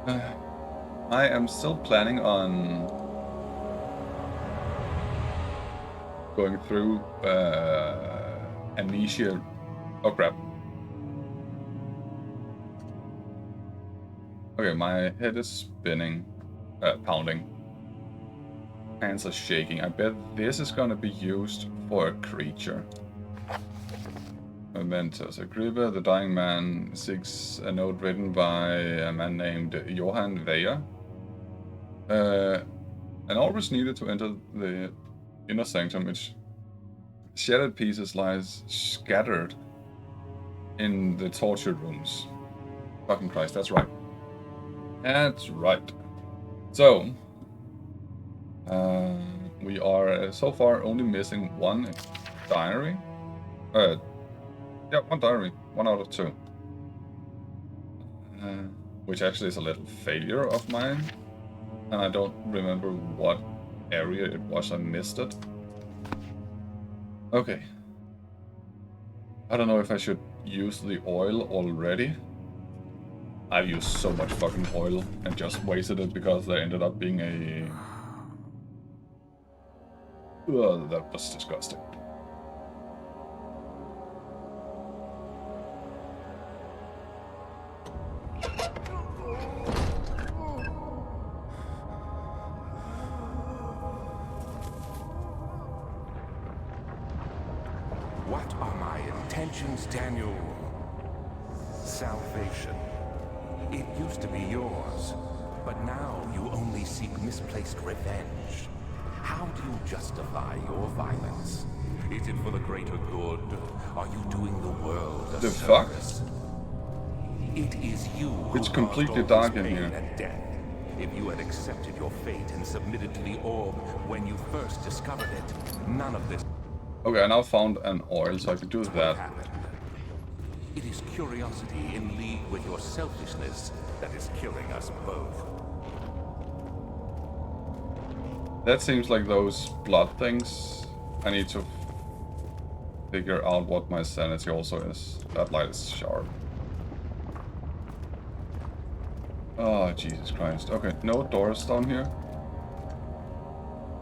I am still planning on going through Amnesia. Oh crap. Okay, my head is spinning, pounding. Hands are shaking. I bet this is gonna be used for a creature. Mementos. A creeper, the dying man seeks a note written by a man named Johann Weyer. An orb is needed to enter the inner sanctum. Its shattered pieces lies scattered in the torture rooms. Fucking Christ, that's right. That's right. So, we are so far only missing one diary. Yeah, one diary. 1 out of 2. Which actually is a little failure of mine. And I don't remember what area it was I missed it. Okay. I don't know if I should use the oil already. I've used so much fucking oil and just wasted it because there ended up being a... Ugh, that was disgusting. What are my intentions, Daniel? Salvation. It used to be yours, but now you only seek misplaced revenge. How do you justify your violence? Is it for the greater good? Are you doing the world a service? It is you who It's completely dark in here. And death. If you had accepted your fate and submitted to the orb when you first discovered it, none of this. Okay, I now found an oil, so I can do that. It is curiosity in league with your selfishness that is killing us both. That seems like those blood things. I need to figure out what my sanity also is. That light is sharp. Oh, Jesus Christ. Okay, no doors down here.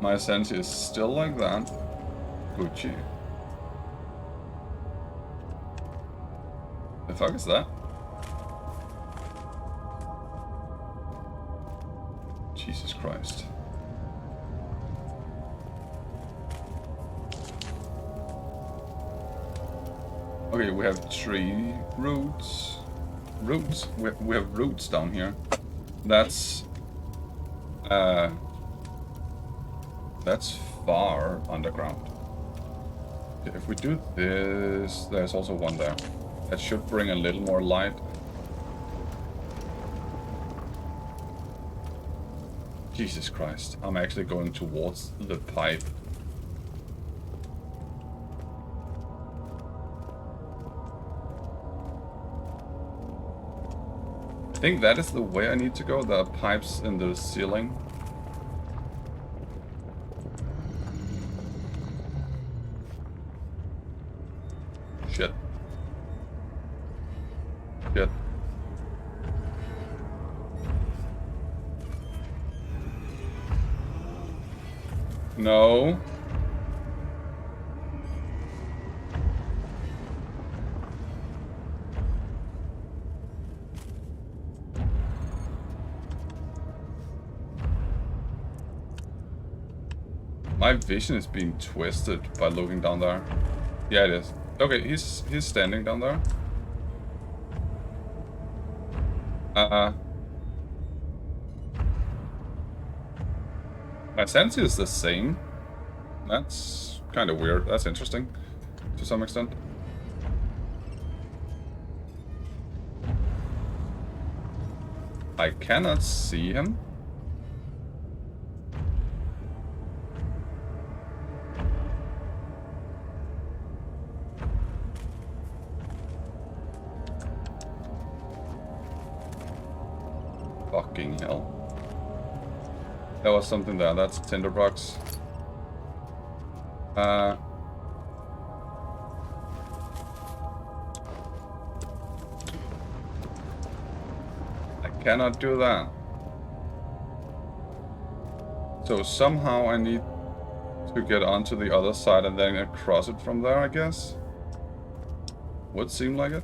My sanity is still like that. Gucci. The fuck is that? Jesus Christ. Okay, we have tree roots. We have roots down here. That's far underground. Okay, if we do this, there's also one there. That should bring a little more light. Jesus Christ, I'm actually going towards the pipe. I think that is the way I need to go. There are pipes in the ceiling. Shit. Shit. No. My vision is being twisted by looking down there. Yeah, it is. Okay, he's standing down there. My sense is the same. That's kind of weird. That's interesting, to some extent. I cannot see him. Fucking hell. There was something there. That's tinderbox. I cannot do that. So somehow I need to get onto the other side and then across it from there, I guess. Would seem like it.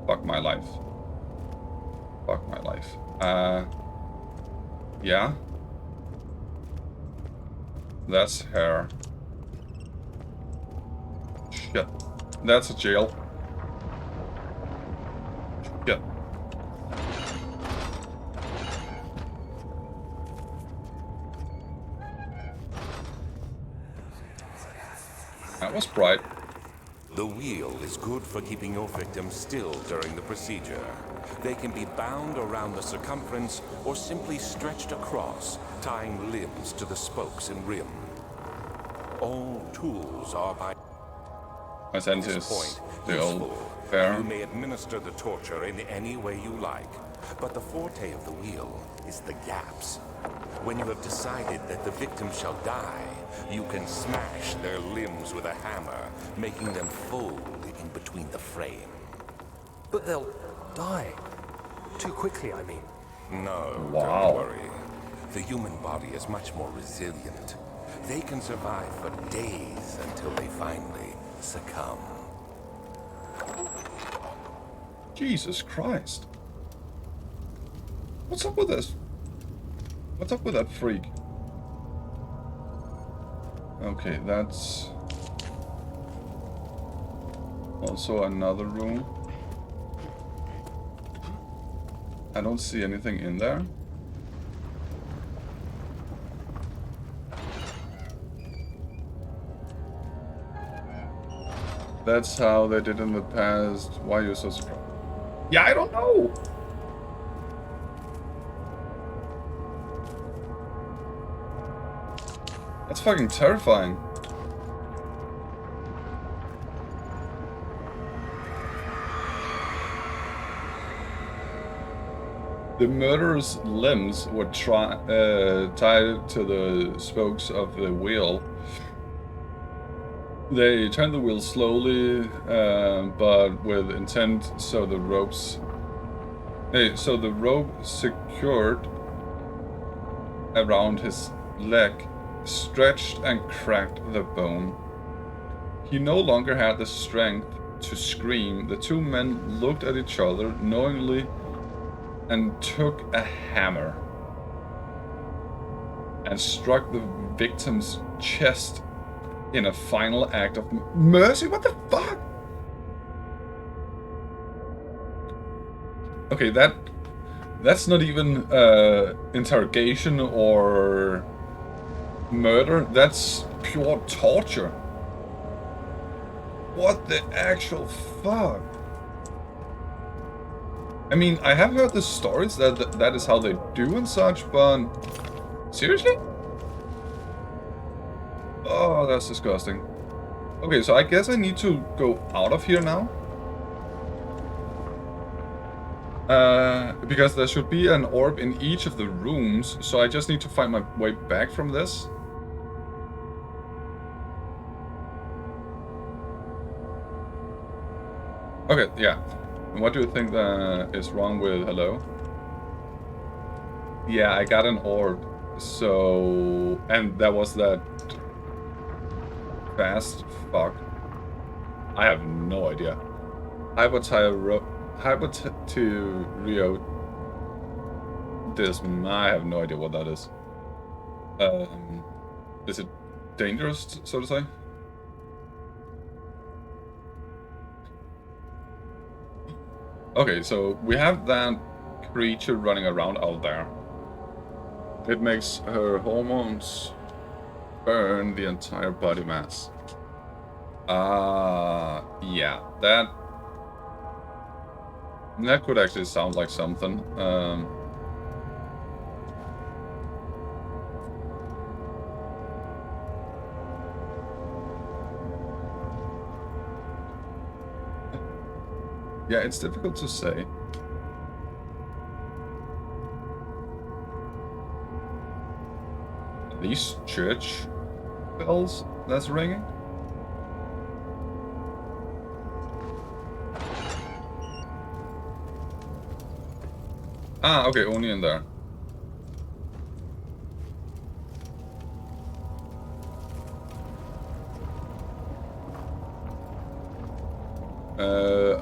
Fuck my life. Fuck my life. Yeah. That's her. Shit. That's a jail. Shit. That was bright. The wheel is good for keeping your victims still during the procedure. They can be bound around the circumference or simply stretched across, tying limbs to the spokes and rim. All tools are by My sense this is point still useful. there. You may administer the torture in any way you like, but the forte of the wheel is the gaps. When you have decided that the victim shall die, you can smash their limbs with a hammer, making them fold in between the frame. But they'll die. Too quickly, I mean. No, Wow. don't worry. The human body is much more resilient. They can survive for days until they finally succumb. Jesus Christ. What's up with this? What's up with that freak? Okay, that's also another room. I don't see anything in there. That's how they did in the past. Why are you so surprised? Yeah, I don't know! That's fucking terrifying. The murderer's limbs were tied to the spokes of the wheel. They turned the wheel slowly, but with intent, so the rope secured around his leg stretched and cracked the bone. He no longer had the strength to scream. The two men looked at each other knowingly and took a hammer and struck the victim's chest in a final act of mercy. What the fuck? Okay, that's not even interrogation or murder. That's pure torture. What the actual fuck? I mean, I have heard the stories that that is how they do and such, but seriously? Oh, that's disgusting. Okay, so I guess I need to go out of here now. Because there should be an orb in each of the rooms, so I just need to find my way back from this. Okay, yeah. And what do you think is wrong with hello? Yeah, I got an orb. So... and that was that... fast fuck. I have no idea. Hypotyreoidism. I have no idea what that is. Is it dangerous, so to say? Okay, so we have that creature running around out there. It makes her hormones burn the entire body mass. Yeah, that could actually sound like something. Yeah, it's difficult to say. these church bells that's ringing? Ah, okay, only in there.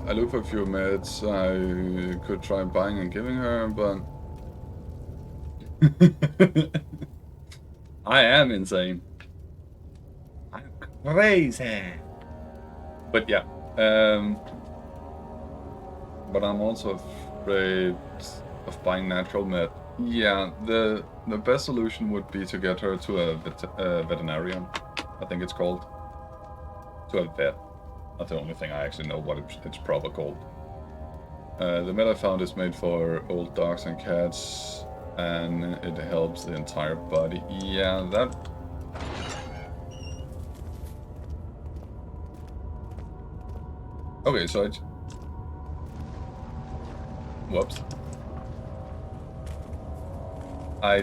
I look for a few meds I could try buying and giving her, but... I am insane. I'm crazy. But yeah, but I'm also afraid of buying natural med. Yeah, the best solution would be to get her to a veterinarian, I think it's called. To a vet. Not the only thing I actually know what it's proper called. The med I found is made for old dogs and cats, and it helps the entire body. Yeah, that... Okay, so whoops. I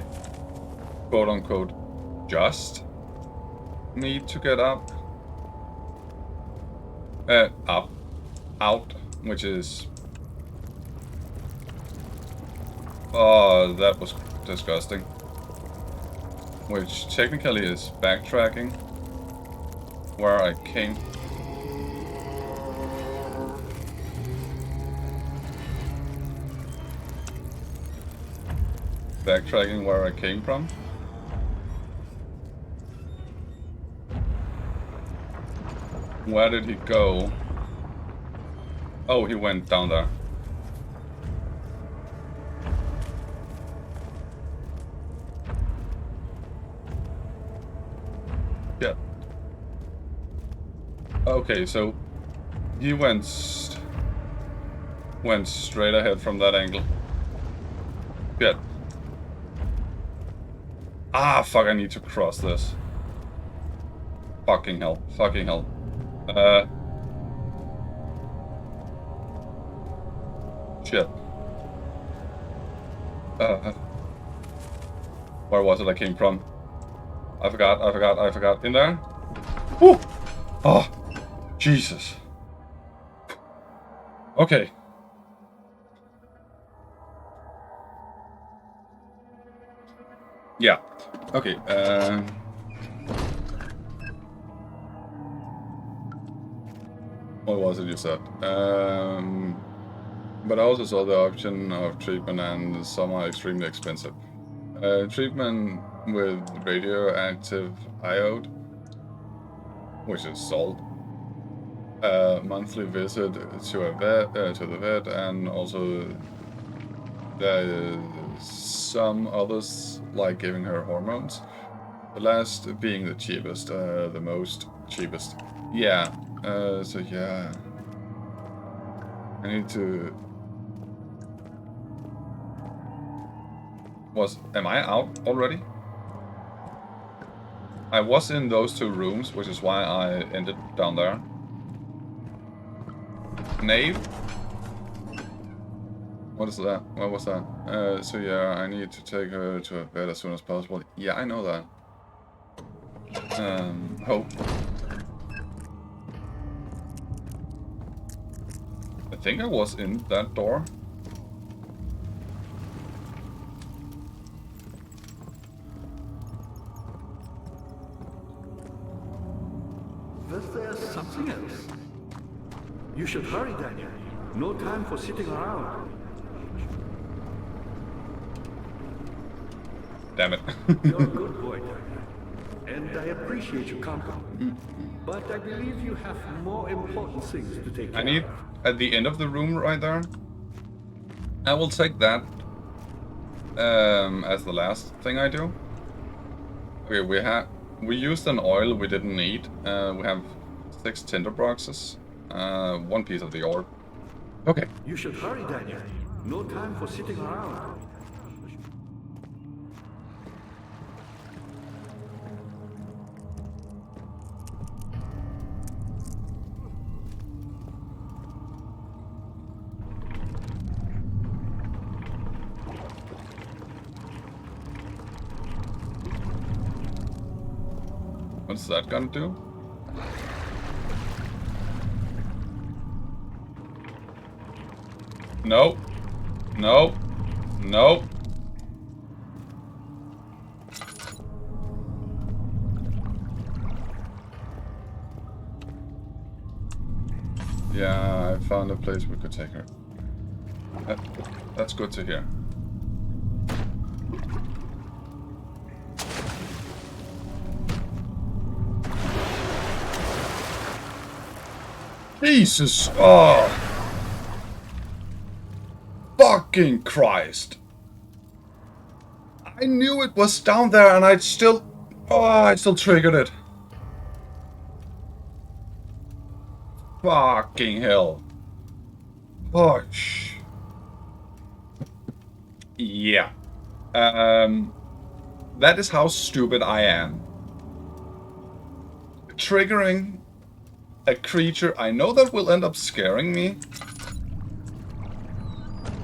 quote-unquote just need to get up. Out, which is... Oh, that was disgusting. Which technically is backtracking where I came. Backtracking where I came from. Where did he go? Oh, he went down there. Yeah. Okay, so he went straight ahead from that angle. Good. Ah, fuck, I need to cross this. Fucking hell. Fucking hell. Shit. Where was it I came from? I forgot. In there? Woo! Oh, Jesus. Okay. Yeah. Okay, what was it you said? But I also saw the option of treatment, and some are extremely expensive. Treatment with radioactive iode, which is salt. Monthly visit to a vet, to the vet, and also there is some others like giving her hormones. The last being the cheapest, the most cheapest. Yeah. So yeah, I need to. Am I out already? I was in those two rooms, which is why I ended down there. Knave? What is that? What was that? So yeah, I need to take her to a vet as soon as possible. Yeah, I know that. Hope. I think I was in that door. But there's something else. You should hurry, Daniel. No time for sitting around. Damn it. You're a good boy, Daniel. And I appreciate your company. But I believe you have more important things to take care I need, of. at the end of the room right there, I will take that as the last thing I do. Okay, we used an oil we didn't need. We have 6 tinder boxes, 1 piece of the ore. Okay. You should hurry, Daniel. No time for sitting around. What's that gonna do? No. No. No. Yeah, I found a place we could take her. That's good to hear. Jesus! Oh! Fucking Christ! I knew it was down there and I still triggered it. Fucking hell. Oh, yeah. That is how stupid I am. Triggering a creature I know that will end up scaring me.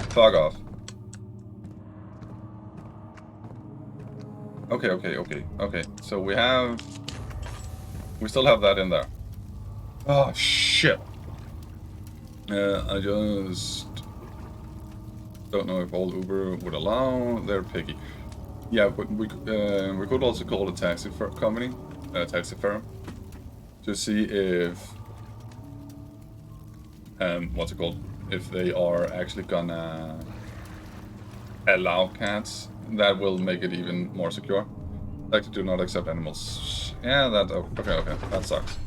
Fuck off. Okay. So we still have that in there. Oh shit. I just don't know if all Uber would allow. They're picky. Yeah, but we could also call a taxi company, taxi firm, to see if what's it called? If they are actually gonna allow cats. That will make it even more secure. Like, do not accept animals. Yeah, that okay. That sucks.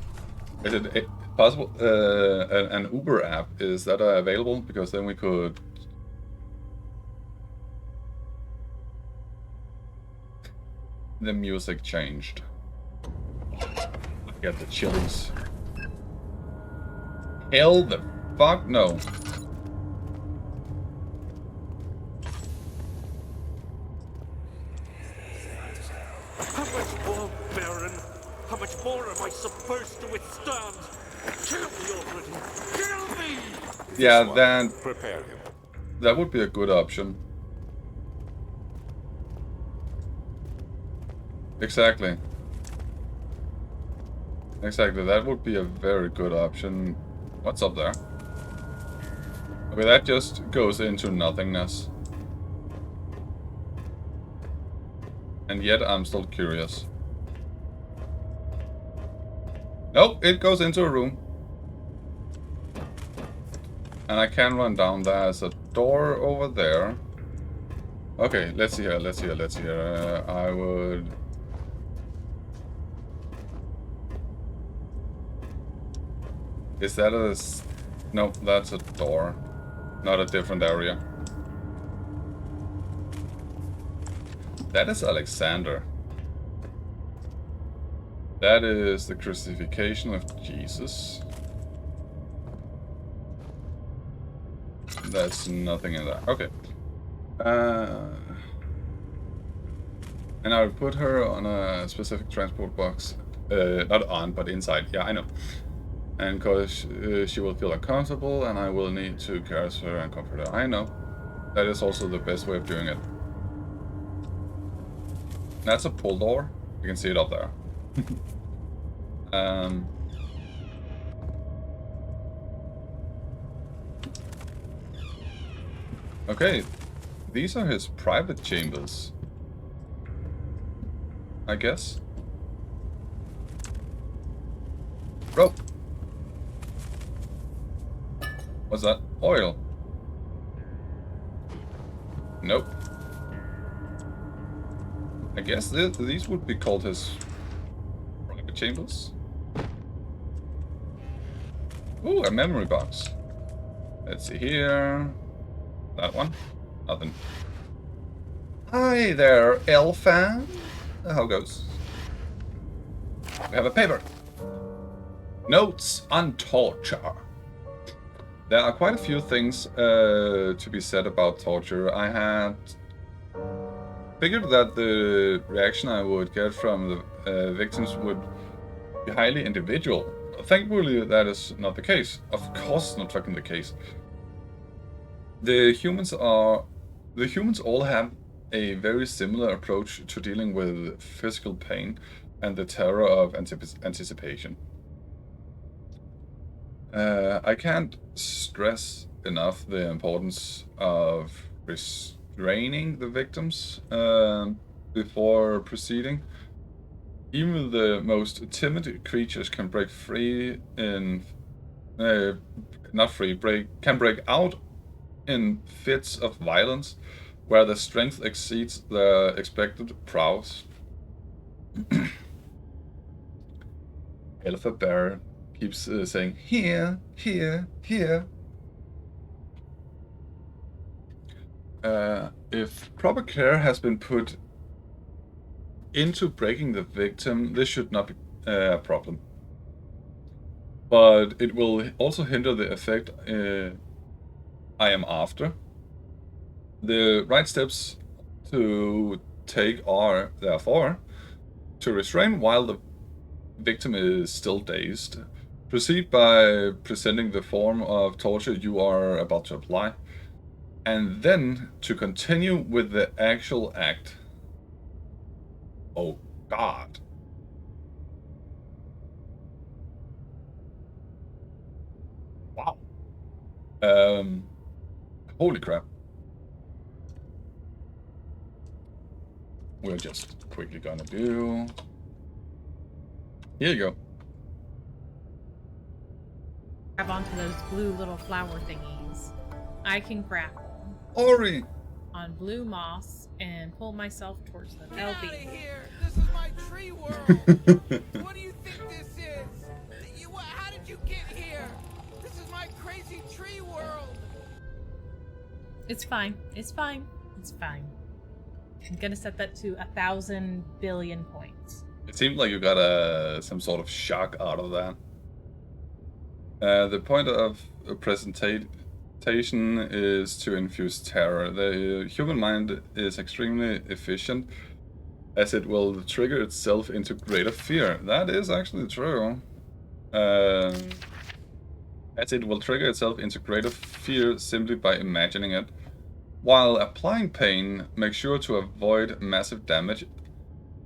Is it possible? An Uber app, is that available? Because then we could. The music changed. I get the chilies. Hell the fuck no. How much more, Baron? How much more am I supposed to withstand? Kill me already! Kill me! Yeah, then Prepare him. that would be a good option. Exactly. That would be a very good option. What's up there? Okay, that just goes into nothingness. And yet I'm still curious. Nope, it goes into a room. And I can run down. There's a door over there. Okay, let's see here. I would... Is that a... No, that's a door. Not a different area. That is Alexander. That is the crucifixion of Jesus. That's nothing in there. Okay. And I would put her on a specific transport box. Not on, but inside. Yeah, I know. And because she will feel uncomfortable and I will need to caress her and comfort her. I know. That is also the best way of doing it. That's a pull door. You can see it up there. Okay, these are his private chambers, I guess. Bro, what's that? Oil? Nope. I guess these would be called his private chambers. Ooh, a memory box. Let's see here. That one? Nothing. Hi there, Elfan. How goes? We have a paper. Notes on torture. There are quite a few things to be said about torture. I had figured that the reaction I would get from the victims would be highly individual. Thankfully, that is not the case. Of course, not fucking the case. The humans all have a very similar approach to dealing with physical pain and the terror of anticipation. I can't stress enough the importance of restraining the victims before proceeding. Even the most timid creatures can break free in can break out in fits of violence where their strength exceeds their expected prowess. Alpha Bear keeps saying, here, here, here. If proper care has been put into breaking the victim, this should not be a problem. But it will also hinder the effect I am after. The right steps to take are, therefore, to restrain while the victim is still dazed. Proceed by presenting the form of torture you are about to apply, and then to continue with the actual act. Oh God. Wow. Holy crap. We're just quickly gonna do... Here you go. Grab onto those blue little flower thingies. I can grapple Ori! on blue moss and pull myself towards them. Get out of LB. here! This is my tree world! What do you think this is? How did you get here? This is my crazy tree world! It's fine. It's fine. It's fine. I'm gonna set that to 1,000 billion points. It seemed like you got some sort of shock out of that. The point of a presentation is to infuse terror. The human mind is extremely efficient, as it will trigger itself into greater fear. That is actually true. As it will trigger itself into greater fear simply by imagining it. While applying pain, make sure to avoid massive damage,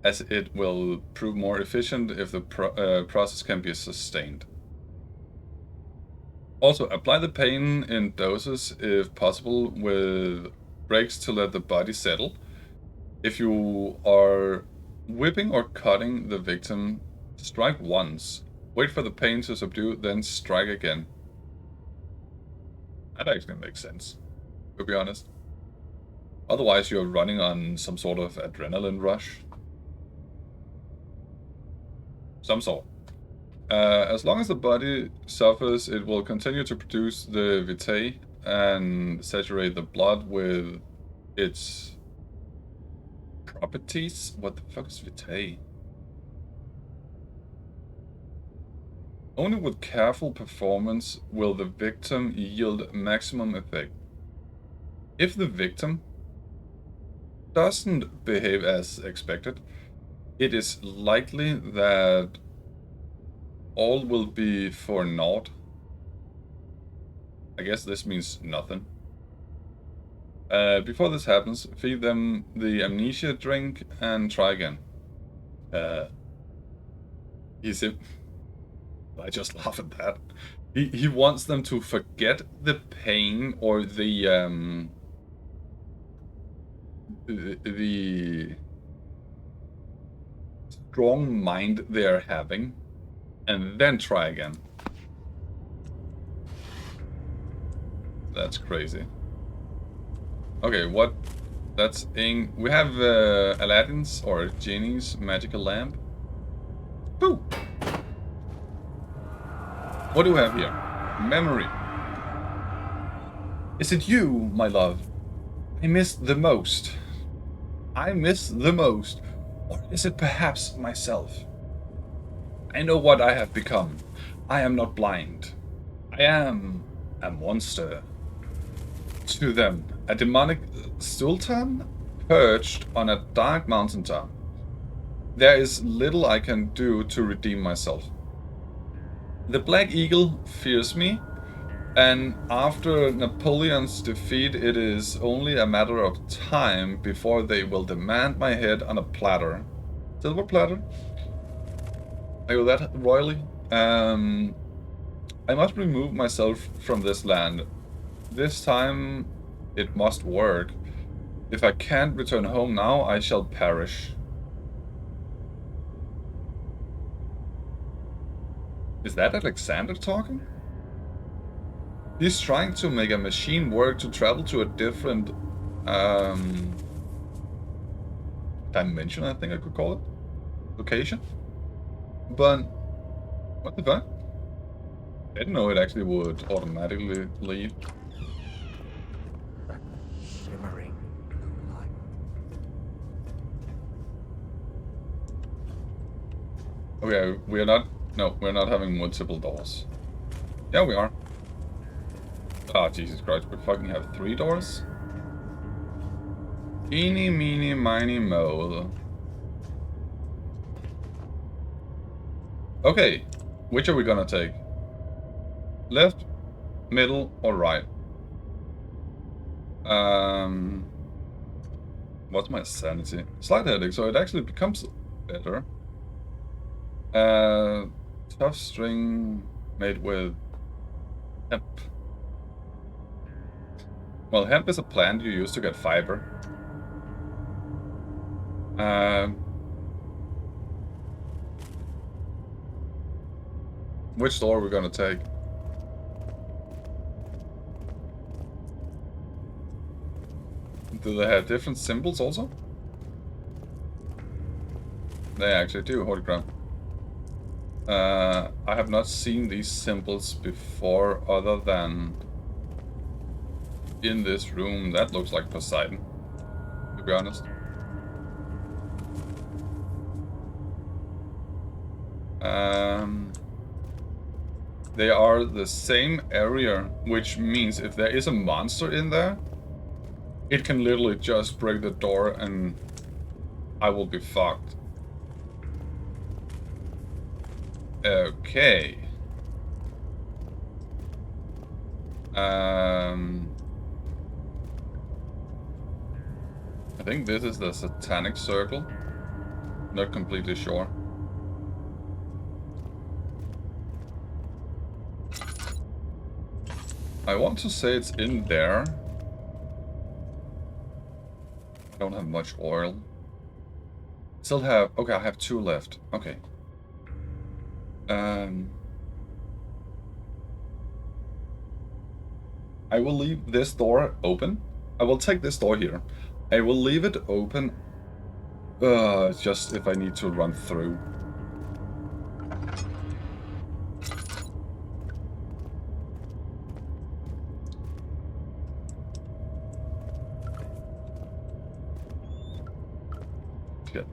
as it will prove more efficient if the process can be sustained. Also, apply the pain in doses if possible, with breaks to let the body settle. If you are whipping or cutting the victim, strike once. Wait for the pain to subdue, then strike again. That actually makes sense, to be honest. Otherwise, you're running on some sort of adrenaline rush. Some sort. As long as the body suffers, it will continue to produce the vitae and saturate the blood with its properties. What the fuck is vitae? Only with careful performance will the victim yield maximum effect. If the victim doesn't behave as expected, it is likely that all will be for naught. I guess this means nothing. Before this happens, feed them the amnesia drink and try again. I just laugh at that. He wants them to forget the pain or the strong mind they're having, and then try again. That's crazy. Okay, what? That's in. We have Aladdin's or Genie's magical lamp. Boo! What do we have here? Memory. Is it you, my love? I miss the most. I miss the most. Or is it perhaps myself? I know what I have become. I am not blind. I am a monster. To them, a demonic sultan perched on a dark mountaintop. There is little I can do to redeem myself. The Black Eagle fears me, And after Napoleon's defeat, it is only a matter of time before they will demand my head on a platter. Silver platter? Are you that royally? I must remove myself from this land. This time it must work. If I can't return home now, I shall perish. Is that Alexander talking? He's trying to make a machine work to travel to a different dimension, I think I could call it. Location. But what the fuck? I didn't know it actually would automatically leave. Shimmering light. Okay, we're not. No, we're not having multiple doors. Yeah, we are. Ah, Jesus Christ, we fucking have 3 doors? Eeny, meeny, miny, mo. Okay, which are we gonna take? Left, middle, or right? What's my sanity? Slight headache, so it actually becomes better. Tough string made with hemp. Well, hemp is a plant you use to get fiber. Which door are we gonna take? Do they have different symbols also? They actually do, holy crap. I have not seen these symbols before other than in this room. That looks like Poseidon, to be honest. They are the same area, which means if there is a monster in there, it can literally just break the door and I will be fucked. Okay. I think this is the Satanic Circle. Not completely sure. I want to say it's in there. I don't have much oil. Still have... Okay, I have 2 left. Okay. I will leave this door open. I will take this door here. I will leave it open. Just if I need to run through. Shit.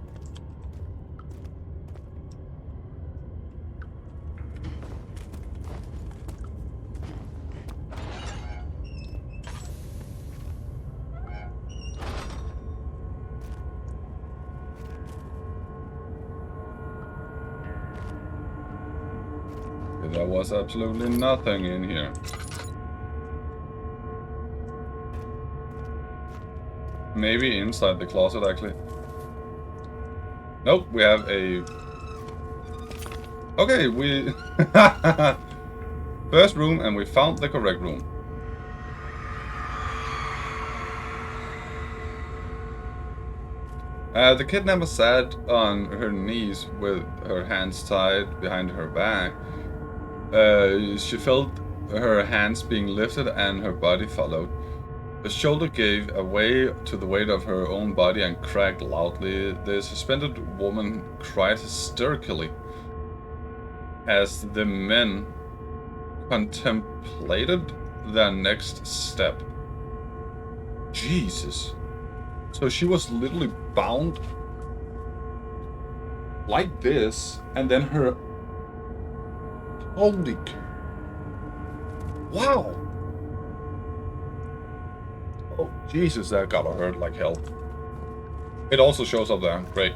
There was absolutely nothing in here. Maybe inside the closet, actually. Nope, we have a... Okay, we... First room, and we found the correct room. The kidnapper sat on her knees with her hands tied behind her back. She felt her hands being lifted and her body followed. The shoulder gave way to the weight of her own body and cracked loudly. The suspended woman cried hysterically as the men contemplated their next step. Jesus. So she was literally bound like this, and then her... Holy... Wow! Oh, Jesus, that gotta hurt like hell. It also shows up there. Great.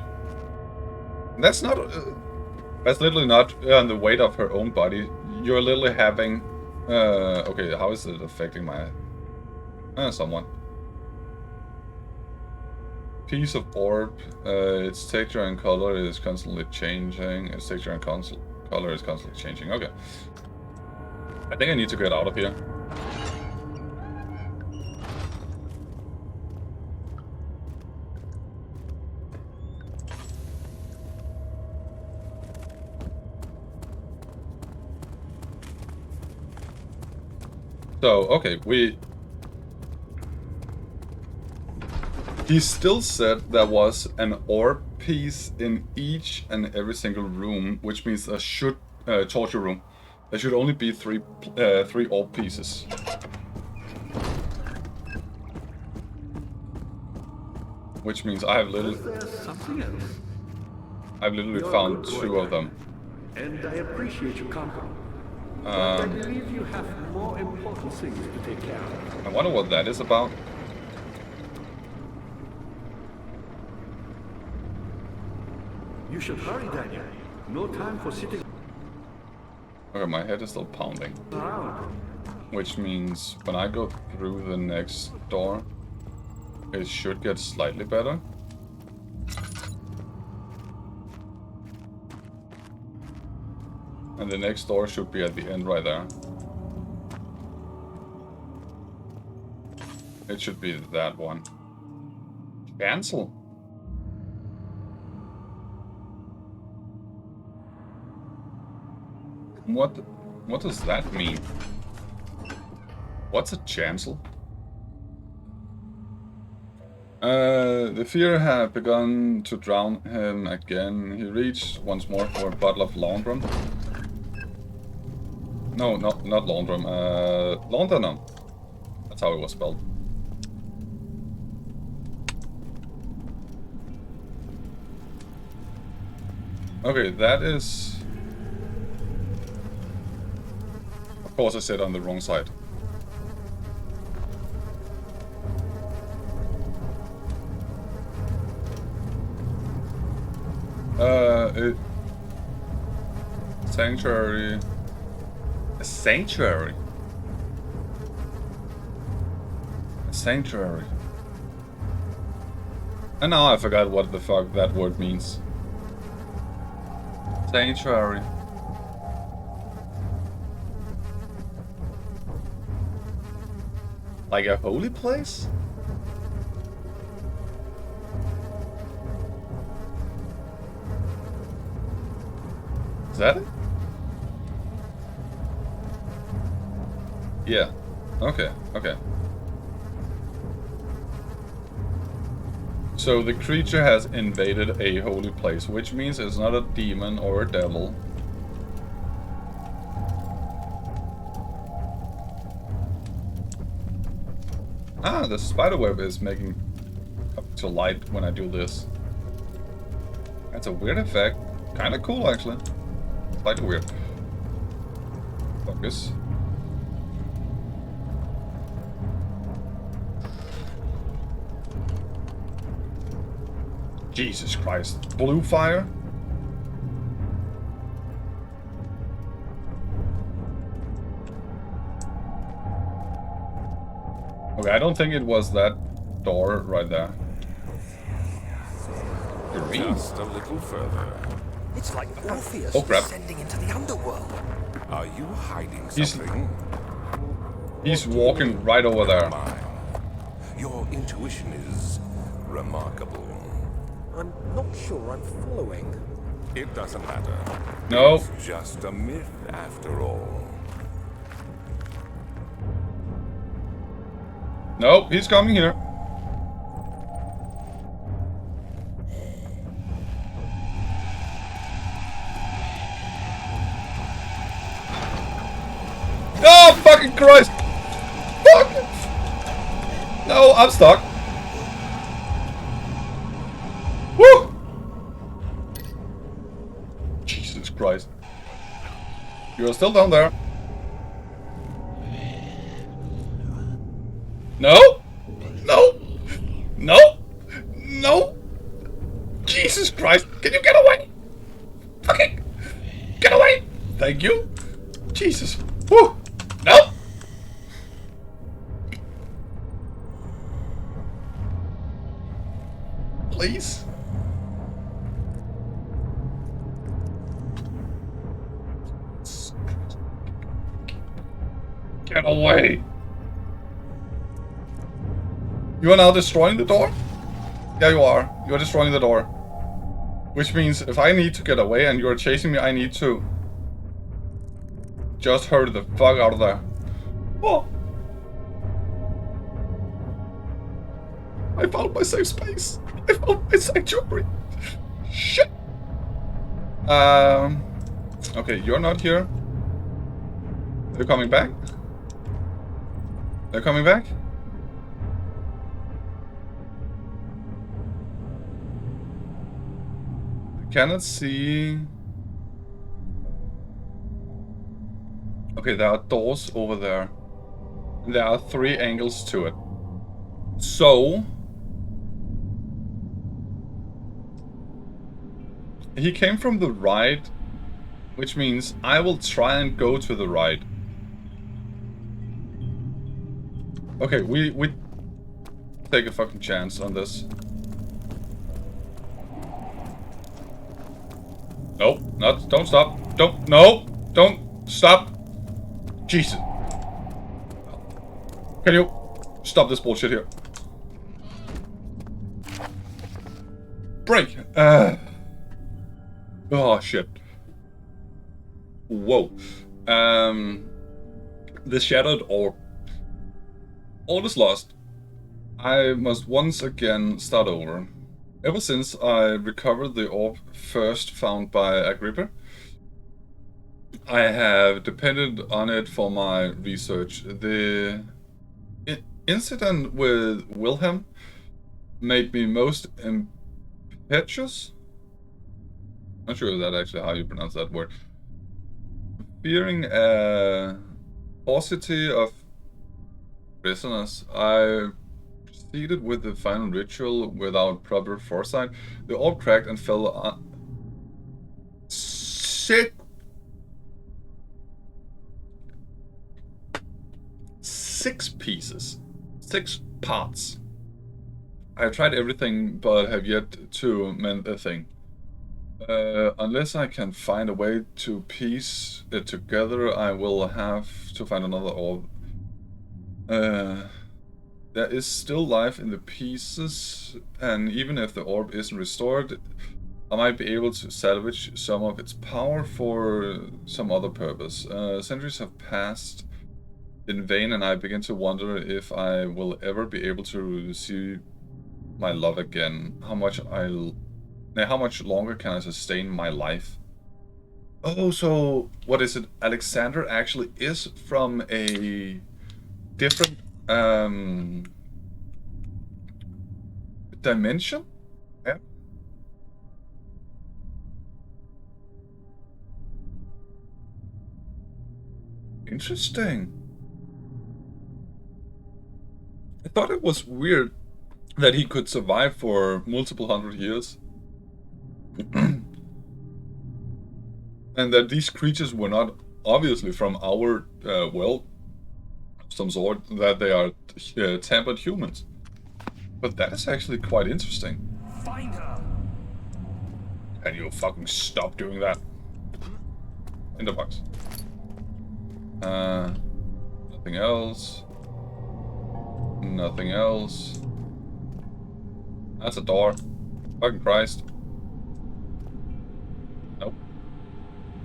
That's not... that's literally not on the weight of her own body. You're literally having Okay, how is it affecting my... someone. Piece of orb, its texture and color is constantly changing. Its texture and color is constantly changing. Okay. I think I need to get out of here. So, okay, he still said there was an orb piece in each and every single room, which means there should, torture room. There should only be three orb pieces. Which means I have literally... Is there something else? I've literally You're a found good boy, 2 of them. And I appreciate your company. But I believe you have more important things to take care of. I wonder what that is about. You should hurry, Daniel. No time for sitting Okay, my head is still pounding. around. Which means when I go through the next door, it should get slightly better. And the next door should be at the end right there. It should be that one. Cancel. What does that mean? What's a chancel? The fear had begun to drown him again. He reached once more for a bottle of Laundrum. No, not Laundrum. Laudanum. That's how it was spelled. Okay, that is... Of course I said on the wrong side. Sanctuary. A sanctuary. A sanctuary. And now I forgot what the fuck that word means. Sanctuary. Like a holy place? Is that it? Yeah. Okay, okay. So the creature has invaded a holy place, which means it's not a demon or a devil. Ah, the spiderweb is making up to light when I do this. That's a weird effect. Kinda cool, actually. Slightly weird. Focus. Jesus Christ. Blue fire? Okay, I don't think it was that door right there. Green. Just a little further. It's like Orpheus Oh, crap. descending into the underworld. Are you hiding He's- something? He's walking right over there. Mine. Your intuition is remarkable. I'm not sure I'm following. It doesn't matter. No. It's just a myth after all. Nope, he's coming here. Oh, fucking Christ! Fuck! No, I'm stuck. Woo! Jesus Christ. You're still down there. No! No! No! No! Jesus Christ! Can you get away? Fucking get away! Thank you. Jesus. Whew. No! please. Get away. You are now destroying the door? Yeah, you are. You are destroying the door. Which means if I need to get away and you are chasing me, I need to just hurry the fuck out of there. Oh. I found my safe space. I found my sanctuary. Shit. Okay, you're not here. They're coming back. They're coming back. I cannot see. Okay, there are doors over there. There are 3 angles to it. So he came from the right, which means I will try and go to the right. Okay, we take a fucking chance on this. No, don't stop. Don't stop. Jesus. Can you stop this bullshit here? Break. Oh shit. Whoa. The shattered orb. All is lost. I must once again start over. Ever since I recovered the orb first found by Agrippa, I have depended on it for my research. The incident with Wilhelm made me most impetuous. Not sure if that's actually how you pronounce that word. Fearing a paucity of prisoners, I proceeded with the final ritual without proper foresight. The orb cracked and fell on. Shit! 6 pieces. 6 parts. I have tried everything, but have yet to mend a thing. Unless I can find a way to piece it together, I will have to find another orb. There is still life in the pieces, and even if the orb isn't restored, I might be able to salvage some of its power for some other purpose. Centuries have passed in vain, and I begin to wonder if I will ever be able to see my love again. How much longer can I sustain my life? Oh, so what is it? Alexander actually is from a different dimension? Yeah. Interesting. I thought it was weird that he could survive for multiple 100 years. And that these creatures were not obviously from our world of some sort, that they are tempered humans. But that is actually quite interesting. Find her! Can you fucking stop doing that? In the box. Nothing else. Nothing else. That's a door. Fucking Christ. Nope.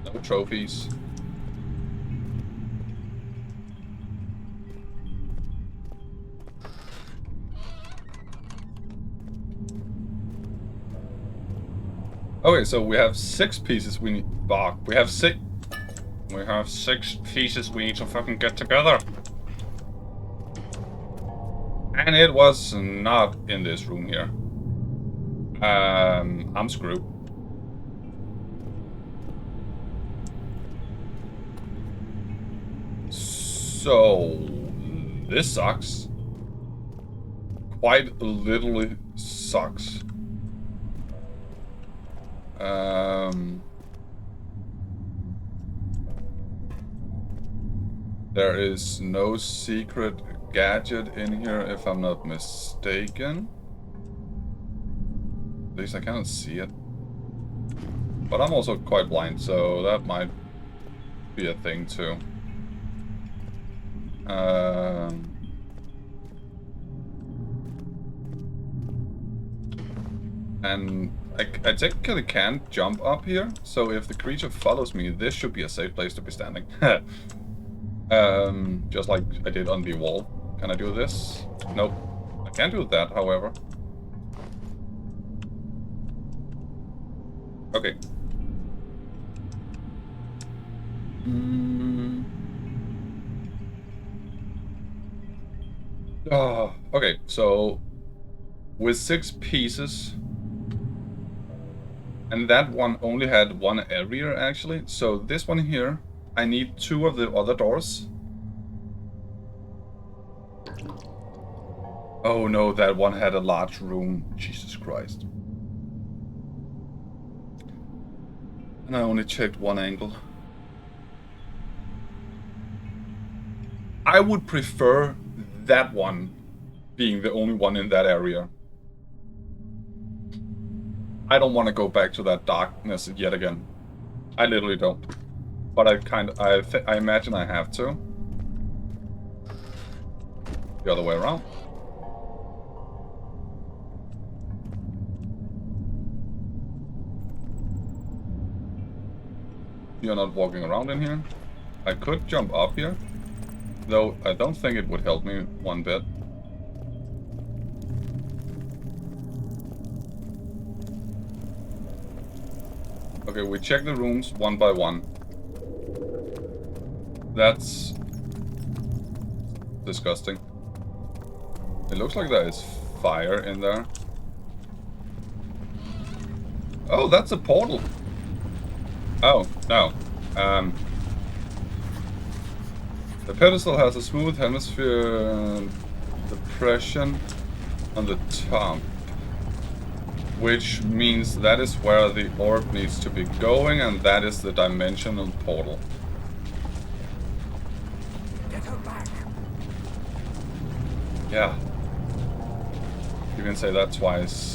No trophies. Okay, so we have 6 pieces we need. Fuck. We have 6 pieces we need to fucking get together. And it was not in this room here. I'm screwed. So this sucks. Quite literally sucks. There is no secret gadget in here, if I'm not mistaken. At least I cannot see it. But I'm also quite blind, so that might be a thing too. And I technically can't jump up here, so if the creature follows me, this should be a safe place to be standing. Just like I did on the wall. Can I do this? Nope. I can't do that, however. Okay. Okay, so with 6 pieces, and that one only had 1 area actually, so this one here, I need 2 of the other doors. Oh no, that one had a large room. Jesus Christ. And I only checked 1 angle. I would prefer that one being the only one in that area. I don't want to go back to that darkness yet again. I literally don't. But I imagine I have to. The other way around. You're not walking around in here. I could jump up here, though I don't think it would help me one bit. Okay, we check the rooms one by one. That's disgusting. It looks like there is fire in there. Oh, that's a portal. Oh, no. The pedestal has a smooth hemisphere depression on the top, which means that is where the orb needs to be going, and that is the dimensional portal. Get her back. Yeah. You can say that twice.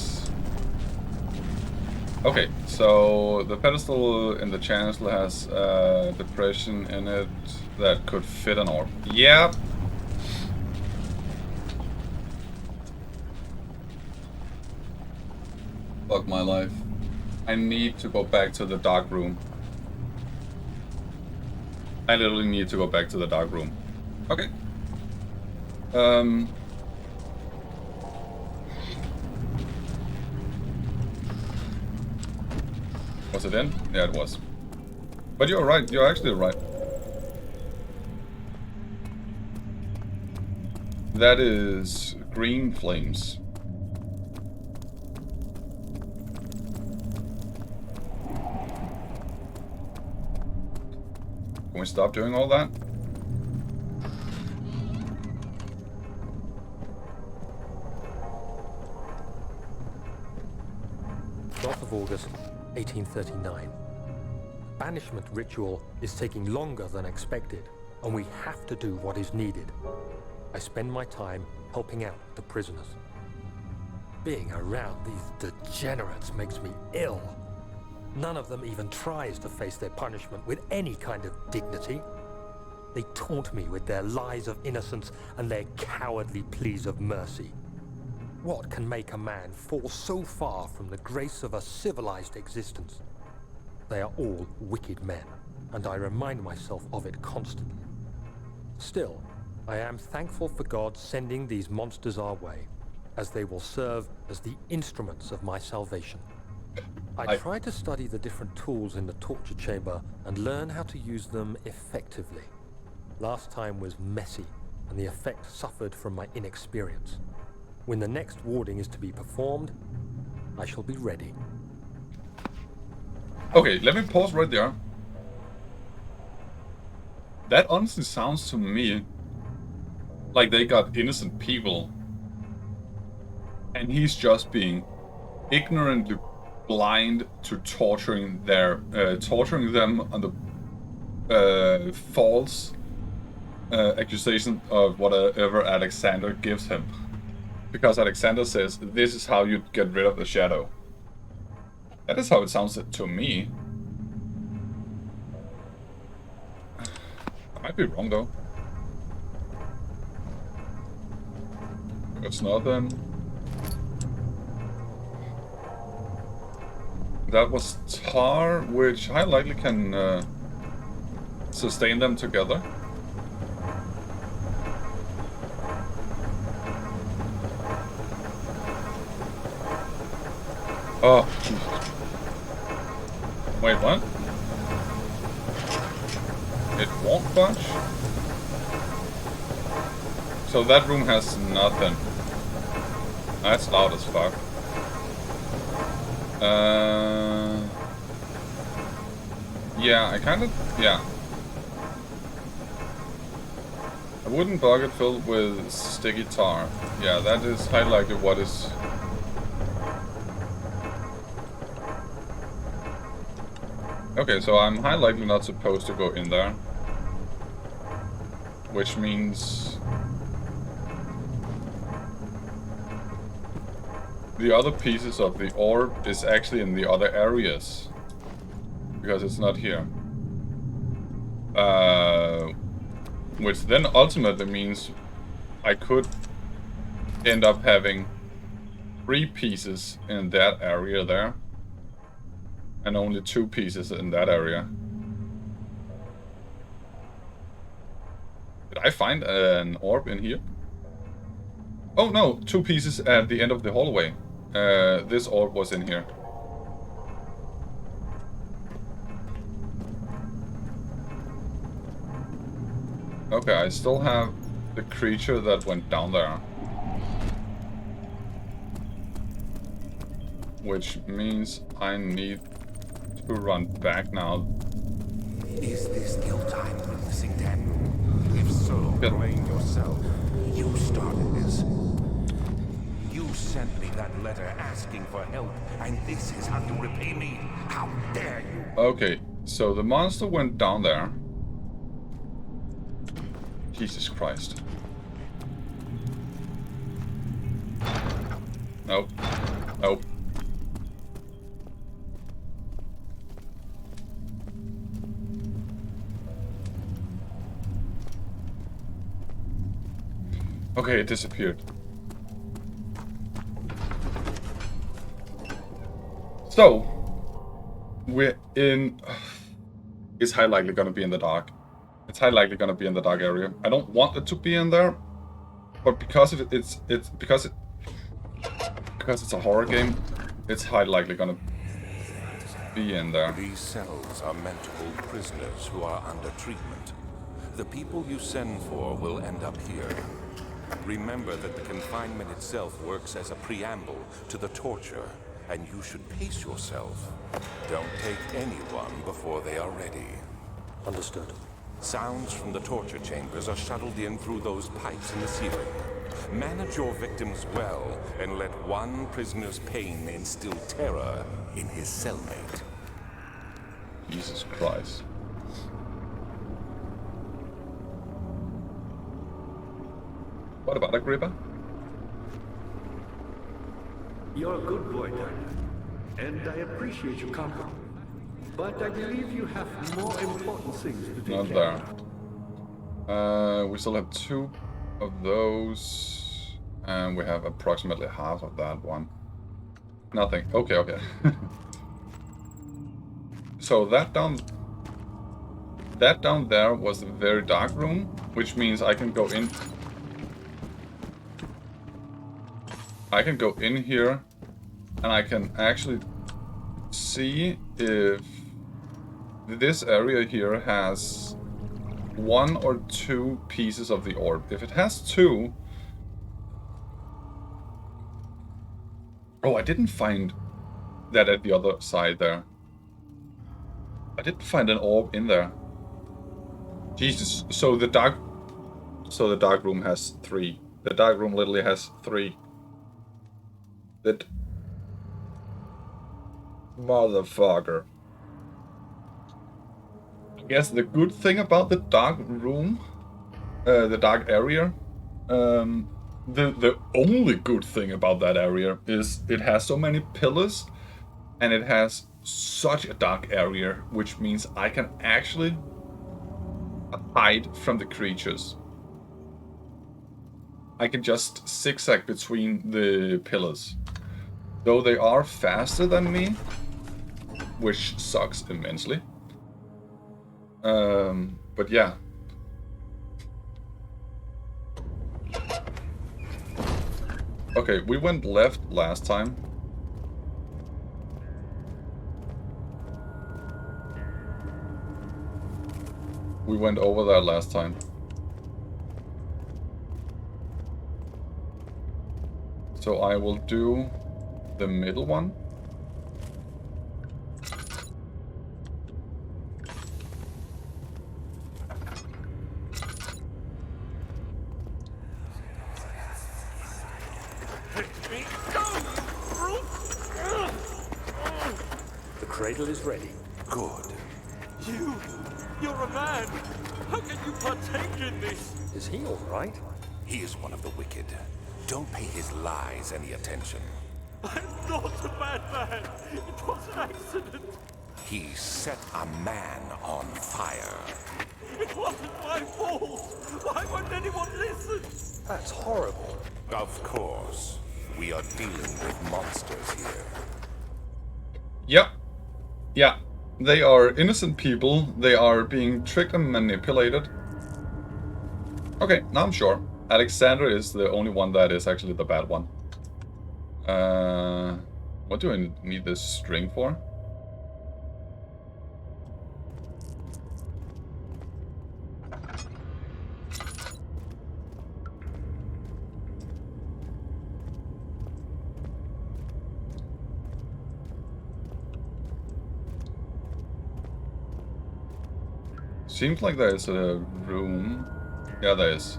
Okay, so the pedestal in the chancellor has a depression in it that could fit an orb. Yeah. Fuck my life. I need to go back to the dark room. I literally need to go back to the dark room. Okay. Was it in? Yeah, it was. But you're right. You're actually right. That is green flames. Can we stop doing all that? August 1839. Banishment ritual is taking longer than expected, and we have to do what is needed. I spend my time helping out the prisoners. Being around these degenerates makes me ill. None of them even tries to face their punishment with any kind of dignity. They taunt me with their lies of innocence and their cowardly pleas of mercy. What can make a man fall so far from the grace of a civilized existence? They are all wicked men, and I remind myself of it constantly. Still, I am thankful for God sending these monsters our way, as they will serve as the instruments of my salvation. I try to study the different tools in the torture chamber and learn how to use them effectively. Last time was messy, and the effect suffered from my inexperience. When the next warding is to be performed, I shall be ready. Okay, let me pause right there. That honestly sounds to me like they got innocent people, and he's just being ignorantly blind to torturing them on the false accusation of whatever Alexander gives him. Because Alexander says, this is how you get rid of the shadow. That is how it sounds to me. I might be wrong though. It's nothing. That was tar, which high likely can sustain them together. Oh, Jesus. Wait, what? It won't budge? So that room has nothing. That's loud as fuck. Yeah, I kind of... Yeah. A wooden bucket filled with sticky tar. Yeah, that is high likely what is... Okay, so I'm high likely not supposed to go in there. Which means... the other pieces of the orb is actually in the other areas. Because it's not here. Which then ultimately means I could end up having 3 pieces in that area there. And only 2 pieces in that area. Did I find an orb in here? Oh no, 2 pieces at the end of the hallway. This orb was in here. Okay, I still have the creature that went down there. Which means I need to run back now. Is this guilt I'm witnessing then? If so, blame yourself. You started this. You sent me that letter asking for help, and this is how you repay me? How dare you? Okay, so the monster went down there. Jesus Christ. Nope. Nope. Okay, it disappeared. So, we're in... It's high likely gonna be in the dark. It's high likely gonna be in the dark area. I don't want it to be in there, but because it's a horror game, it's high likely gonna be in there. These cells are meant to hold prisoners who are under treatment. The people you send for will end up here. Remember that the confinement itself works as a preamble to the torture, and you should pace yourself. Don't take anyone before they are ready. Understood. Sounds from the torture chambers are shuttled in through those pipes in the ceiling. Manage your victims well, and let one prisoner's pain instill terror in his cellmate. Jesus Christ. What about Agrippa? You're a good boy, Daniel, and I appreciate your compliment. But I believe you have more important things to take Not care there. of. We still have 2 of those, and we have approximately half of that one. Nothing. Okay, okay. So that down there was a very dark room, which means I can go in. I can go in here, and I can actually see if this area here has 1 or 2 pieces of the orb. If it has 2... Oh, I didn't find that at the other side there. I didn't find an orb in there. Jesus, so the dark room has 3. The dark room literally has 3. That motherfucker. I guess the good thing about the dark room, the dark area, the only good thing about that area is it has so many pillars And it has such a dark area, which means I can actually hide from the creatures. I can just zigzag between the pillars. Though they are faster than me, which sucks immensely. But yeah. Okay, we went left last time. We went over there last time. So I will do the middle one. The cradle is ready. Good. You're a man. How can you partake in this? Is he all right? He is one of the wicked. Don't pay his lies any attention. I'm not a bad man. It was an accident. He set a man on fire. It wasn't my fault. Why won't anyone listen? That's horrible. Of course. We are dealing with monsters here. Yeah. Yeah. They are innocent people. They are being tricked and manipulated. Okay, now I'm sure. Alexander is the only one that is actually the bad one. What do I need this string for? Seems like there's a room. Yeah, there is.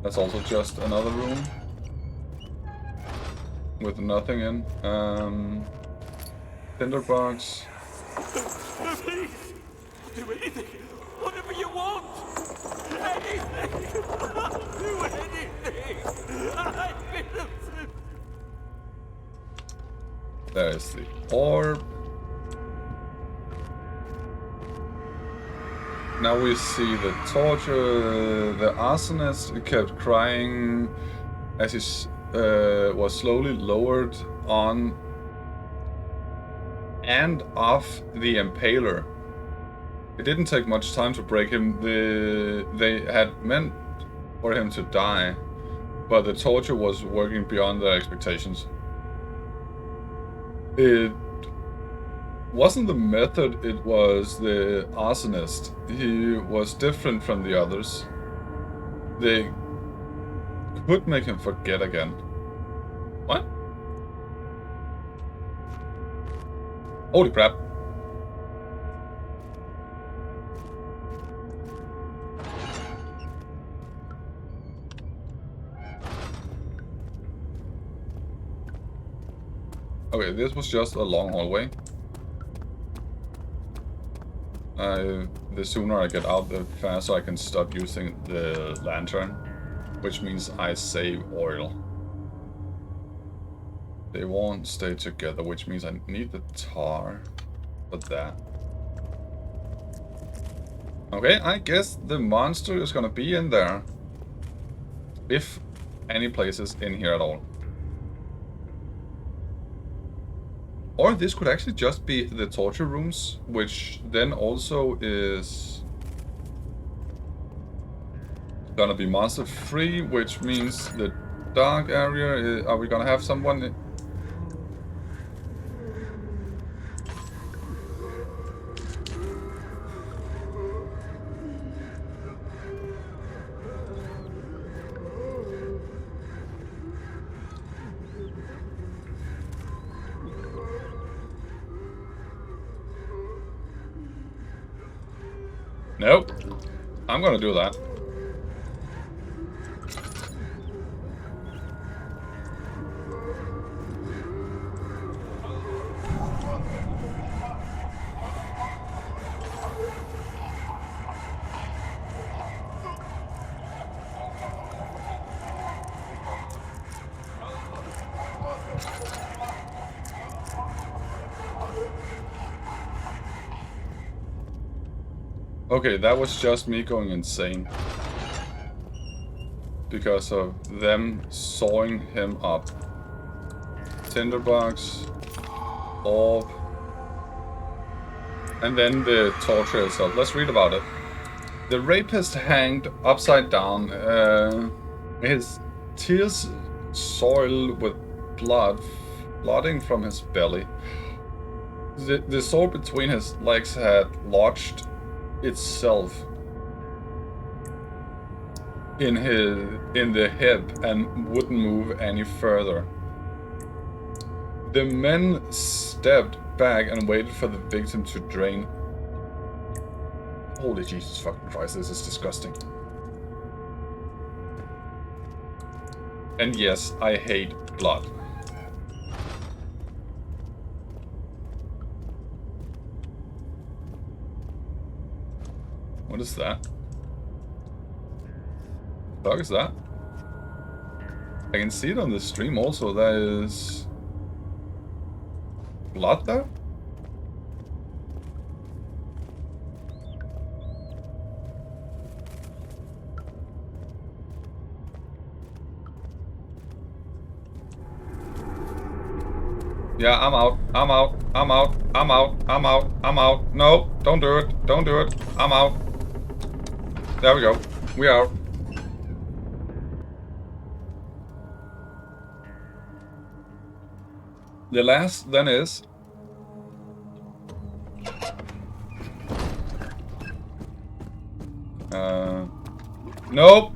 That's also just another room with nothing in. Tinderbox. No, please. I'll do anything. Whatever you want. Anything. I'll do anything. I'm innocent. There's the orb. Now we see the torture. The arsonist kept crying as he was slowly lowered on and off the impaler. It didn't take much time to break him. They had meant for him to die, but the torture was working beyond their expectations. It wasn't the method, it was the arsonist. He was different from the others. They could make him forget again. What? Holy crap. Okay, this was just a long hallway. The sooner I get out, the faster I can stop using the lantern, which means I save oil. They won't stay together, which means I need the tar for that. Okay, I guess the monster is gonna be in there. If any place is in here at all. Or this could actually just be the torture rooms, which then also is gonna be monster free, which means the dark area. Are we gonna have someone? Nope. I'm gonna do that. Okay, that was just me going insane. Because of them sawing him up. Tinderbox. Orb. And then the torture itself. Let's read about it. The rapist hanged upside down. His tears soiled with blood flooding from his belly. The sword between his legs had lodged itself in the hip and wouldn't move any further. The men stepped back and waited for the victim to drain. Holy Jesus fucking Christ, this is disgusting. And yes, I hate blood. What is that? What the fuck is that? I can see it on the stream also. There is blood there? Yeah, I'm out. I'm out. I'm out. I'm out. I'm out. I'm out. No, don't do it. Don't do it. I'm out. There we go. We are. The last then is... Nope.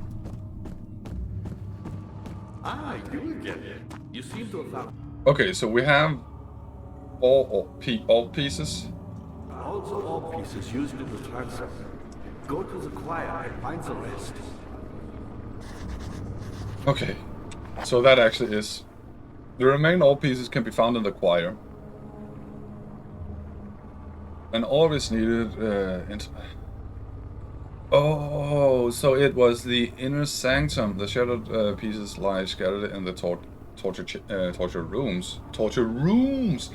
Ah, you again. You seem to have found Okay, so we have all pieces. also all pieces used in the transit. Go to the choir and find the rest. Okay, so that actually is... The remaining all pieces can be found in the choir. And all is needed... Oh, so it was the inner sanctum. The shattered pieces lie scattered in the torture rooms. Torture rooms!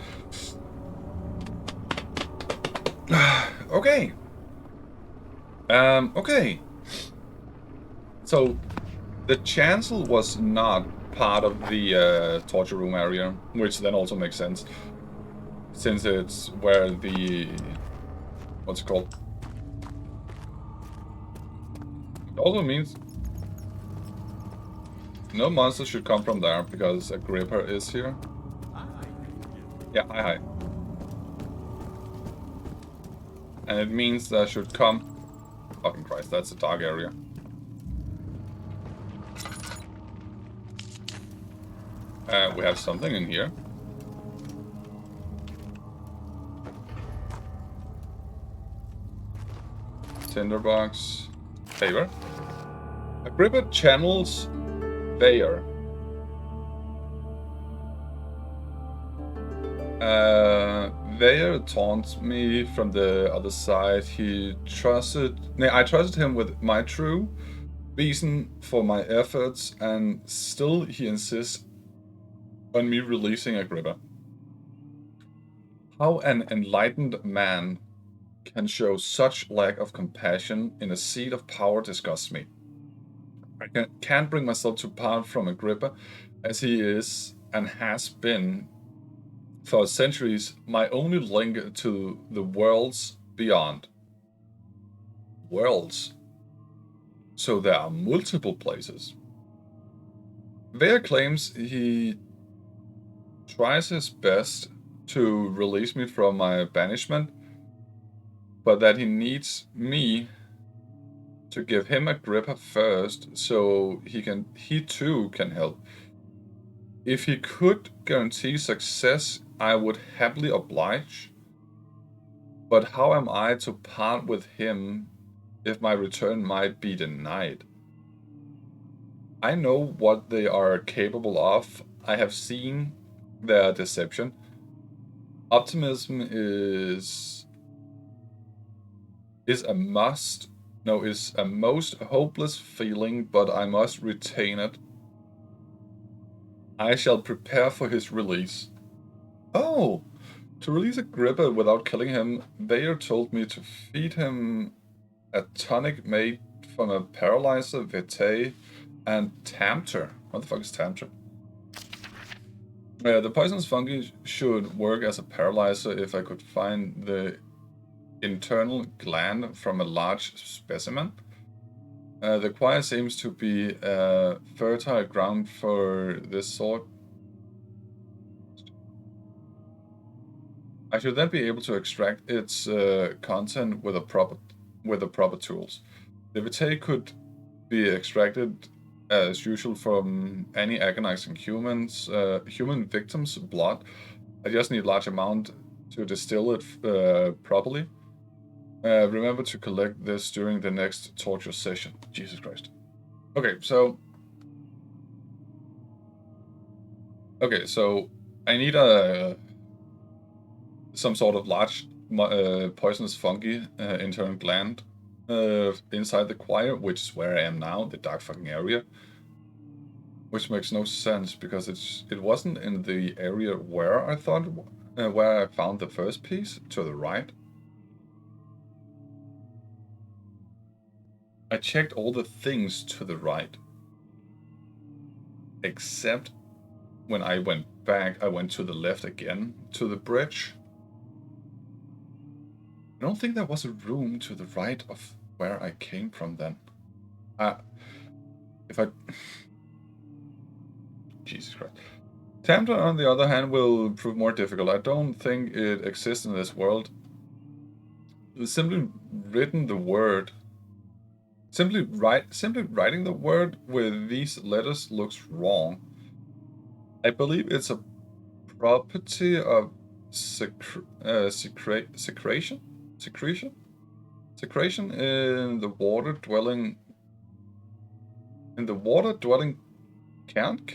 Okay. Okay. So, the chancel was not part of the torture room area, which then also makes sense. Since it's where the... What's it called? It also means no monster should come from there, because a gripper is here. Yeah, hi. And it means there should come... Fucking Christ, that's a dark area. We have something in here. Tinderbox. Favor. Agrippa channels Bayer. Bayer taunts me from the other side. I trusted him with my true reason for my efforts, and still he insists on me releasing Agrippa. How an enlightened man can show such lack of compassion in a seat of power disgusts me. I can't bring myself to part from Agrippa, as he is and has been for centuries my only link to the worlds beyond. Worlds. So there are multiple places. Vea claims he tries his best to release me from my banishment, but that he needs me to give him Agrippa first, so he too can help. If he could guarantee success, I would happily oblige. But how am I to part with him if my return might be denied? I know what they are capable of. I have seen their deception. Optimism is a most hopeless feeling, but I must retain it. I shall prepare for his release. Oh, to release Agrippa without killing him, Bayer told me to feed him A tonic made from a paralyzer, vitae, and Tamter. What the fuck is Tamter? The poisonous fungi should work as a paralyzer if I could find the internal gland from a large specimen. The choir seems to be fertile ground for this sort. I should then be able to extract its content with the proper tools. The vitae could be extracted as usual from any agonizing human victim's blood. I just need a large amount to distill it properly. Remember to collect this during the next torture session. Jesus Christ. Okay, so I need some sort of large poisonous fungi internal gland inside the choir, which is where I am now, the dark fucking area. Which makes no sense because it wasn't in the area where I thought where I found the first piece, to the right. I checked all the things to the right. Except when I went back, I went to the left again, to the bridge. I don't think there was a room to the right of where I came from then. Jesus Christ. Tamter, on the other hand, will prove more difficult. I don't think it exists in this world. Simply writing the word with these letters looks wrong. I believe it's a property of secretion in the water dwelling Kank.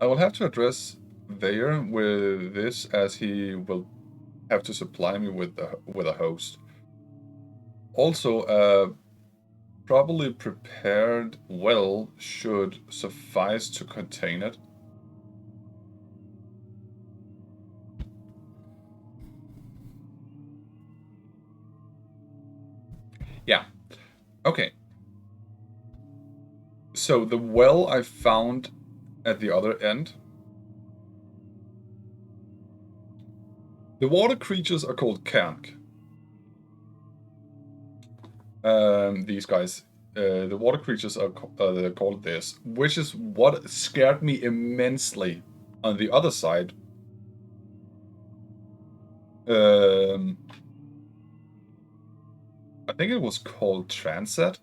I will have to address Vayer with this, as he will have to supply me with a host. Also, properly prepared well should suffice to contain it. Yeah. Okay. So the well I found at the other end. The water creatures are called Kank. These guys. The water creatures are called this, which is what scared me immensely on the other side. I think it was called Transit.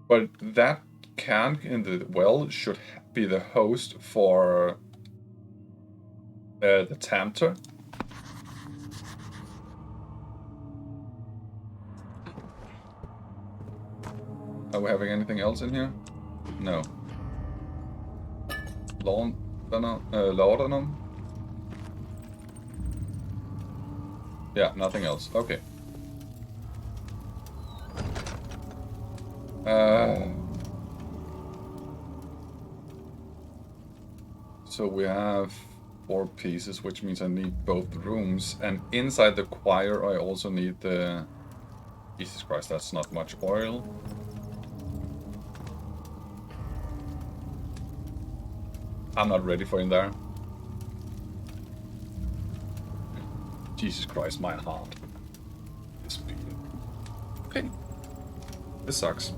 But that Kank in the well should be the host for the Tamter. Are we having anything else in here? No. Laudanum? Yeah, nothing else. Okay. So we have 4 pieces, which means I need both rooms. And inside the choir, I also need the... Jesus Christ, that's not much oil. I'm not ready for in there. Jesus Christ, my heart is beating. Okay. This sucks.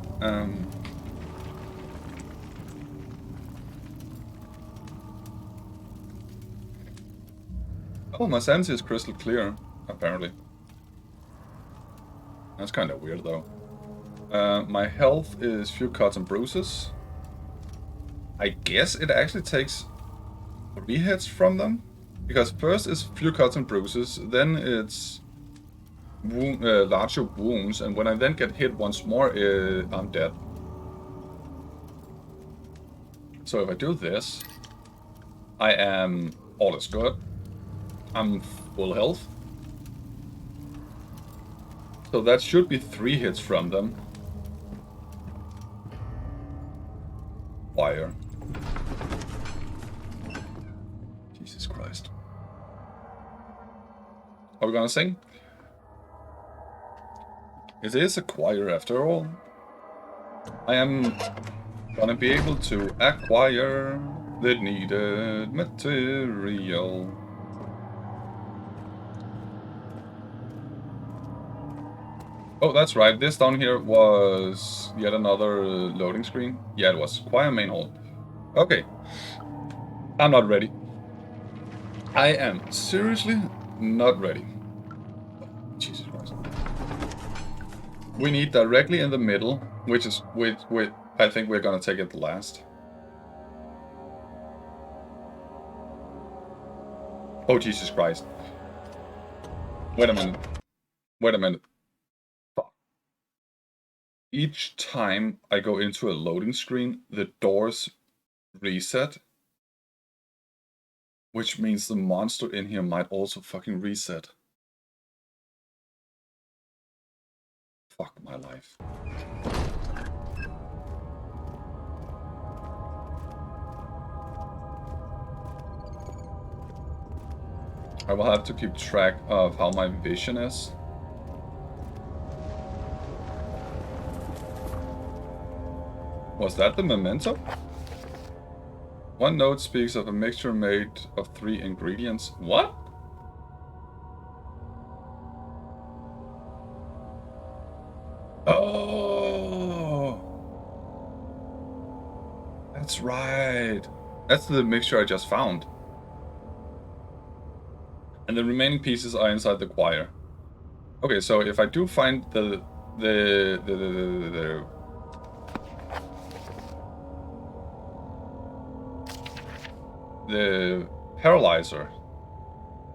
Oh, my sanity is crystal clear, apparently. That's kind of weird, though. My health is few cuts and bruises. I guess it actually takes 3 hits from them. Because first is few cuts and bruises, then it's larger wounds, and when I then get hit once more, I'm dead. So if I do this, I am... all is good. I'm full health. So that should be 3 hits from them. Fire. Jesus Christ. Are we gonna sing? It is a choir after all. I am gonna be able to acquire the needed material. Oh, that's right. This down here was yet another loading screen. Yeah, it was. Choir main hall. Okay. I'm not ready. I am seriously not ready. Jesus Christ. We need directly in the middle, which is I think we're gonna take it last. Oh Jesus Christ. Wait a minute. Wait a minute. Fuck. Each time I go into a loading screen, the doors reset. Which means the monster in here might also fucking reset. Fuck my life. I will have to keep track of how my vision is. Was that the memento? One note speaks of a mixture made of 3 ingredients. What? Oh! That's right. That's the mixture I just found. And the remaining pieces are inside the choir. Okay, so if I do find the paralyzer,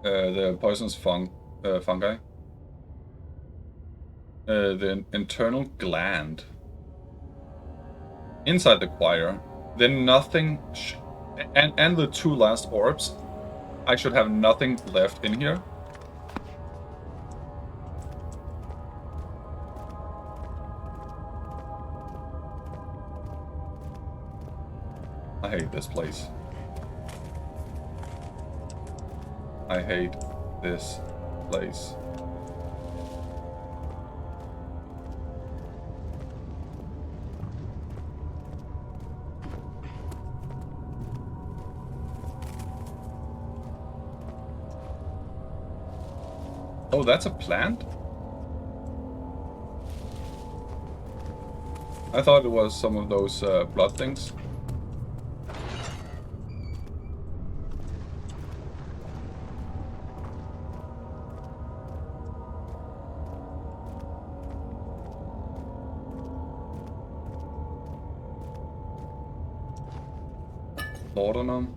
the poisonous fungi, the internal gland inside the choir, then nothing, and the 2 last orbs, I should have nothing left in here. I hate this place. I hate this place. Oh, that's a plant? I thought it was some of those blood things. Laudanum.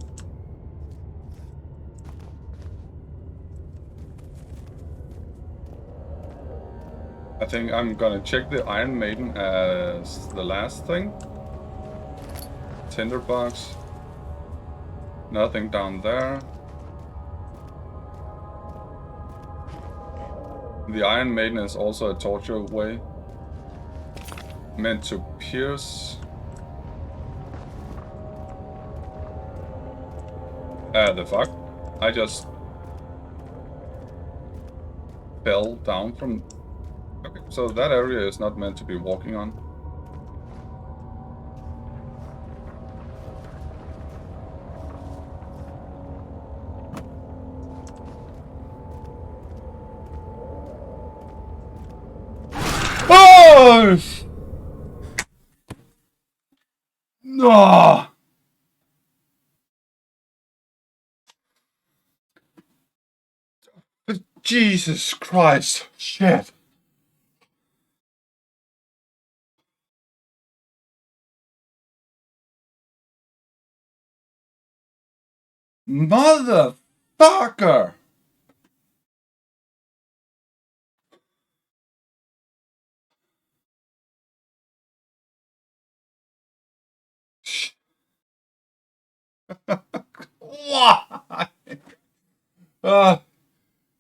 I think I'm gonna check the Iron Maiden as the last thing. Tinderbox. Nothing down there. The Iron Maiden is also a torture way. Meant to pierce. The fuck? I just fell down from... Okay, so that area is not meant to be walking on. Oh! No! Jesus Christ! Shit! Motherfucker! Why?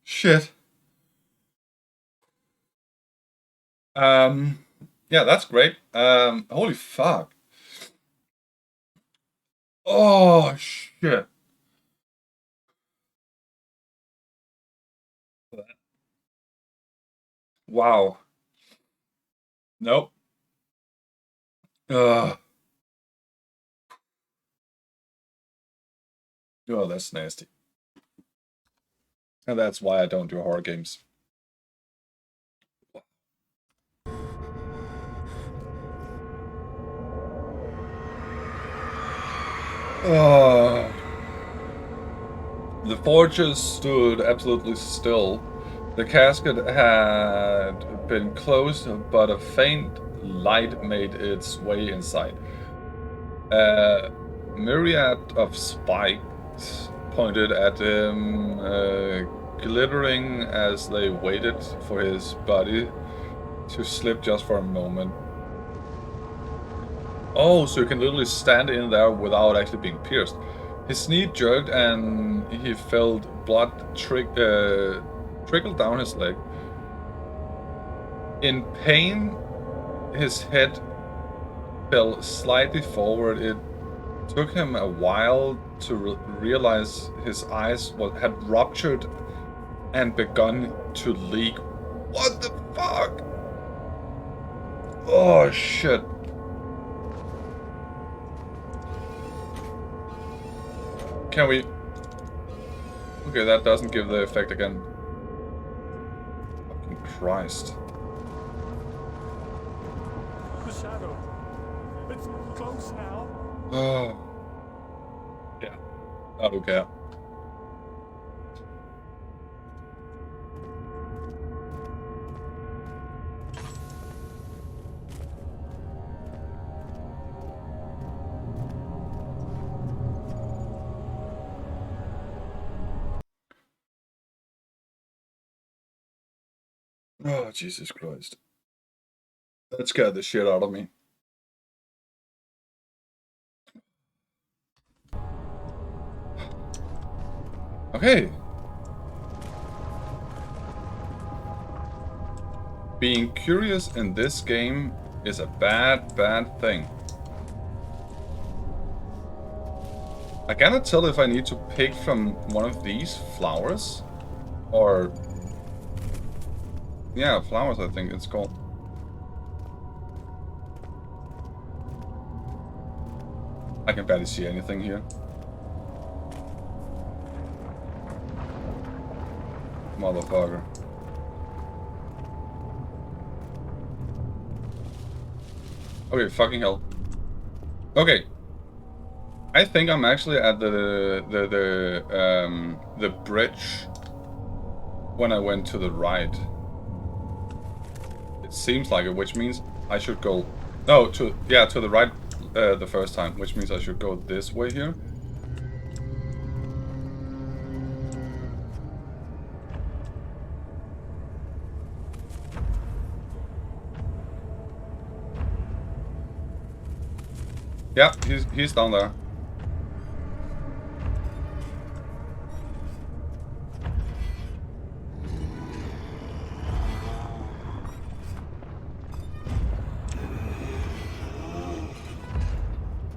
Shit. Yeah, that's great. Holy fuck. Oh, shit. Wow. Nope. Ugh. Oh, that's nasty. And that's why I don't do horror games. The forges stood absolutely still. The casket had been closed, but a faint light made its way inside. A myriad of spikes pointed at him, glittering as they waited for his body to slip just for a moment. Oh, so you can literally stand in there without actually being pierced. His knee jerked and he felt blood trickle down his leg. In pain, his head fell slightly forward. It took him a while to realize his eyes had ruptured and begun to leak. What the fuck? Oh, shit. Can we... Okay, that doesn't give the effect again. Fucking Christ. The shadow. It's close now. Oh. Yeah. I don't care. Oh, Jesus Christ. That scared the shit out of me. Okay. Being curious in this game is a bad thing. I cannot tell if I need to pick from one of these flowers or... Yeah, flowers I think it's called. I can barely see anything here. Motherfucker. Okay, fucking hell. Okay. I think I'm actually at the bridge when I went to the right. It seems like it, which means I should go... No, to the right the first time, which means I should go this way here. Yeah, he's down there.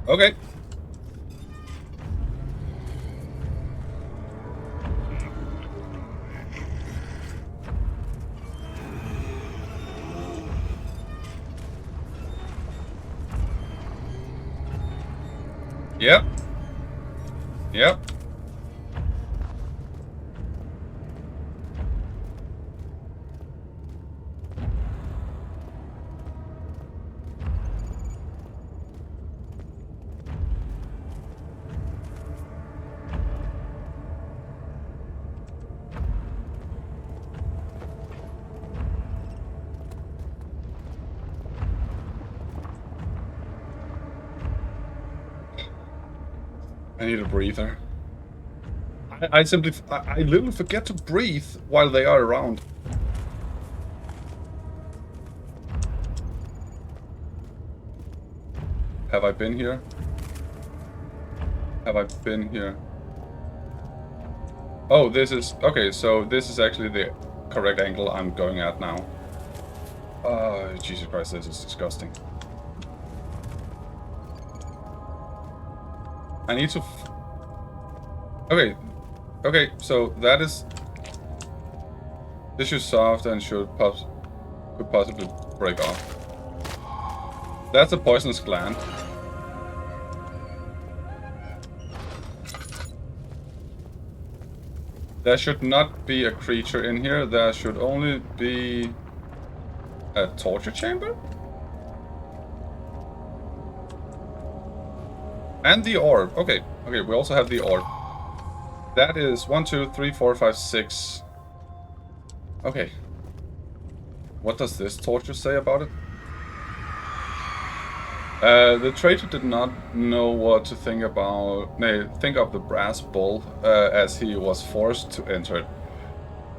Okay. Yep. Yep. I need a breather. I literally forget to breathe while they are around. Have I been here? Have I been here? Oh, this is... Okay, so this is actually the correct angle I'm going at now. Oh, Jesus Christ, this is disgusting. I need to... Okay. Okay, so that is... This is soft and could possibly break off. That's a poisonous gland. There should not be a creature in here. There should only be a torture chamber? And the orb. Okay, okay, we also have the orb. That is 1, 2, 3, 4, 5, 6. Okay. What does this torture say about it? The traitor did not know what to think about. Nay, think of the brass bull as he was forced to enter it.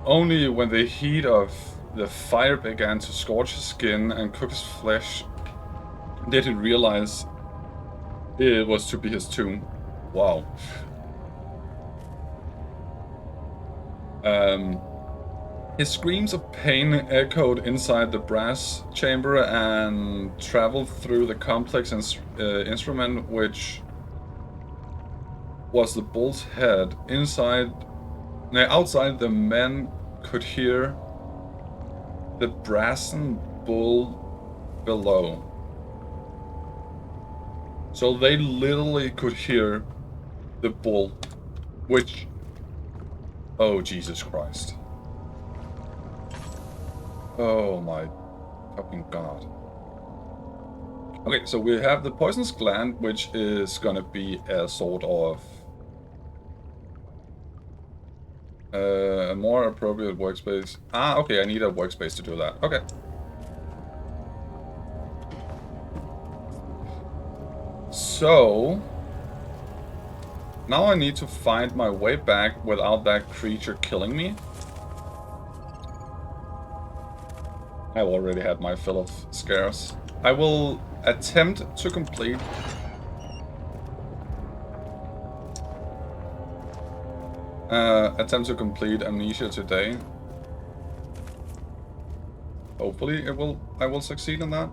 Only when the heat of the fire began to scorch his skin and cook his flesh did he realize it was to be his tomb. Wow. His screams of pain echoed inside the brass chamber and traveled through the complex instrument which was the bull's head. Outside the men could hear the brazen bull below. So they literally could hear the bull, which... Oh, Jesus Christ. Oh my fucking god. Okay, so we have the poisonous gland, which is gonna be a sort of... a more appropriate workspace. Ah, okay, I need a workspace to do that. Okay. So... now I need to find my way back without that creature killing me. I've already had my fill of scares. I will attempt to complete... Amnesia today. Hopefully I will succeed in that.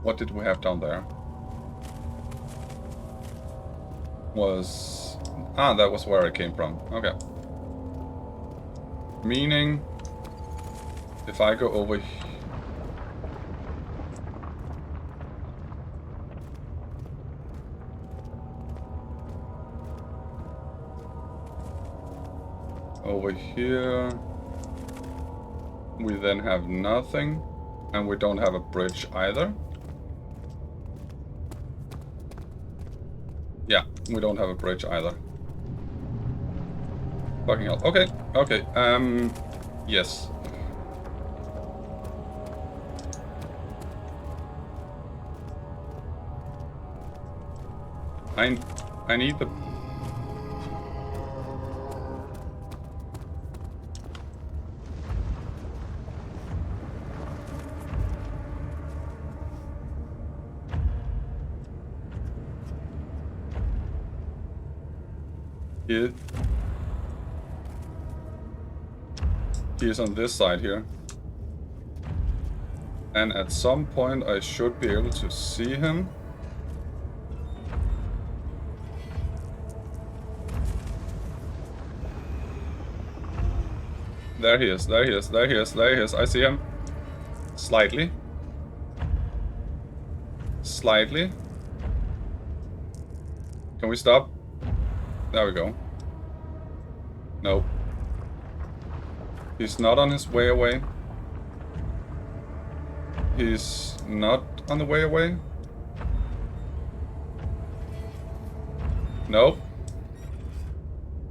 What did we have down there? That was where I came from. Okay. Meaning, if I go over here... over here, we then have nothing, and we don't have a bridge either. Yeah, we don't have a bridge either. Fucking hell. Okay, okay, yes. I need the... He is on this side here. And at some point I should be able to see him. There he is, there he is, there he is, there he is. I see him. Slightly. Slightly. Can we stop? There we go. Nope. He's not on his way away. He's not on the way away. Nope.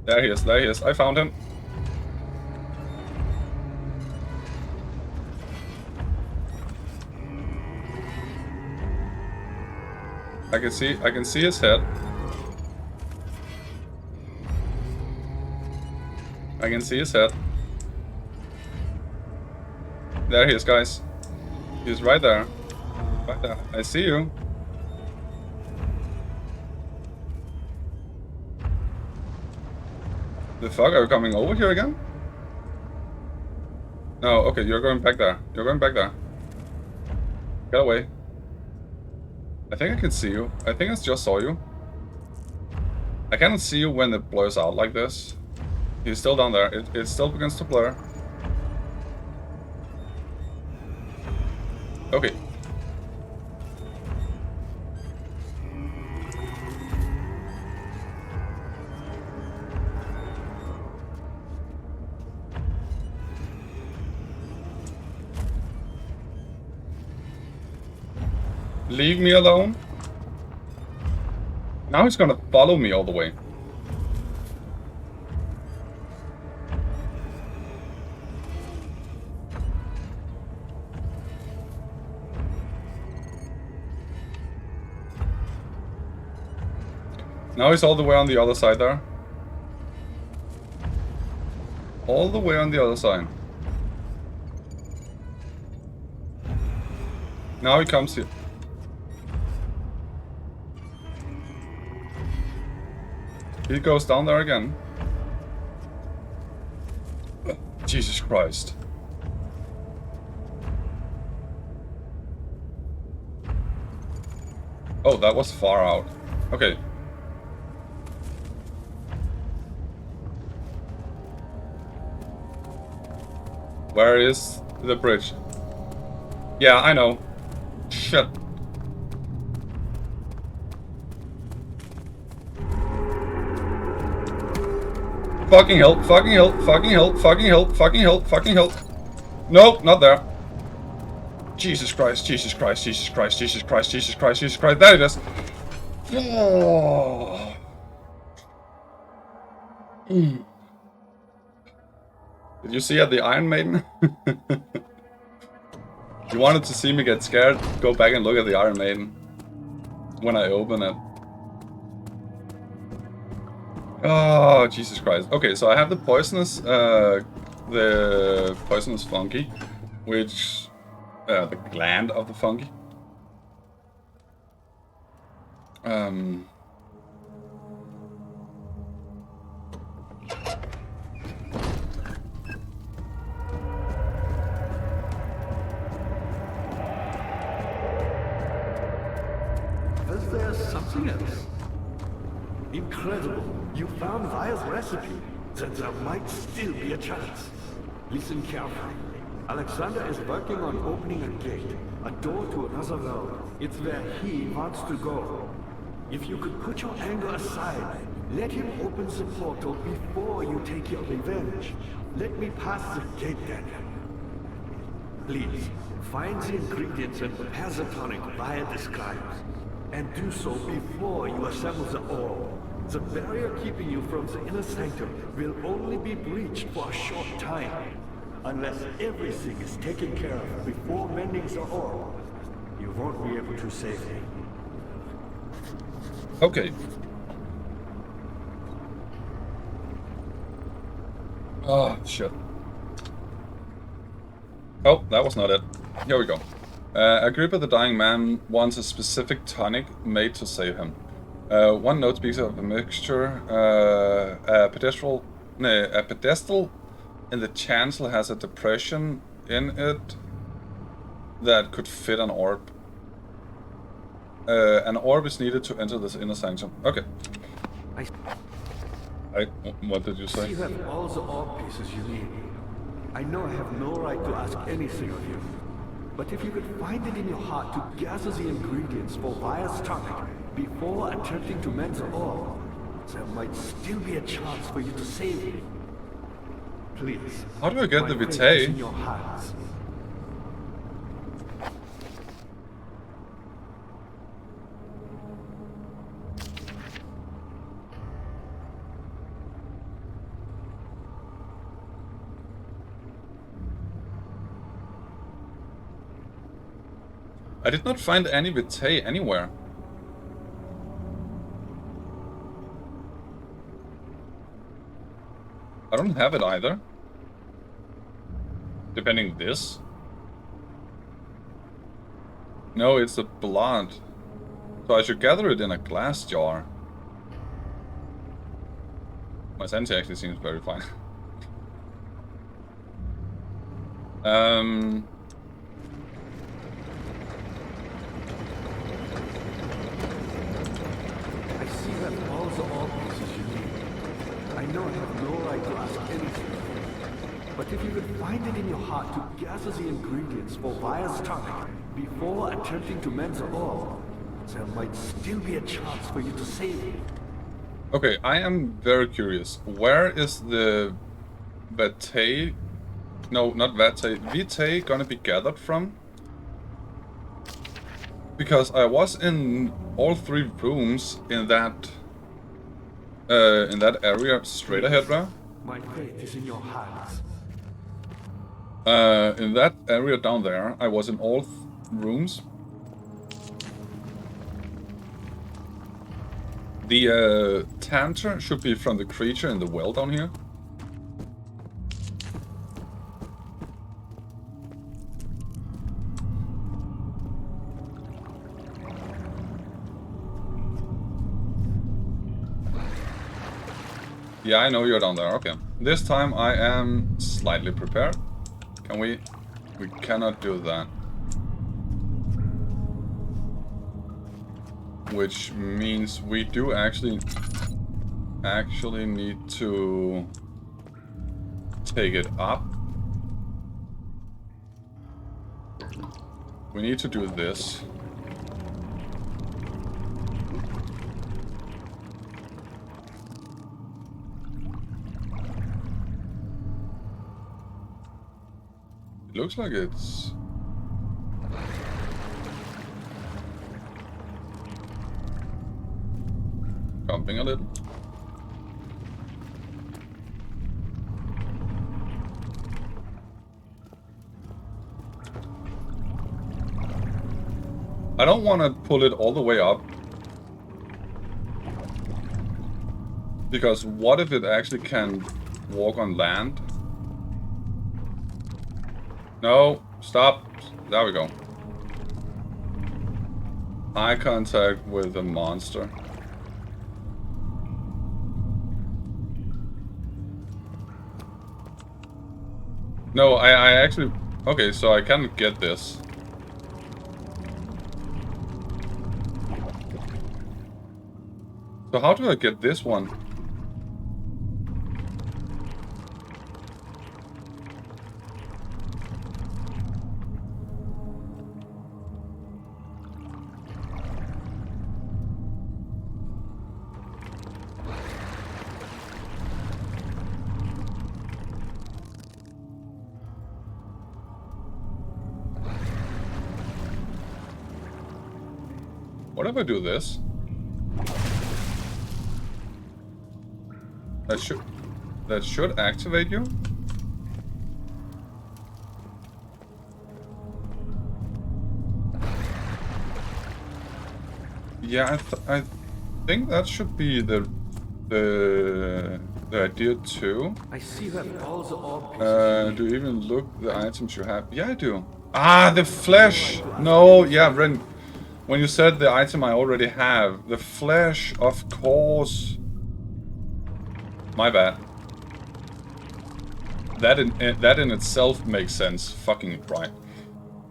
There he is, there he is. I found him. I can see his head. I can see his head. There he is, guys. He's right there. Right there. I see you. The fuck? Are you coming over here again? No, okay, you're going back there. You're going back there. Get away. I think I can see you. I think I just saw you. I cannot see you when it blurs out like this. He's still down there. It still begins to blur. Okay. Leave me alone. Now he's gonna follow me all the way. Now he's all the way on the other side there. All the way on the other side. Now he comes here. He goes down there again. Jesus Christ. Oh, that was far out. Okay. Where is the bridge? Yeah, I know. Shit. Fucking help, fucking help, fucking help, fucking help, fucking help, fucking help. Nope, not there. Jesus Christ, Jesus Christ, Jesus Christ, Jesus Christ, Jesus Christ, Jesus Christ. There it is. Oh. Did you see at the Iron Maiden? If you wanted to see me get scared, go back and look at the Iron Maiden when I open it. Oh, Jesus Christ. Okay, so I have the poisonous fungi, which the gland of the fungi. Is there something else? Incredible. You found Vaya's recipe. Then there might still be a chance. Listen carefully. Alexander is working on opening a gate, a door to another world. It's where he wants to go. If you could put your anger aside, let him open the portal before you take your revenge. Let me pass the gate then. Please, find the ingredients and prepare the tonic Vaya describes. And do so before you assemble the orb. The barrier keeping you from the inner sanctum will only be breached for a short time. Unless everything is taken care of before mending the orb, you won't be able to save me. Okay. Oh, shit. Oh, that was not it. Here we go. A group of the dying man wants a specific tonic made to save him. One note speaks of a mixture. A pedestal in the chancel has a depression in it that could fit an orb. An orb is needed to enter this inner sanctum. Okay. What did you say? You have all the orb pieces you need. I know I have no right to ask anything of you. But if you could find it in your heart to gather the ingredients for Vaya's tonic before attempting to mend the orb, there might still be a chance for you to save me. Please. How do I get my the fate is Vitae? in your hands. I did not find any Vitae anywhere. I don't have it either. Depending this. No, it's the blood. So I should gather it in a glass jar. My sanity actually seems very fine. I see you have all the orb pieces you need. I know I have no right to ask anything. But if you could find it in your heart to gather the ingredients for Vaya's tonic before attempting to mend the orb, there might still be a chance for you to save me. Okay, I am very curious. Where is the Vitae? No, not Vitae. Vitae gonna be gathered from? Because I was in all 3 rooms in that area straight ahead, bro. My fate is in your hands. In that area down there, I was in all rooms. The Tantor should be from the creature in the well down here. Yeah, I know you're down there. Okay. This time I am slightly prepared. Can we? We cannot do that. Which means we do actually need to take it up. We need to do this. It looks like it's... jumping a little. I don't want to pull it all the way up. Because what if it actually can walk on land? No, stop. There we go. Eye contact with the monster. No, I actually... Okay, so I can't get this. So how do I get this one? What if I do this? That should activate you. Yeah, I think that should be the idea too. I see that balls are all pieces. Do you even look the items you have? Yeah, I do. Ah, the flesh! No, yeah, Ren. When you said the item I already have, the flesh, of course. My bad. That in itself makes sense. Fucking right.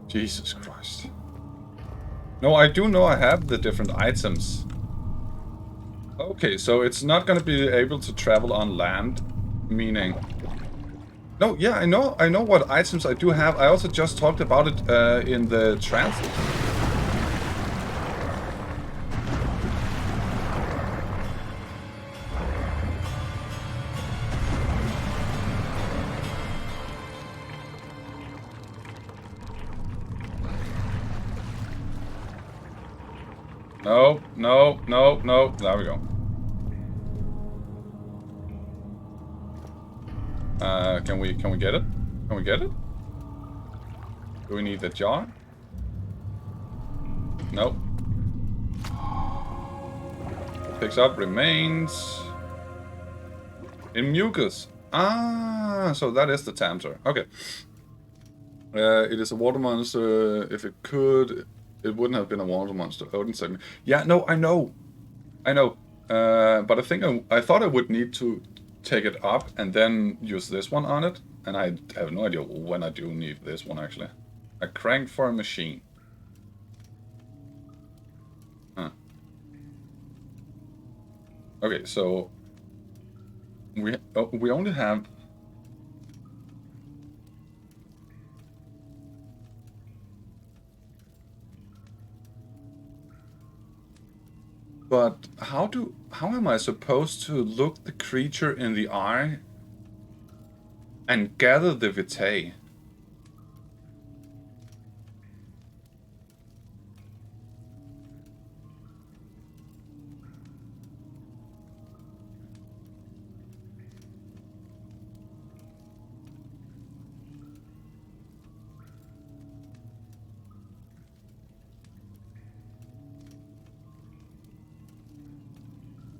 Jesus Christ. No, I do know I have the different items. Okay, so it's not gonna be able to travel on land, meaning... No, yeah, I know what items I do have. I also just talked about it in the trans... No. There we go. Can we get it? Can we get it? Do we need the jar? Nope. Picks up remains in mucus. Ah, so that is the Tantor. Okay. It is a water monster. If it could, it wouldn't have been a water monster. Odin said me. Yeah, no, I know. But I think I thought I would need to take it up and then use this one on it. And I have no idea when I do need this one, actually. A crank for a machine. Huh. Okay, so... We only have... But how am I supposed to look the creature in the eye and gather the vitae?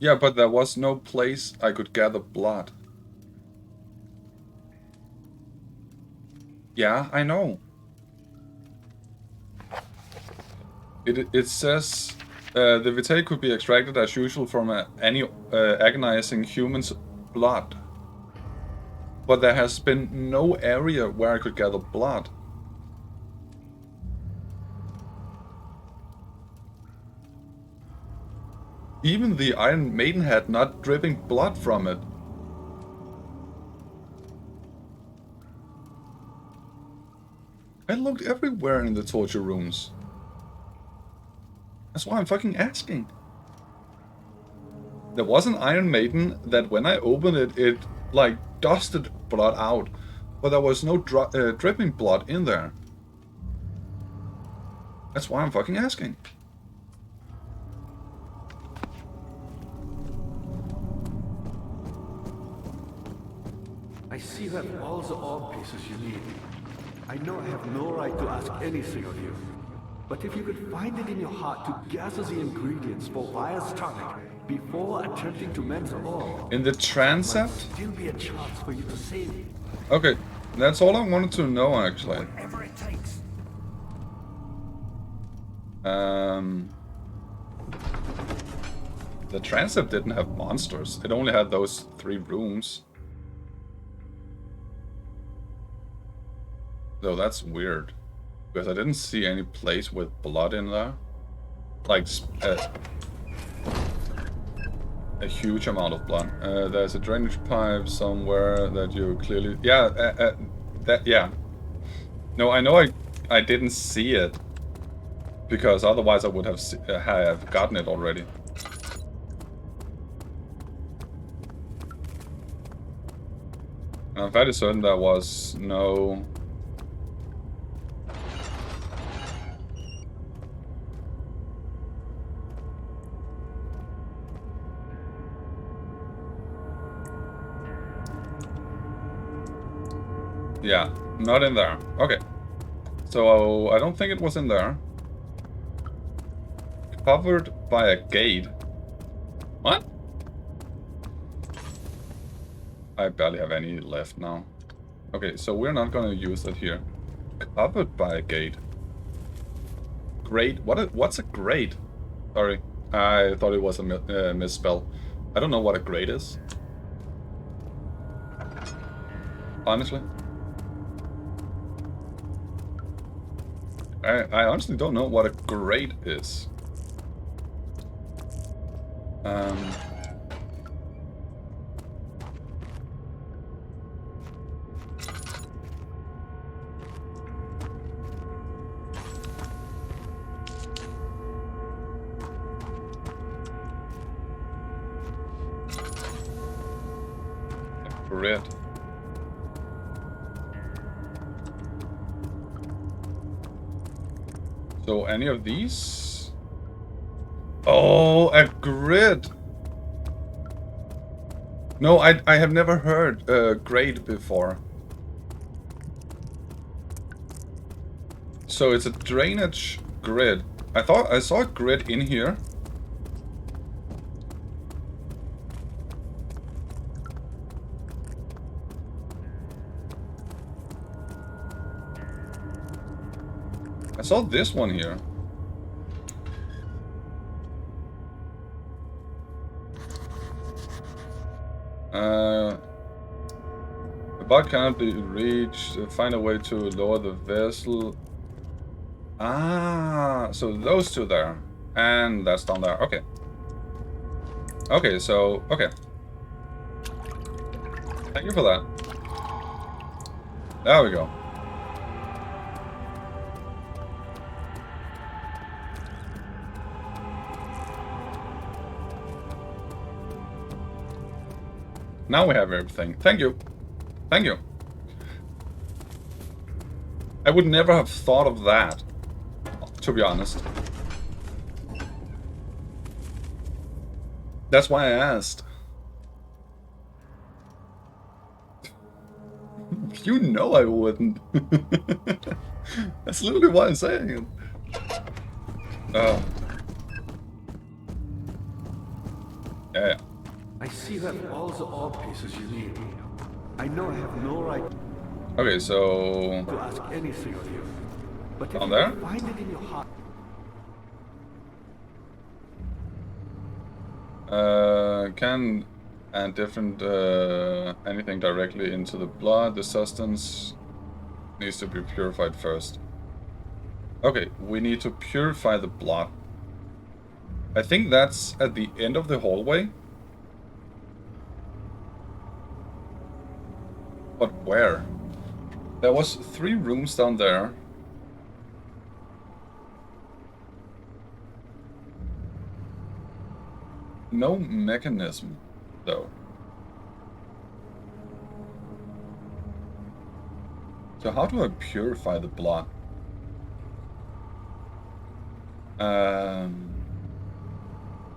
Yeah, but there was no place I could gather blood. Yeah, I know. It says the vitae could be extracted as usual from any agonizing human's blood. But there has been no area where I could gather blood. Even the Iron Maiden had not dripping blood from it. I looked everywhere in the torture rooms. That's why I'm fucking asking. There was an Iron Maiden that when I opened it, it like dusted blood out. But there was no dripping blood in there. That's why I'm fucking asking. I see you have all the orb pieces you need. I know I have no right to ask anything of you. But if you could find it in your heart to gather the ingredients for Vaya's tonic before attempting to mend the orb, in the might transept? still be a chance for you to save it. Okay, that's all I wanted to know actually. Whatever it takes. The transept didn't have monsters. It only had those 3 rooms. Though that's weird. Because I didn't see any place with blood in there. Like a huge amount of blood. There's a drainage pipe somewhere that you clearly... Yeah, yeah. No, I know I didn't see it. Because otherwise I would have gotten it already. I'm fairly certain there was no... Yeah, not in there. Okay. So, I don't think it was in there. Covered by a gate. What? I barely have any left now. Okay, so we're not gonna use it here. Covered by a gate. Grate? What's a grate? Sorry, I thought it was a misspell. I don't know what a grate is. Honestly. I honestly don't know what a grate is. Red. So any of these? Oh, a grid. No, I have never heard grade before. So it's a drainage grid. I thought I saw a grid in here. I saw this one here. The bug cannot be reached. Find a way to lower the vessel. Ah, so those two there. And that's down there. Okay. Okay, so, okay. Thank you for that. There we go. Now we have everything. Thank you. Thank you. I would never have thought of that, to be honest. That's why I asked. You know I wouldn't. That's literally why I'm saying it. Yeah. I see that all the orb pieces you need. I know I have no right Okay, so to ask anything of you. But if down you there. can find it in your heart... Can and different anything directly into the blood. The substance needs to be purified first. Okay, we need to purify the blood. I think that's at the end of the hallway. But where? There was 3 rooms down there. No mechanism, though. So how do I purify the blood?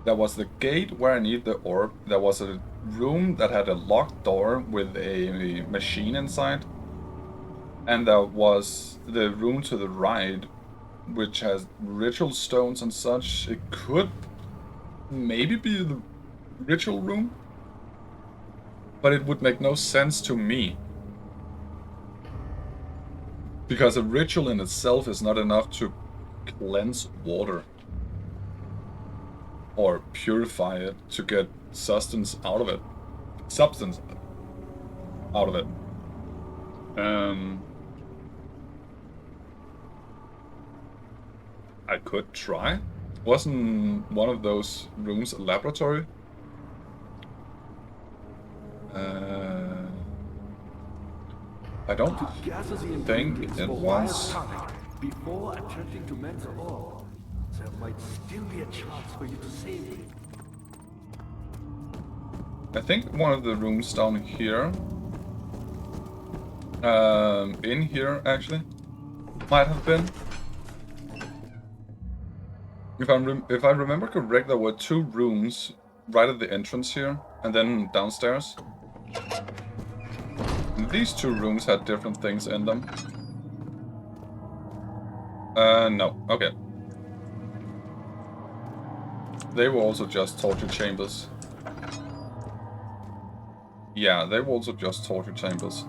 There was the gate where I need the orb. There was a room that had a locked door with a machine inside. And there was the room to the right, which has ritual stones and such. It could maybe be the ritual room, but it would make no sense to me. Because a ritual in itself is not enough to cleanse water. Or purify it to get substance out of it. Substance out of it. I could try. Wasn't one of those rooms a laboratory? I don't think it was. Before attempting to mend the orb, there might still be a chance for you to save me. I think one of the rooms down here, in here actually, might have been. If I remember correct, there were 2 rooms right at the entrance here, and then downstairs. And these 2 rooms had different things in them. No. Okay. They were also just torture chambers. Yeah, they were also just torture chambers.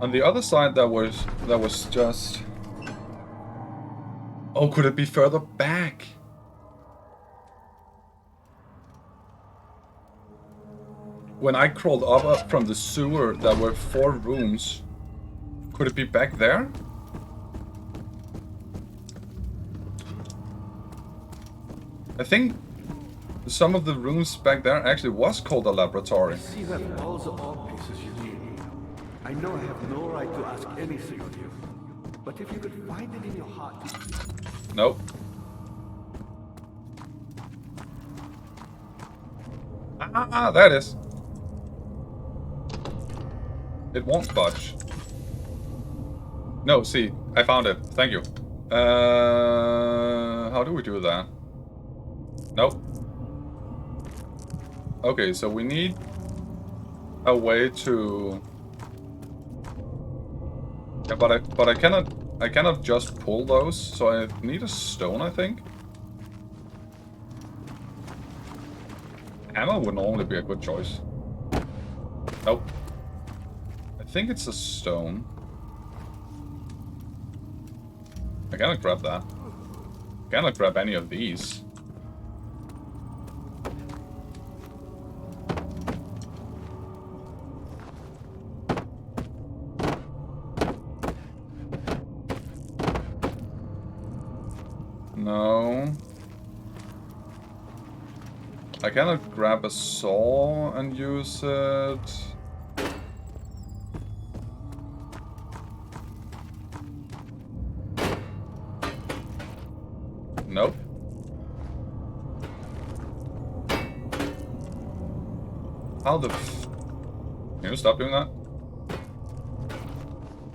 On the other side, there was just... Oh, could it be further back? When I crawled up from the sewer, there were 4 rooms. Could it be back there? I think some of the rooms back there actually was called a laboratory. I see that all the orb pieces you need. I know I have no right to ask anything of you. But if you could find it in your heart... Nope. Ah, there it is. It won't budge. No, see, I found it. Thank you. How do we do that? Nope. Okay, so we need a way to... Yeah, but I cannot just pull those, so I need a stone, I think. Hammer would normally be a good choice. Nope. I think it's a stone. I cannot grab that. I cannot grab any of these. No. I cannot grab a saw and use it. Nope. How the Can you stop doing that?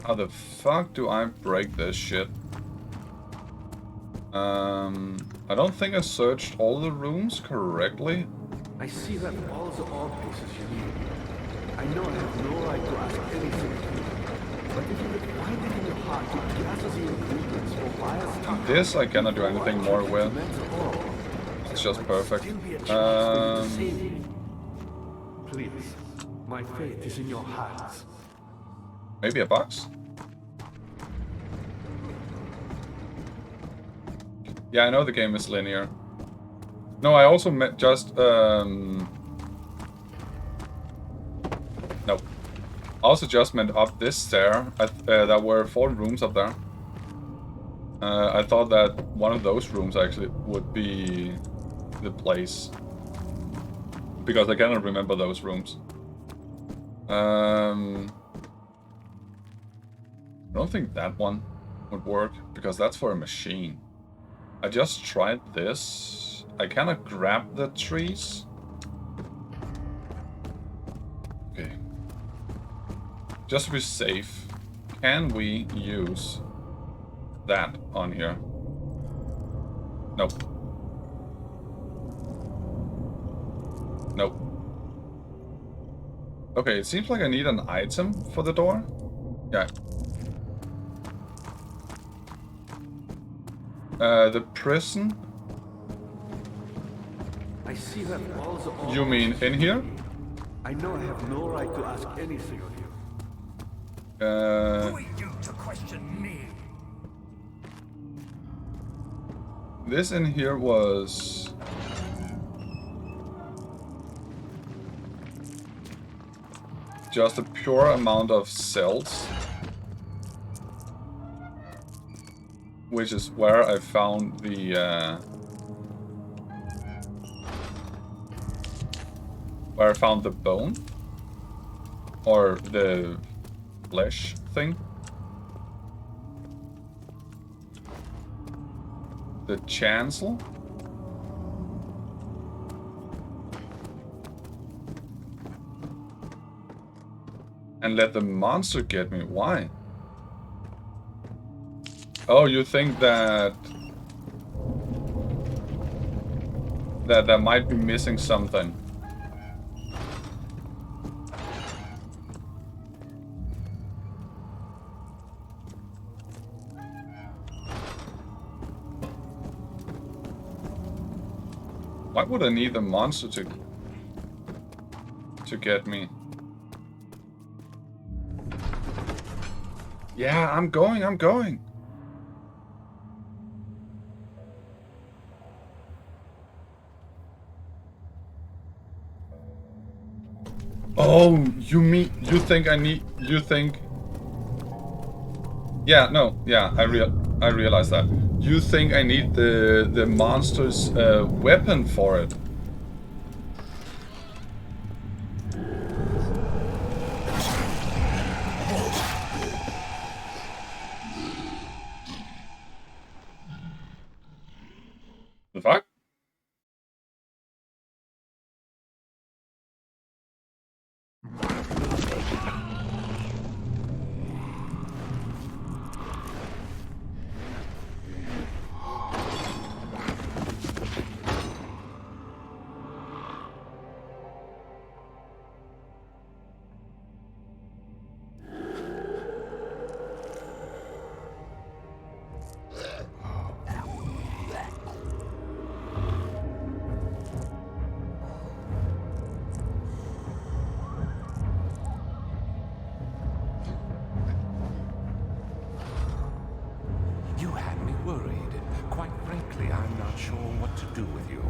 How the fuck do I break this shit? I don't think I searched all the rooms correctly. I see that all the orb pieces you need. I know I have no right to ask anything of you. But if you could find it in your heart to gather the ingredients for Vaya's taco, This I cannot do anything more with. immense ore, It's just perfect. still be a chance for you to save it. Please, my fate is in your hands. Maybe a box? Yeah, I know the game is linear. No, I also meant just Nope. I also just meant up this stair. There were 4 rooms up there. I thought that one of those rooms actually would be the place. Because I cannot remember those rooms. I don't think that one would work, because that's for a machine. I just tried this. I cannot grab the trees. Okay. Just to be safe, can we use that on here? Nope. Nope. Okay, it seems like I need an item for the door. Yeah. The prison? I see that walls are all... You mean in here? I know I have no right to ask anything of you. Who are you to question me? This in here was... just a pure amount of cells. Which is where I found the... where I found the bone. Or the flesh thing. The chancel. And let the monster get me. Why? Oh, you think that... that there might be missing something. Why would I need the monster to get me? Yeah, I'm going. Oh, you think I need, you think... Yeah, no, yeah, I realize that. You think I need the monster's weapon for it? The fuck? You had me worried. Quite frankly, I'm not sure what to do with you.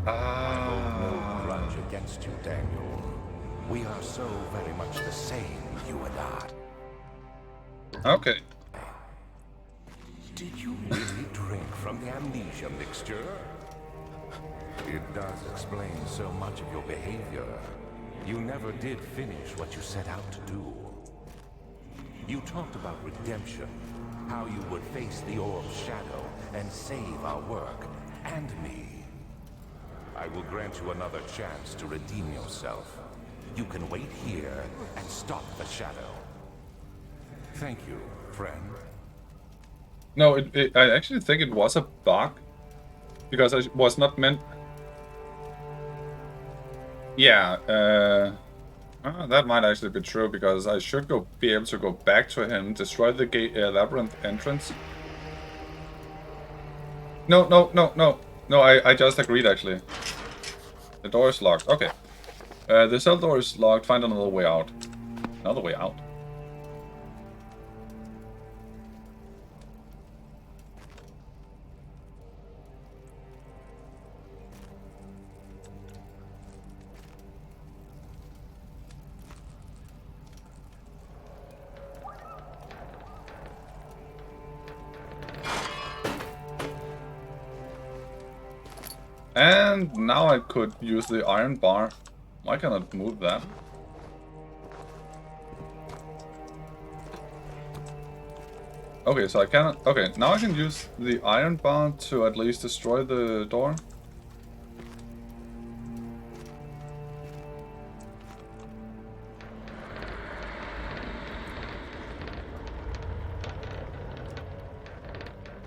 I hold no grudge against you, Daniel. We are so very much the same, you and I. Okay. Did you really drink from the amnesia mixture? It does explain so much of your behavior. You never did finish what you set out to do. You talked about redemption, how you would face the orb's shadow and save our work, and me. I will grant you another chance to redeem yourself. You can wait here and stop the shadow. Thank you, friend. No, I actually think it was a bug. Because I was not meant... Yeah, That might actually be true, because I should be able to go back to him, destroy the labyrinth entrance. No, no, no, no. No, I just agreed, actually. The door is locked. Okay. The cell door is locked. Find another way out. Another way out? And now I could use the iron bar. Why can't I move that? Okay, so I cannot... Okay, now I can use the iron bar to at least destroy the door.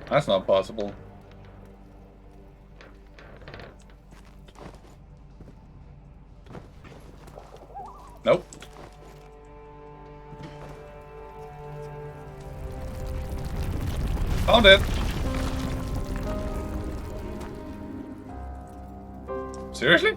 That's not possible. Nope. Found it. Seriously?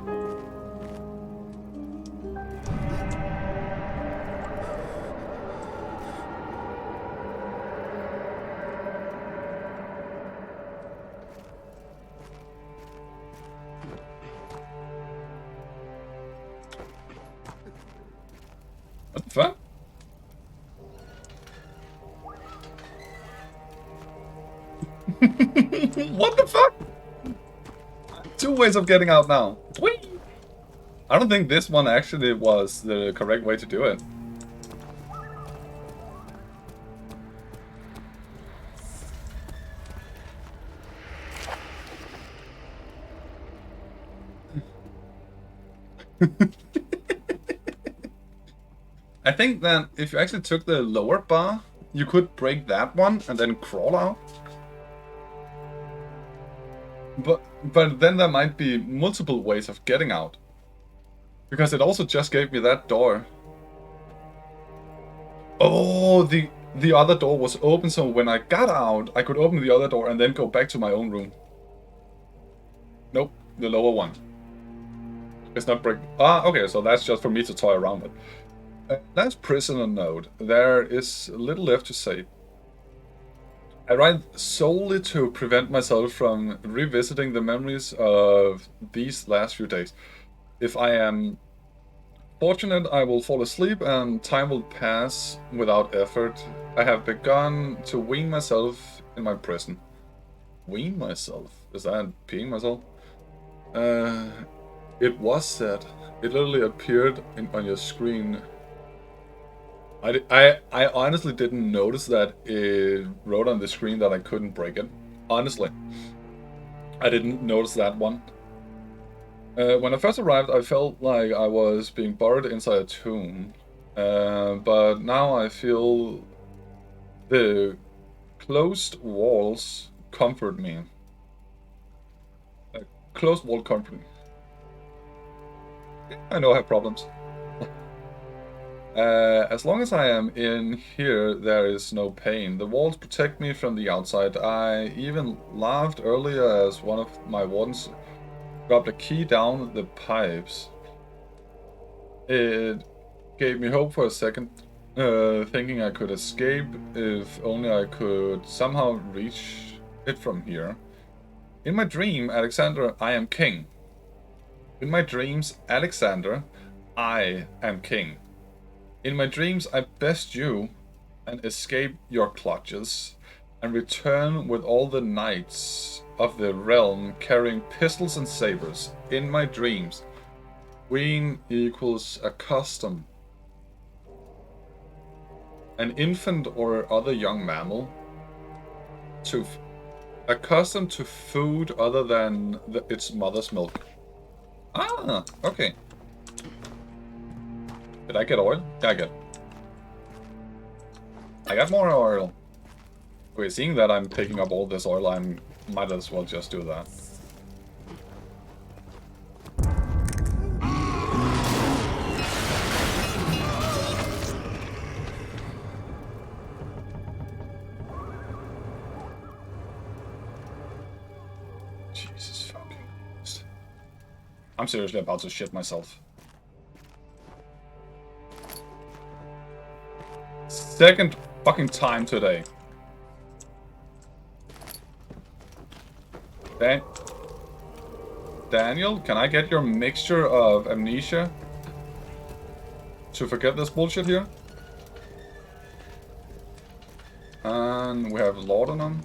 What the fuck? What the fuck? Two ways of getting out now. Whee! I don't think this one actually was the correct way to do it. I think that if you actually took the lower bar, you could break that one and then crawl out. But then there might be multiple ways of getting out. Because it also just gave me that door. Oh, the other door was open, so when I got out, I could open the other door and then go back to my own room. Nope, the lower one. It's not break. Ah, okay, so that's just for me to toy around with. That's prisoner note. There is little left to say. I write solely to prevent myself from revisiting the memories of these last few days. If I am fortunate, I will fall asleep and time will pass without effort. I have begun to wean myself in my prison. Wean myself? Is that peeing myself? It was said. It literally appeared on your screen. I honestly didn't notice that it wrote on the screen that I couldn't break it. Honestly. I didn't notice that one. When I first arrived, I felt like I was being buried inside a tomb. But now I feel the closed walls comfort me. Closed wall comfort me. I know I have problems. As long as I am in here, there is no pain. The walls protect me from the outside. I even laughed earlier as one of my wardens dropped a key down the pipes. It gave me hope for a second, thinking I could escape if only I could somehow reach it from here. In my dream, Alexander, I am king. In my dreams, Alexander, I am king. In my dreams, I best you and escape your clutches and return with all the knights of the realm carrying pistols and sabers. In my dreams, wean equals accustomed. An infant or other young mammal accustomed to food other than its mother's milk. Ah, okay. Did I get oil? Yeah, I got more oil. Okay, seeing that I'm picking up all this oil, I might as well just do that. I'm seriously about to shit myself. Second fucking time today. Okay. Daniel, can I get your mixture of amnesia to forget this bullshit here? And we have laudanum.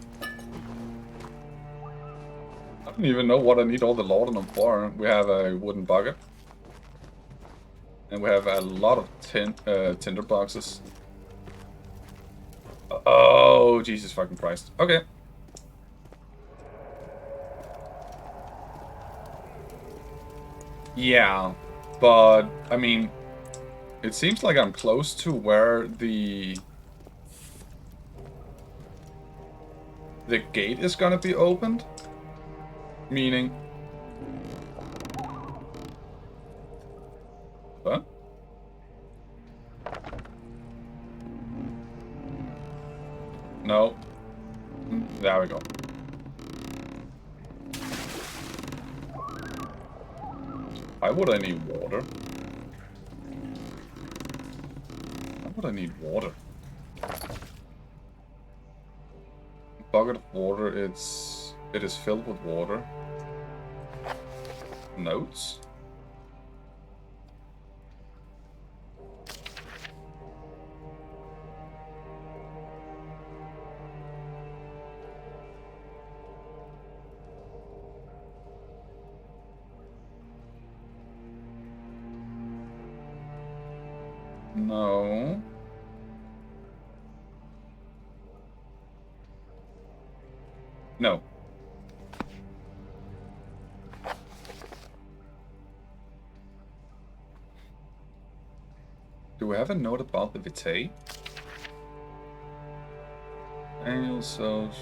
I don't even know what I need all the laudanum for. We have a wooden bucket. And we have a lot of tinder boxes. Oh, Jesus fucking Christ. Okay. Yeah, but, I mean, it seems like I'm close to where the gate is gonna be opened. Meaning... What? No. There we go. Why would I need water? Why would I need water? Bucket of water, it is filled with water. Notes? No. No. Do we have a note about the vitae? Annual cells.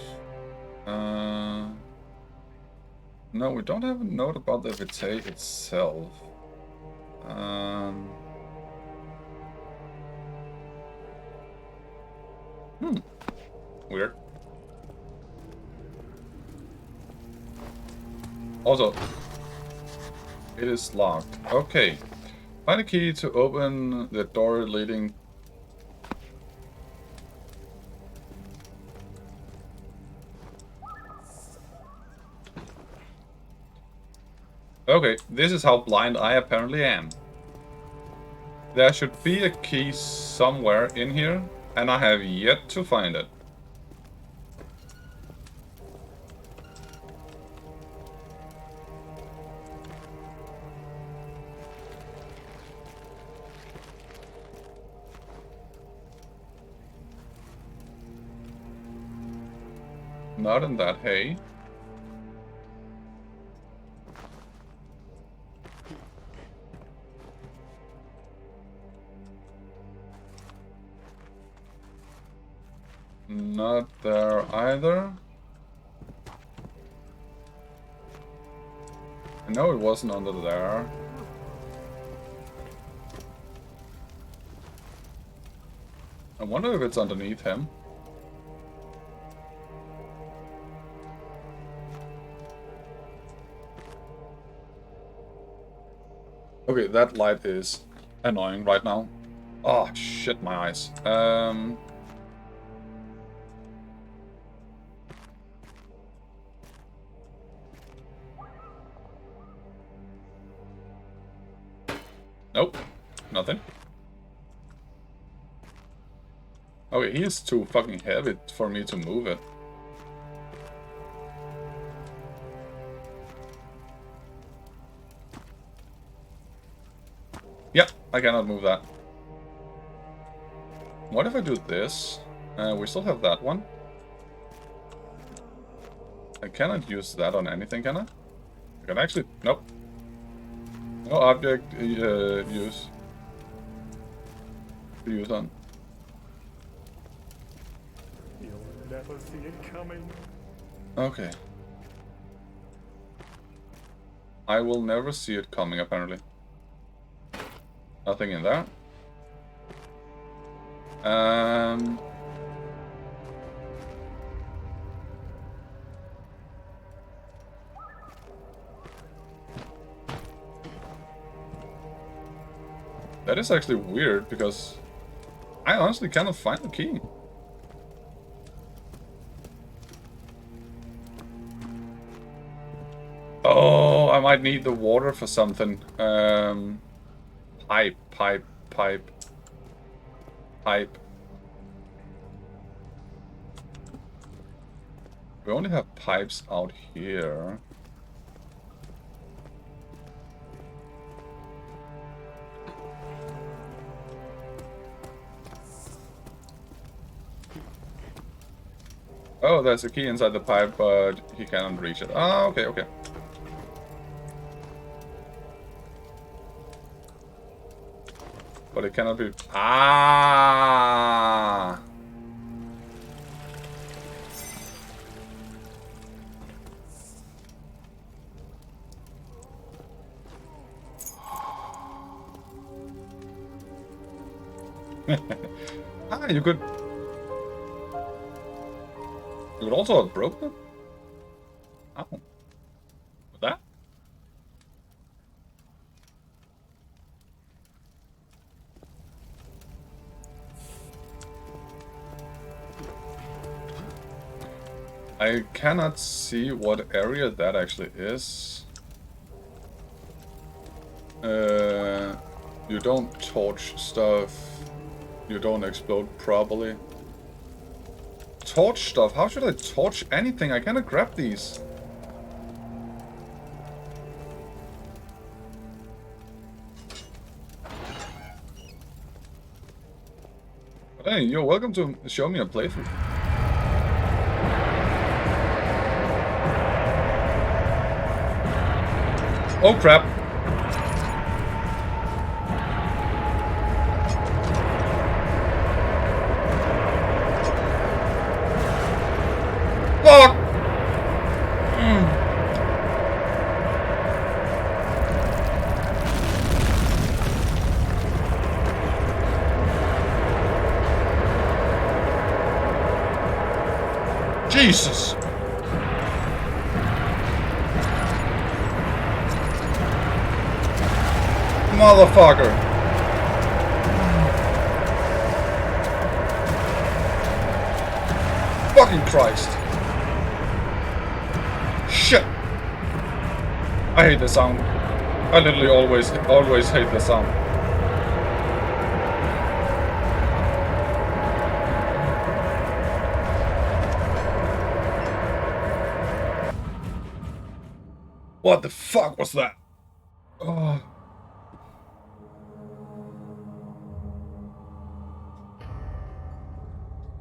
No, we don't have a note about the vitae itself. Weird. Also, it is locked. Okay. Find a key to open the door leading... Okay, this is how blind I apparently am. There should be a key somewhere in here, and I have yet to find it. Not in that hay. Not there either. I know it wasn't under there. I wonder if it's underneath him. Okay, that light is annoying right now. Oh, shit, my eyes. Nope, nothing. Okay, he is too fucking heavy for me to move it. Yeah, I cannot move that. What if I do this? We still have that one. I cannot use that on anything, can I? I can actually... Nope. No object use on. You'll never see it coming. Okay. I will never see it coming, apparently. Nothing in there. That is actually weird, because I honestly cannot find the key. Oh, I might need the water for something. Pipe. We only have pipes out here. Oh, there's a key inside the pipe, but he cannot reach it. Ah, okay. But it cannot be... Ah! Ah, you could also have broken it? Ow. With that? I cannot see what area that actually is. You don't torch stuff. You don't explode properly. Torch stuff? How should I torch anything? I cannot grab these. Hey, you're welcome to show me a playthrough. Oh crap. Fuck! Jesus! Motherfucker! Fucking Christ! Shit! I hate the sound. I literally always hate the sound. What the fuck was that? Oh.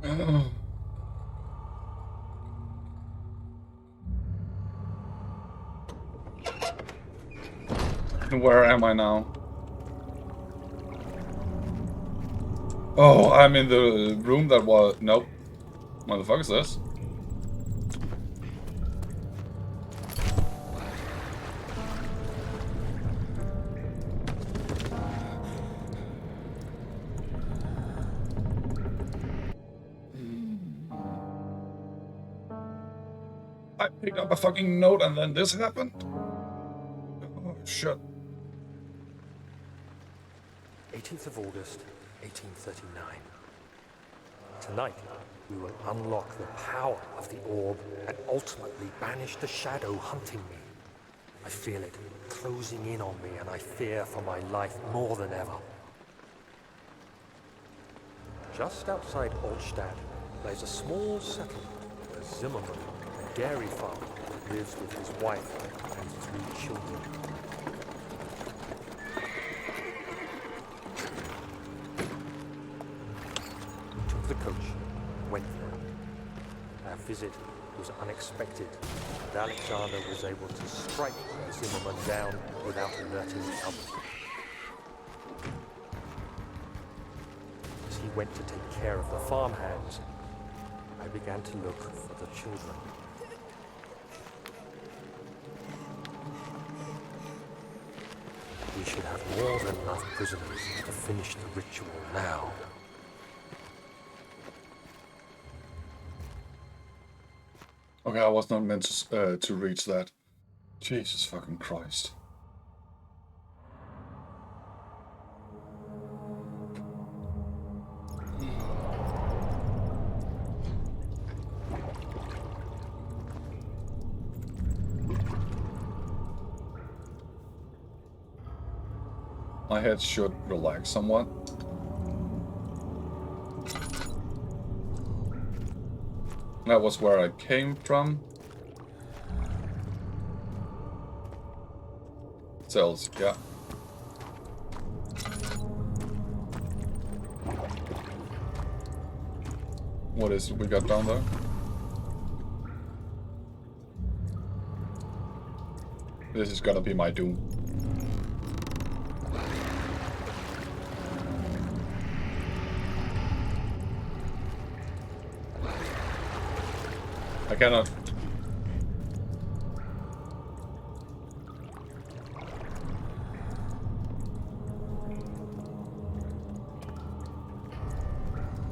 Oh. Where am I now? Oh, I'm in the room that was... Nope. What the fuck is this? I picked up a fucking note and then this happened? Oh, shit. 18th of August, 1839. Tonight, we will unlock the power of the orb and ultimately banish the shadow hunting me. I feel it closing in on me and I fear for my life more than ever. Just outside Altstadt lies a small settlement where Zimmerman, a dairy farmer, lives with his wife and 3 children. We took the coach, went there. Our visit was unexpected, and Alexander was able to strike Zimmerman down without alerting the others. As he went to take care of the farmhands, I began to look for the children. We should have more than enough prisoners to finish the ritual now. Okay, I was not meant to reach that. Jesus fucking Christ. My head should relax somewhat. That was where I came from. Cells, yeah. What is it we got down there? This is gonna be my doom. I cannot.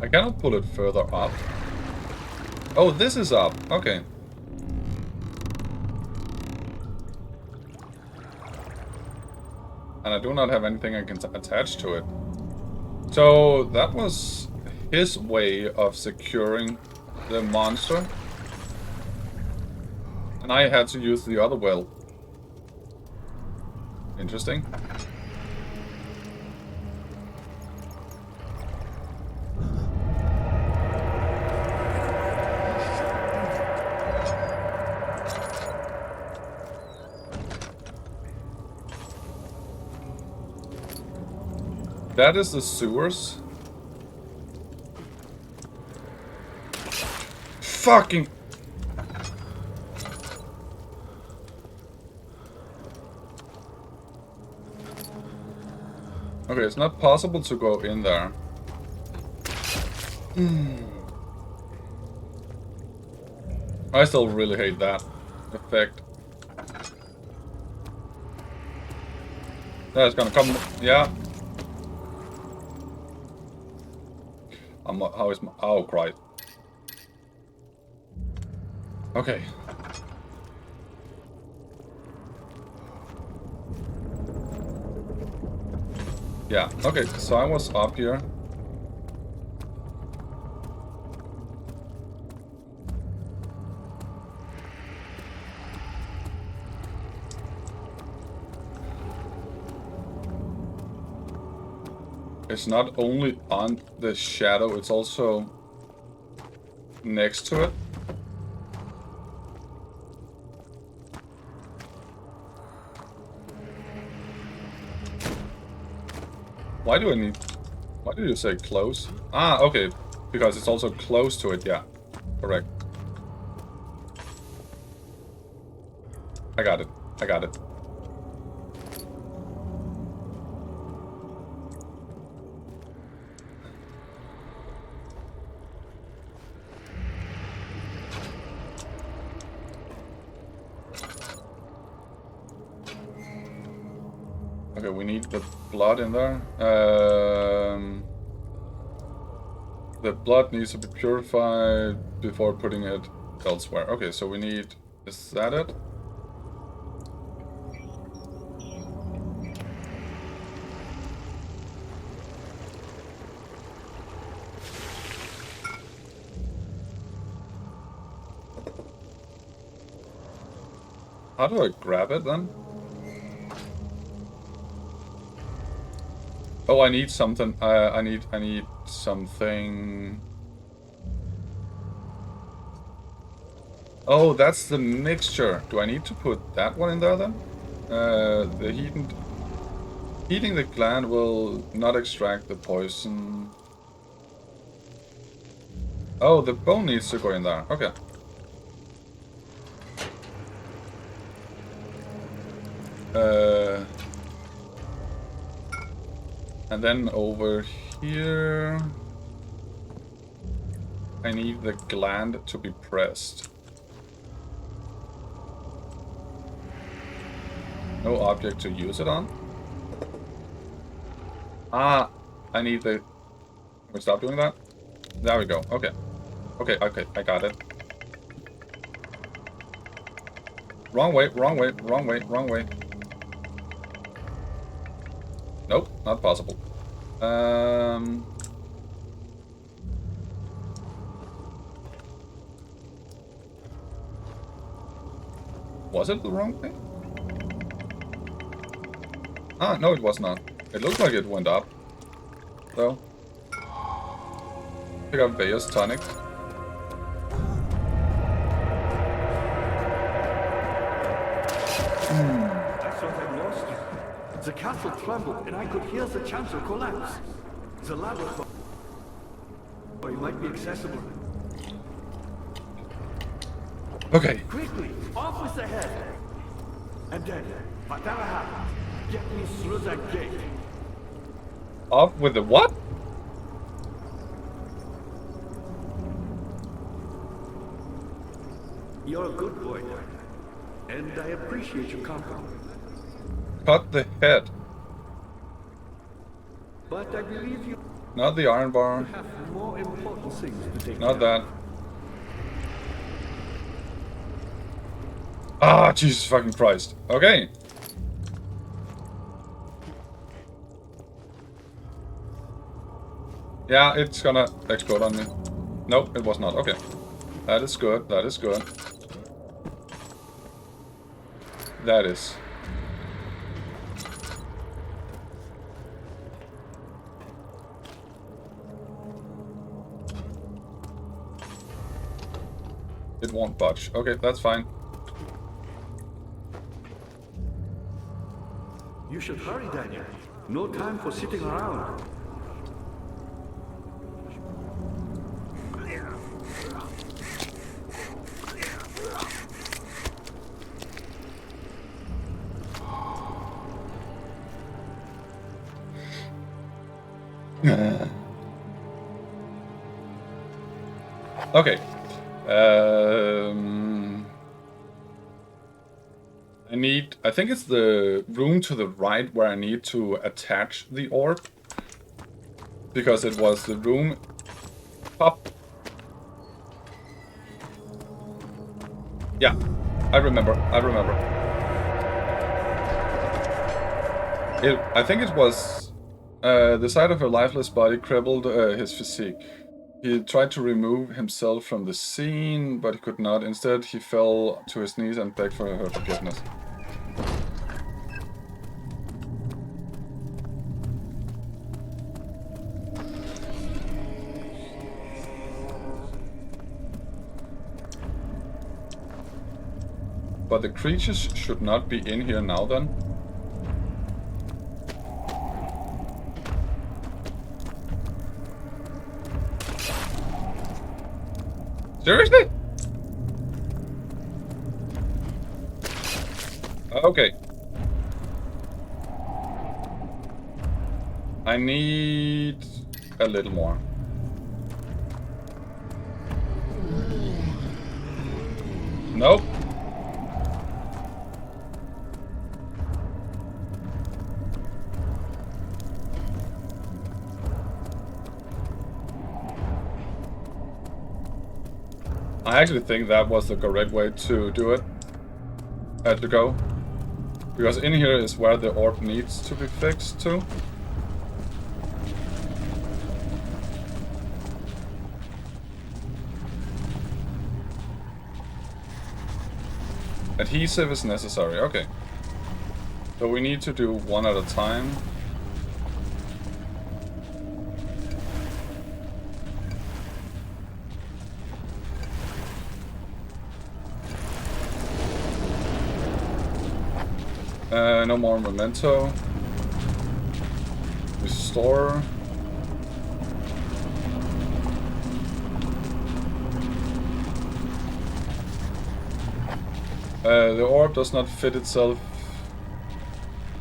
I cannot pull it further up. Oh, this is up. Okay. And I do not have anything I can attach to it. So that was his way of securing the monster. And I had to use the other well. Interesting. That is the sewers. Fucking... Okay, it's not possible to go in there. I still really hate that effect. That's gonna come... Yeah. How is my... Oh, Christ. Okay. Yeah, okay, so I was up here. It's not only on the shadow, it's also next to it. Why do you say close? Ah, okay. Because it's also close to it, yeah. Correct. I got it. I got it. Okay, we need the blood in there. The blood needs to be purified before putting it elsewhere. Okay, so we need... Is that it? How do I grab it then? Oh, I need something. I need something. Oh, that's the mixture. Do I need to put that one in there then? The heating the gland will not extract the poison. Oh, the bone needs to go in there. Okay. And then over here, I need the gland to be pressed. No object to use it on. Ah, I need the... Can we stop doing that? There we go. Okay. Okay, okay, I got it. Wrong way, wrong way, wrong way, wrong way. Nope, not possible. Was it the wrong thing? Ah, no, it was not. It looks like it went up, though. Pick up Bayer's tonic. I thought I'd lost you. The castle trembled, and I could hear the chancel collapse. The laboratory might be accessible. Okay. Quickly, off with the head. And then, whatever happens, get me through that gate. Off with the what? You're a good boy, and I appreciate your company. Cut the head. But I believe you Not the iron bar. have more important things to take Not care that. Ah, Jesus fucking Christ. Okay. Yeah, it's gonna explode on me. Nope, it was not. Okay. That is good. That is good. That is. It won't budge. Okay, that's fine. You should hurry, Daniel. No time for sitting around. Okay. I think it's the room to the right where I need to attach the orb. Because it was the room... Pop. Yeah, I remember. I think it was... the sight of her lifeless body crippled his physique. He tried to remove himself from the scene, but he could not. Instead, he fell to his knees and begged for her forgiveness. But the creatures should not be in here now, then. Seriously? Okay. I need a little more. Nope. I actually think that was the correct way to do it. To go. Because in here is where the orb needs to be fixed to. Adhesive is necessary, okay. So we need to do one at a time. No more memento. Restore. The orb does not fit itself.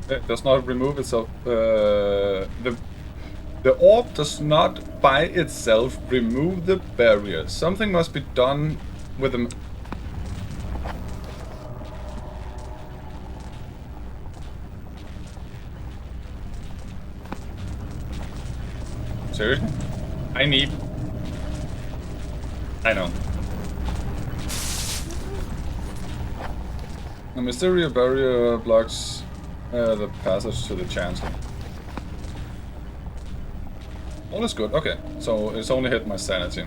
It does not remove itself. The orb does not by itself remove the barrier. Something must be done with them. Seriously? I know. The mysterious barrier blocks the passage to the chancel. All is good. Okay, so it's only hit my sanity.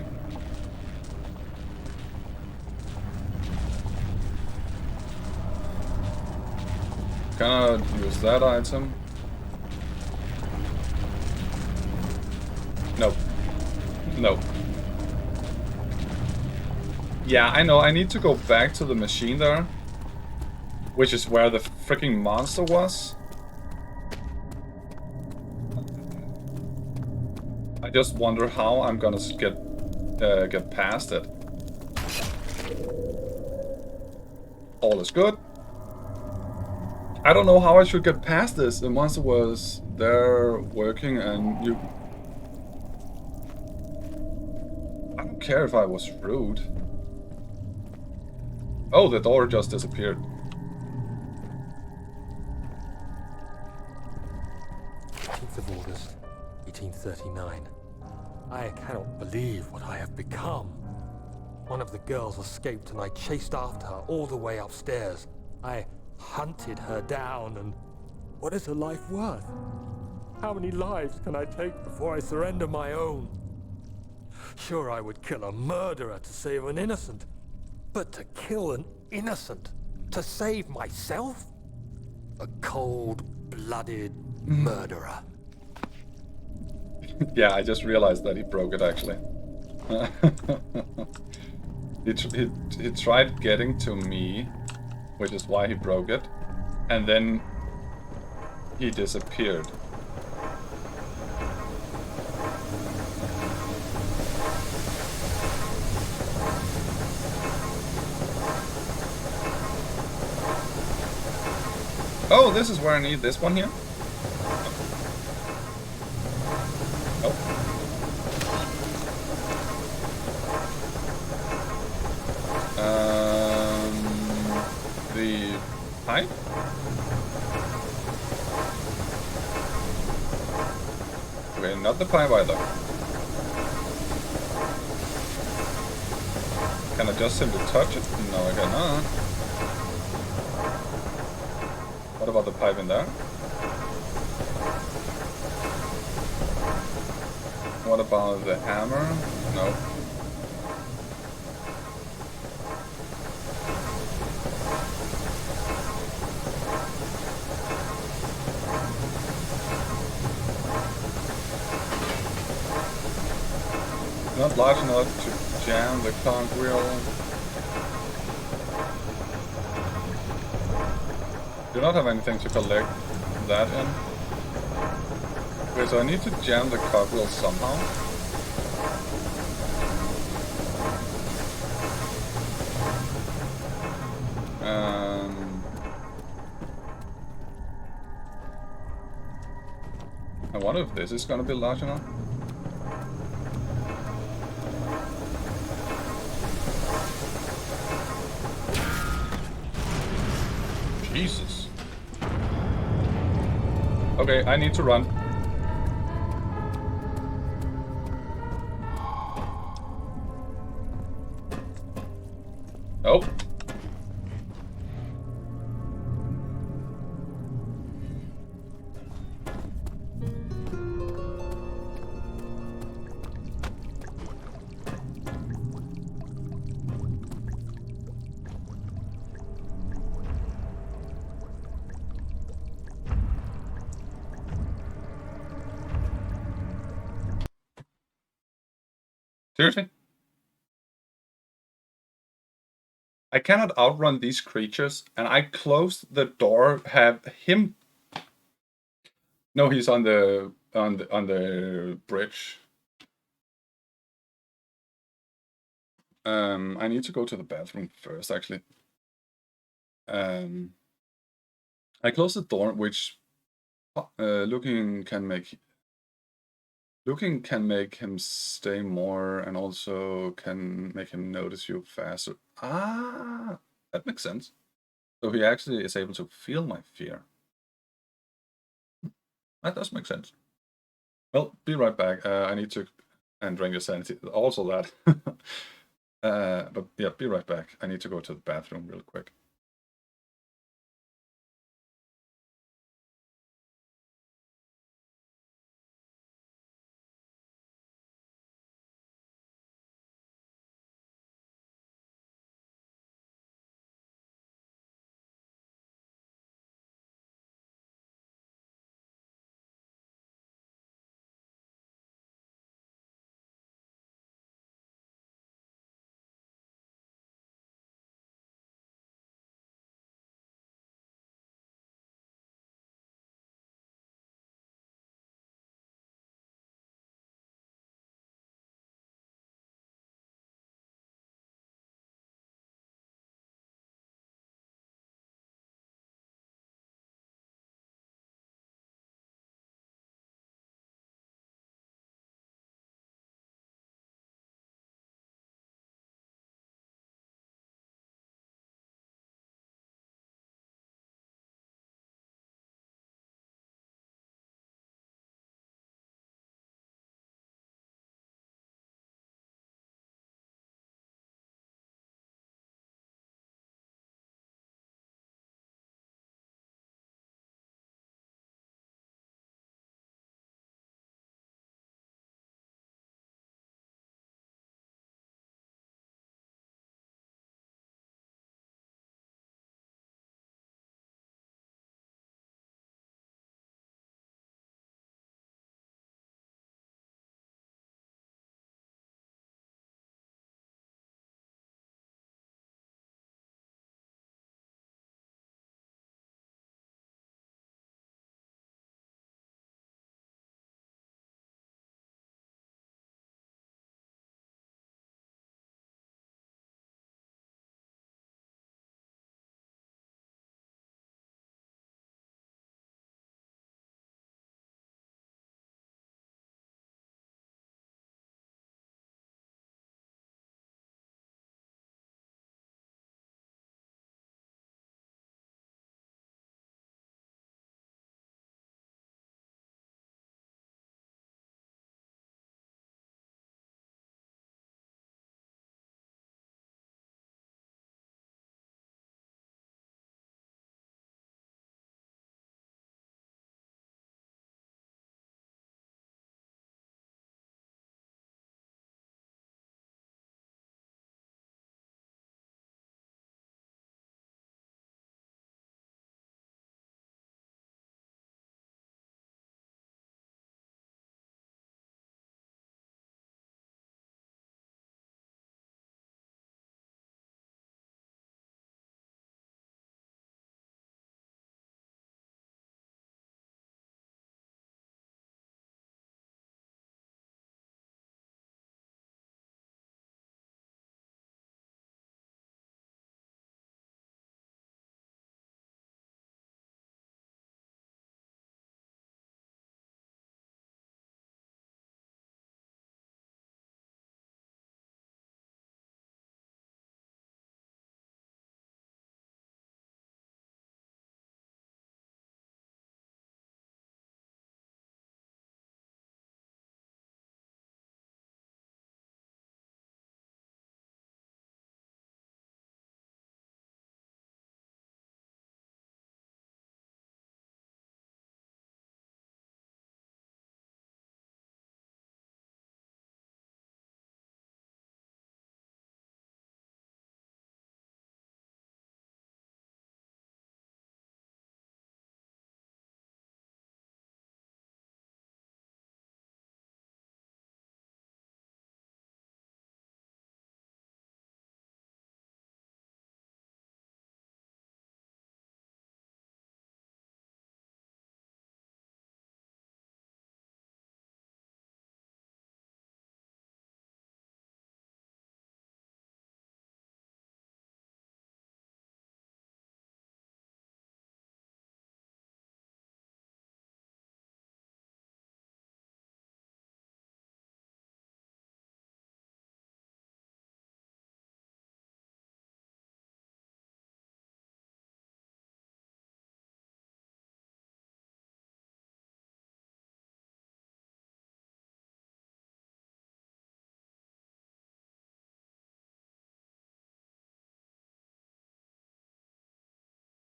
Can I use that item? No. No. Yeah, I know. I need to go back to the machine there. Which is where the freaking monster was. I just wonder how I'm gonna get past it. All is good. I don't know how I should get past this. The monster was there working and you... I don't care if I was rude. Oh, the door just disappeared. 18th of August, 1839. I cannot believe what I have become. One of the girls escaped and I chased after her all the way upstairs. I hunted her down and... What is her life worth? How many lives can I take before I surrender my own? Sure, I would kill a murderer to save an innocent. But to kill an innocent to save myself? A cold-blooded murderer. Yeah, I just realized that he broke it actually. He tried getting to me, which is why he broke it, and then he disappeared. Oh, this is where I need this one here. Oh. The pipe? Okay, not the pipe either. Can I just simply touch it? No, I cannot. What about the pipe in there? What about the hammer? No. Not large enough to jam the conch wheel. Do not have anything to collect that in. Okay, so I need to jam the cogwheel somehow. I wonder if this is gonna be large enough. Jesus. Okay, I need to run. Oh. Seriously? I cannot outrun these creatures, and I closed the door, have him... No, he's on the bridge. I need to go to the bathroom first, actually. I closed the door, which looking can make him stay more, and also can make him notice you faster. Ah, that makes sense. So he actually is able to feel my fear. That does make sense. Well, be right back. I need to drink your sanity. Also that. But yeah, be right back. I need to go to the bathroom real quick.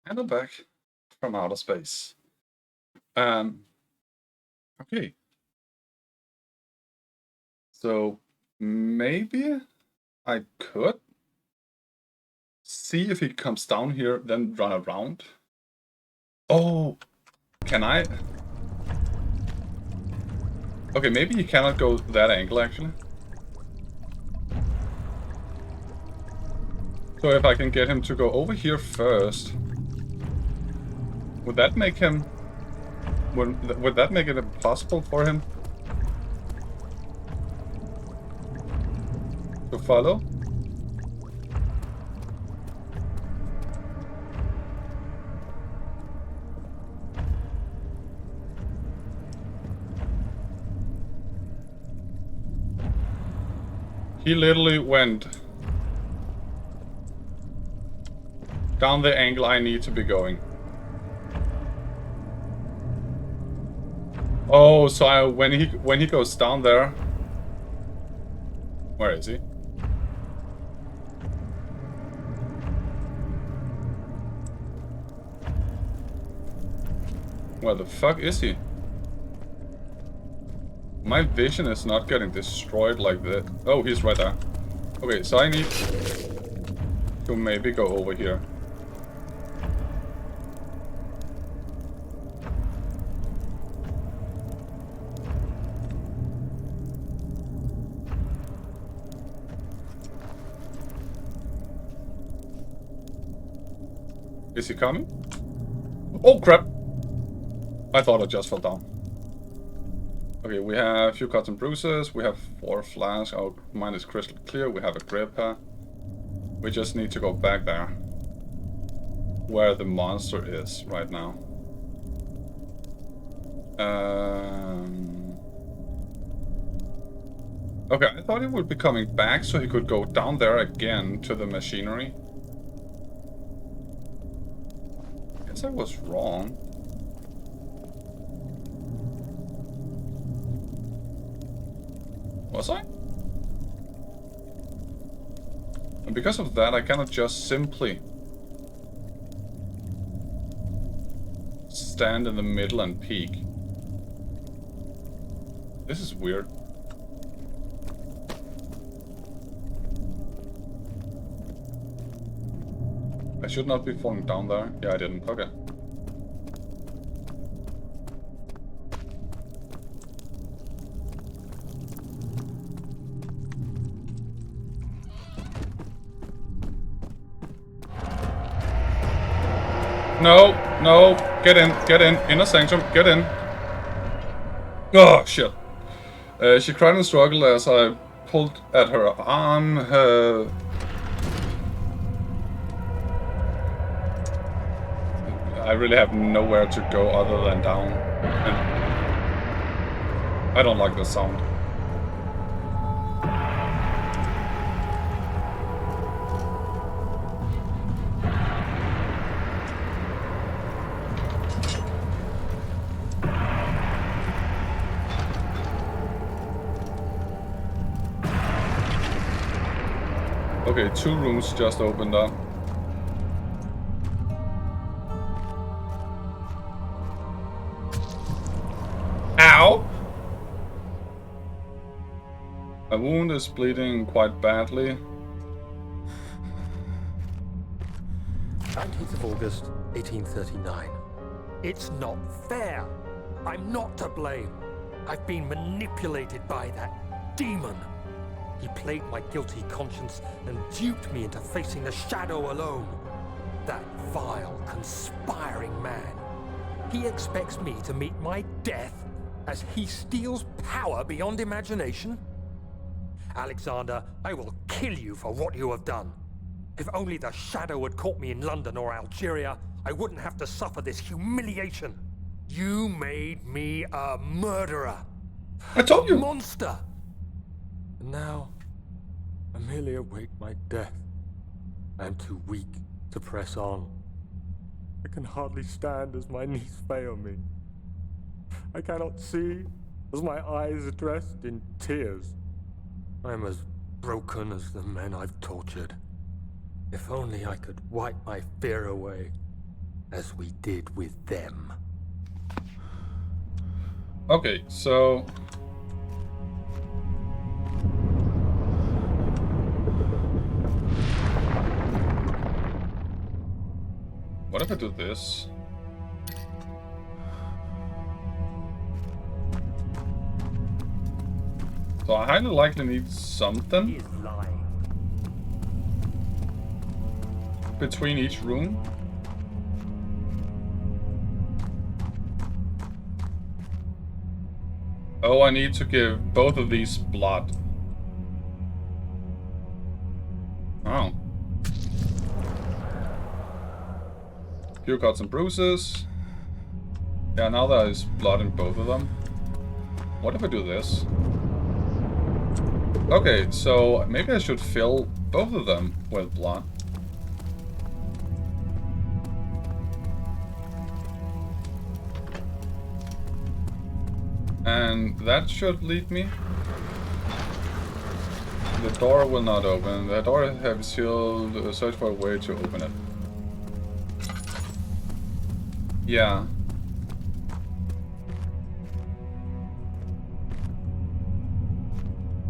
And I'm back from outer space. Okay. So maybe I could see if he comes down here, then run around. Oh, can I? Okay, maybe he cannot go that angle actually. So if I can get him to go over here first, would that make him? Would that make it impossible for him to follow? He literally went down the angle I need to be going. Oh, so when he goes down there, where is he? Where the fuck is he? My vision is not getting destroyed like that. Oh, he's right there. Okay, so I need to maybe go over here. Is he coming? Oh crap! I thought I just fell down. Okay, we have a few cuts and bruises. We have 4 flasks. Oh, mine is crystal clear. We have a grip here. We just need to go back there. Where the monster is right now. Okay, I thought he would be coming back so he could go down there again to the machinery. Guess I was wrong. Was I? And because of that, I cannot just simply stand in the middle and peek. This is weird. I should not be falling down there. Yeah, I didn't. Okay. No, no, get in, inner sanctum, get in. Oh, shit. She cried and struggled as I pulled at her arm. I really have nowhere to go other than down. And I don't like the sound. Okay, 2 rooms just opened up. Ow! My wound is bleeding quite badly. 19th of August, 1839. It's not fair. I'm not to blame. I've been manipulated by that demon. He played my guilty conscience and duped me into facing the shadow alone. That vile, conspiring man. He expects me to meet my death as he steals power beyond imagination? Alexander, I will kill you for what you have done. If only the shadow had caught me in London or Algeria, I wouldn't have to suffer this humiliation. You made me a murderer. I told you! A monster! And now, I merely await my death. I am too weak to press on. I can hardly stand as my knees fail me. I cannot see as my eyes are dressed in tears. I am as broken as the men I've tortured. If only I could wipe my fear away. as we did with them. Okay, so... what if I do this? So I highly likely need something between each room. Oh, I need to give both of these blood. Oh. Few cuts and bruises. Yeah, now there is blood in both of them. What if I do this? Okay, so maybe I should fill both of them with blood. And that should lead me. The door will not open. The door has sealed. Search for a way to open it. Yeah.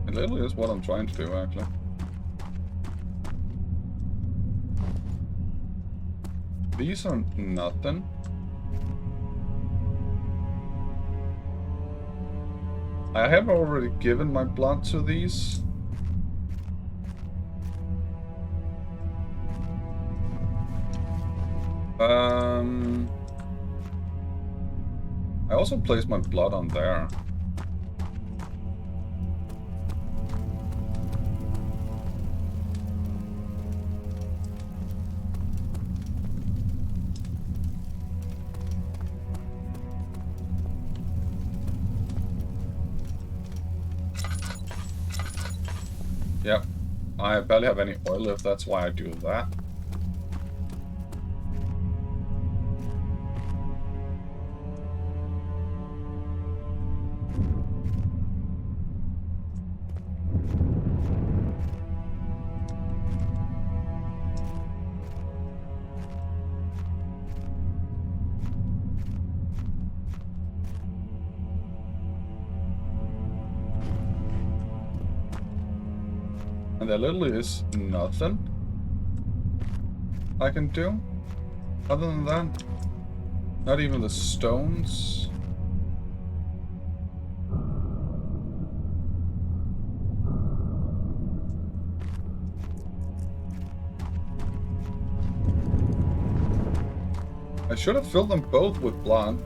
It literally is what I'm trying to do, actually. These are nothing. I have already given my blood to these. I also placed my blood on there. Yep, I barely have any oil left, that's why I do that. And there literally is nothing I can do other than that. Not even the stones. I should have filled them both with blood.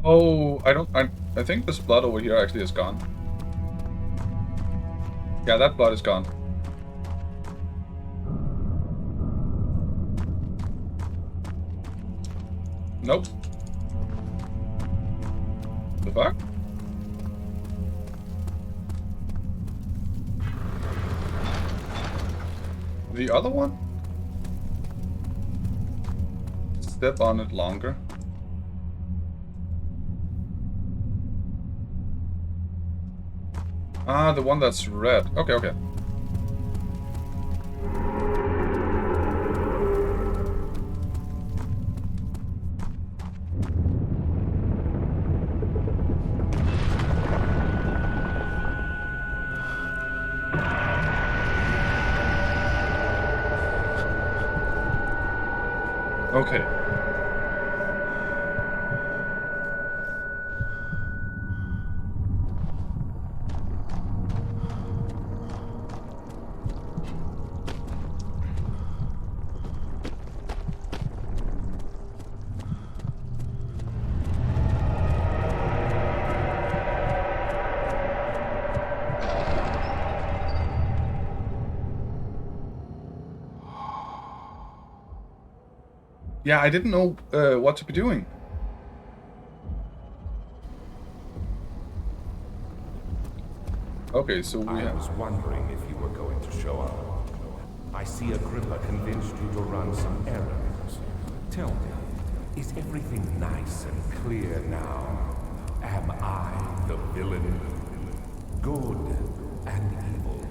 Oh, I think this blood over here actually is gone. Yeah, that blood is gone. Nope. The fuck? The other one? Step on it longer. Ah, the one that's red. Okay, okay. Okay. Yeah, I didn't know what to be doing. Okay, so we I was wondering if you were going to show up. I see Agrippa convinced you to run some errands. Tell me, is everything nice and clear now? Am I the villain? Good and evil.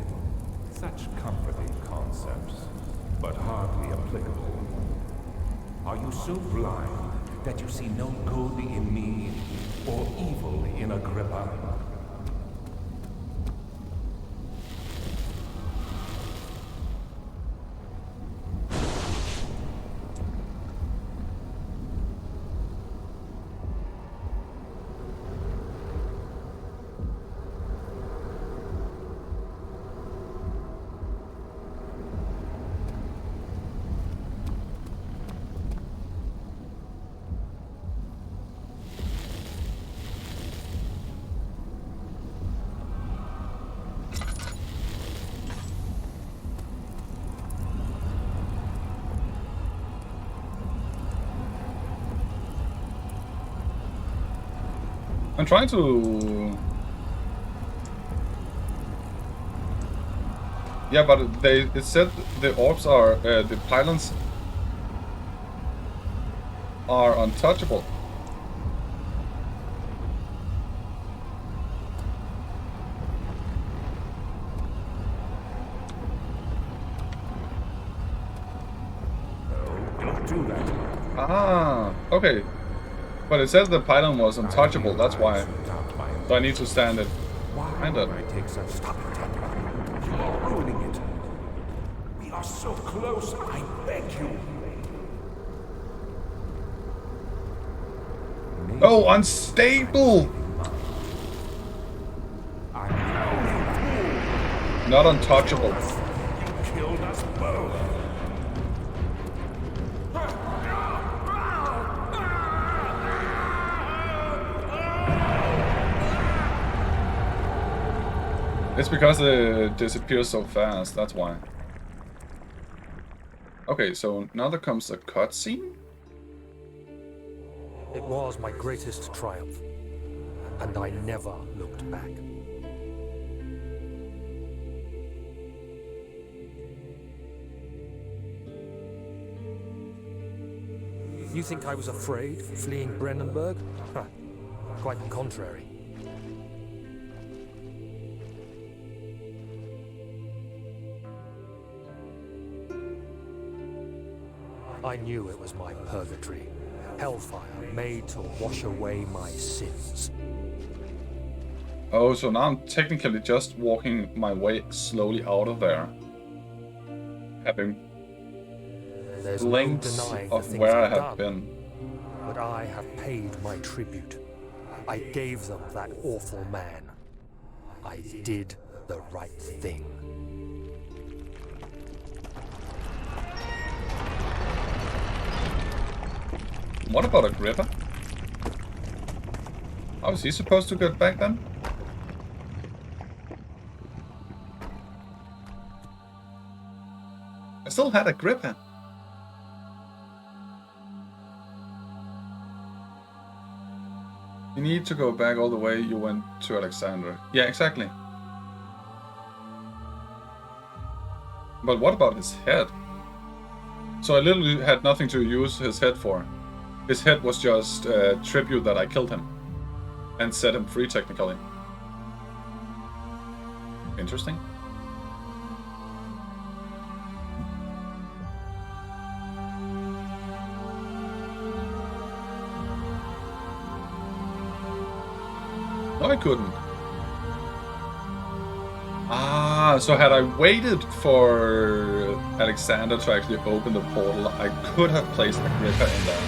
Such comforting concepts, but hardly applicable. Are you so blind that you see no good in me or evil in Agrippa? I'm trying to... Yeah, but it said the orbs are... the pylons are untouchable. Don't do that. Ah, okay. But it said the pylon was untouchable, that's why. So I need to stand it behind it. Why take such stopping temper? You are ruining it. We are so close, I beg you. Oh, unstable! I know Not untouchable. you killed us both. It's because it disappears so fast, that's why. Okay, so now there comes a cutscene? It was my greatest triumph, and I never looked back. You think I was afraid fleeing Brandenburg? Huh. Quite the contrary. I knew it was my purgatory, hellfire made to wash away my sins. Oh, so now I'm technically just walking my way slowly out of there. Having There's links no denying of the things where I I've have done, been. but I have paid my tribute. I gave them that awful man. I did the right thing. What about Agrippa? How is he supposed to get back then? I still had Agrippa. You need to go back all the way you went to Alexandria. Yeah, exactly. But what about his head? So I literally had nothing to use his head for. His head was just a tribute that I killed him. And set him free, technically. Interesting. No, I couldn't. Ah, so had I waited for Alexander to actually open the portal, I could have placed Agrippa in there.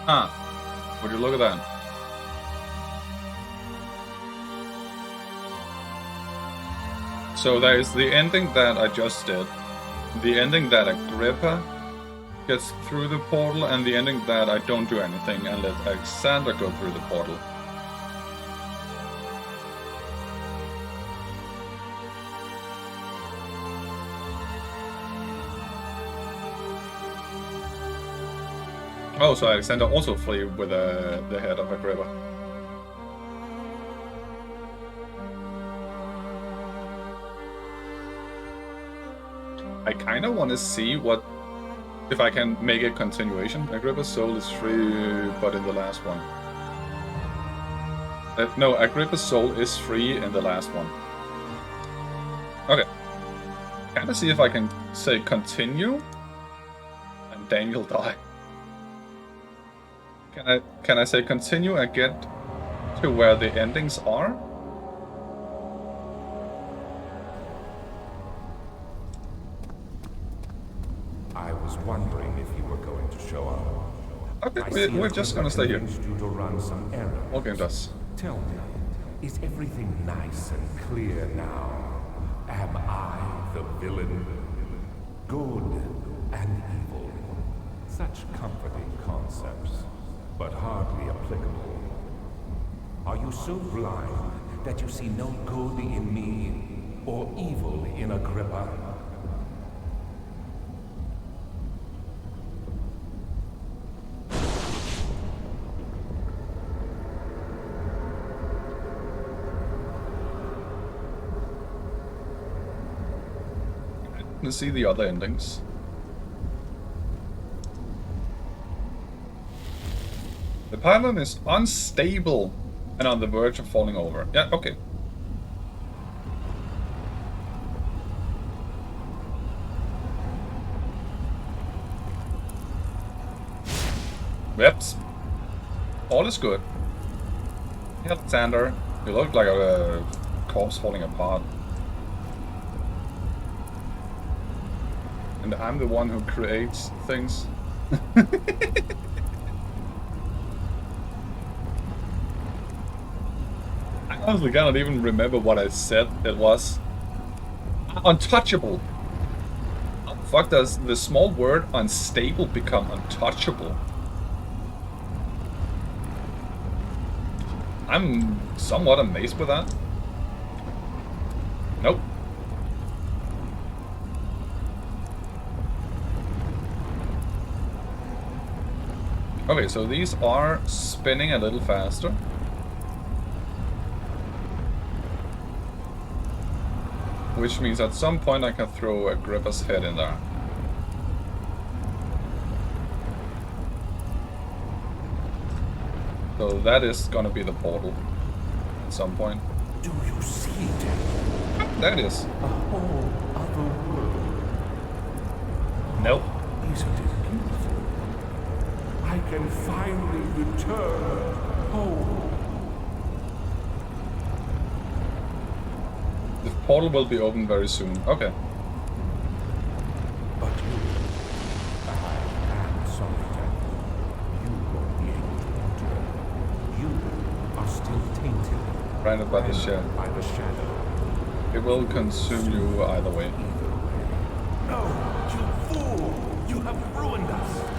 Huh. Would you look at that? So there is the ending that I just did. The ending that Agrippa gets through the portal, and the ending that I don't do anything and let Alexander go through the portal. Oh, so Alexander also flew with the head of Agrippa. I kind of want to see if I can make a continuation. Agrippa's soul is free, but in the last one. No, Agrippa's soul is free in the last one. Okay. Can I see if I can say continue? And Daniel die. Can I say continue and get to where the endings are? I was wondering if you were going to show up. Okay, we're just gonna stay here. You to run some errands. What game does? Tell me, is everything nice and clear now? Am I the villain? Good and evil. Such comforting concepts, but hardly applicable. Are you so blind that you see no good in me or evil in Agrippa? To see the other endings. The pylon is unstable and on the verge of falling over. Yeah, okay. Yep. All is good. Yeah, Xander, you look like a corpse falling apart. And I'm the one who creates things. I honestly cannot even remember what I said it was. Untouchable. How the fuck does the small word unstable become untouchable? I'm somewhat amazed with that. Nope. Okay, so these are spinning a little faster. Which means at some point I can throw Agrippa's head in there. So that is gonna be the portal at some point. Do you see it? There it is. A whole other world. Nope. Isn't it beautiful? I can finally return home. The portal will be open very soon. Okay. But you, I am sorry, Daniel. You won't be able to enter. You are still tainted. Branded by the shadow. By the shadow. It will consume you either way. No, you fool! You have ruined us.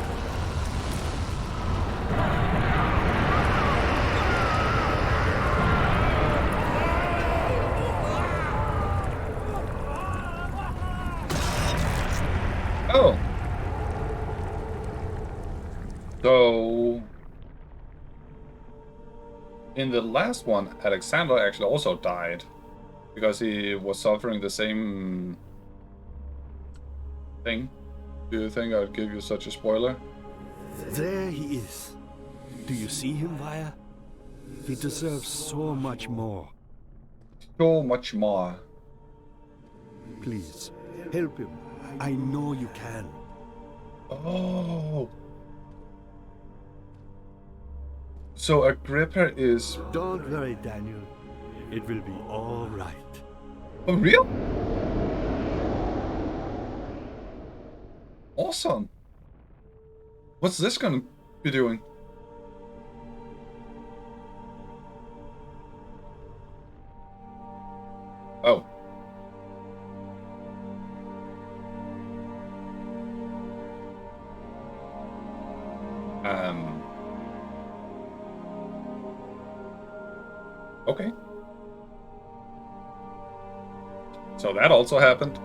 Oh. So in the last one, Alexander actually also died because he was suffering the same thing. Do you think I'd give you such a spoiler? There he is. Do you see him, Vaya? He deserves so much more. So much more. Please, help him. I know you can. Oh. So Agrippa is... Don't worry, Daniel. It will be all right. For real? Awesome. What's this gonna be doing? Oh. Okay. So that also happened.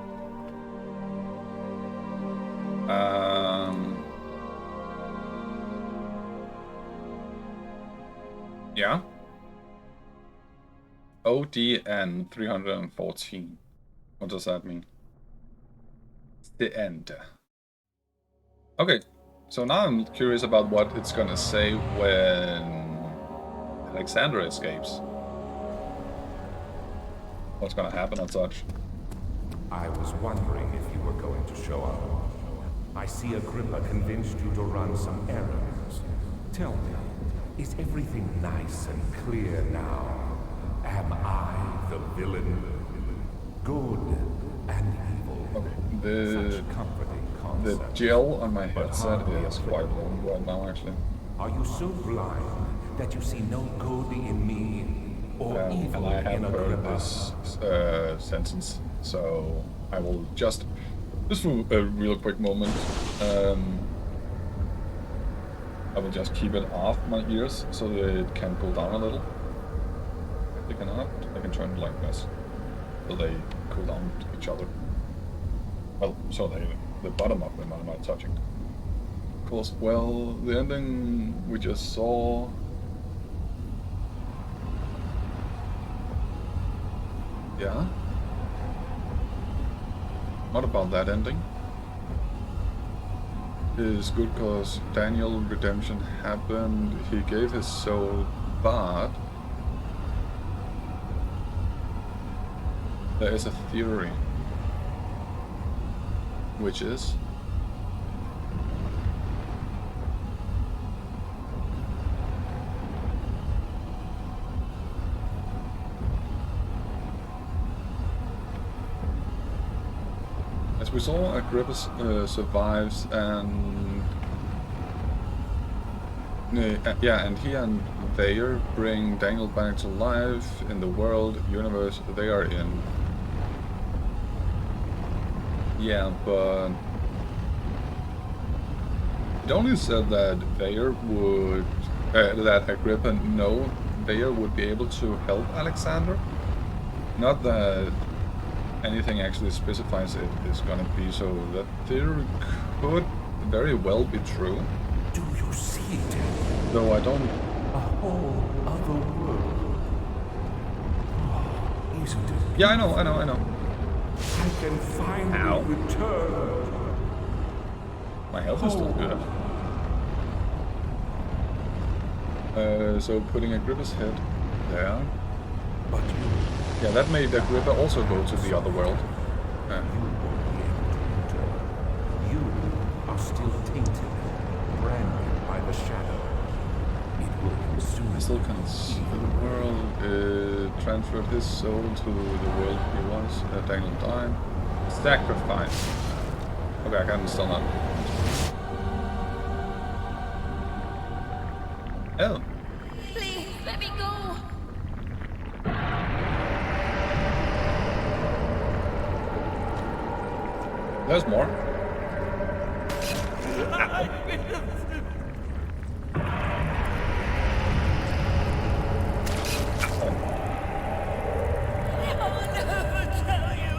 Yeah. ODN 314. What does that mean? The end. Okay, so now I'm curious about what it's gonna say when Alexander escapes. What's gonna happen and such. I was wondering if you were going to show up. I see Agrippa convinced you to run some errands. Tell me, is everything nice and clear now? Am I the villain? Good and evil. Okay, Such comforting the concepts. gel on my But headset hardly is quite applicable. warm right now, actually. Are you so blind that you see no good in me or And evil I have in heard Agrippa? this sentence, so I will just for a real quick moment, I will just keep it off my ears so that it can cool down a little. If they cannot, I can turn it like this, so they cool down to each other. Well, so the bottom of them are not touching. Of course, well, the ending we just saw. Yeah? What about that ending? Is good cause Daniel redemption happened, he gave his soul, but there is a theory, which is as we saw, Agrippa survives, and yeah, and he and Vayer bring Daniel back to life in the world, universe they are in. Yeah, but it only said that Vayer would, that Agrippa know Vayer would be able to help Alexander. Not that anything actually specifies it is gonna be, so that theory could very well be true. Do you see it? Though I don't. A whole other world. Oh, isn't it? Yeah, I know. I can finally Ow. return. My health is still good. So putting Agrippa's head there. But you Yeah, that made Agrippa also go to the other world. won't be able to return. You are still tainted, branded by the shadow. It will consume I still can't see the world. Transferred his soul to the world he was. Daniel died. Sacrifice. Okay, I can still not. Oh. Please, let me go. There's more. I'll never tell you.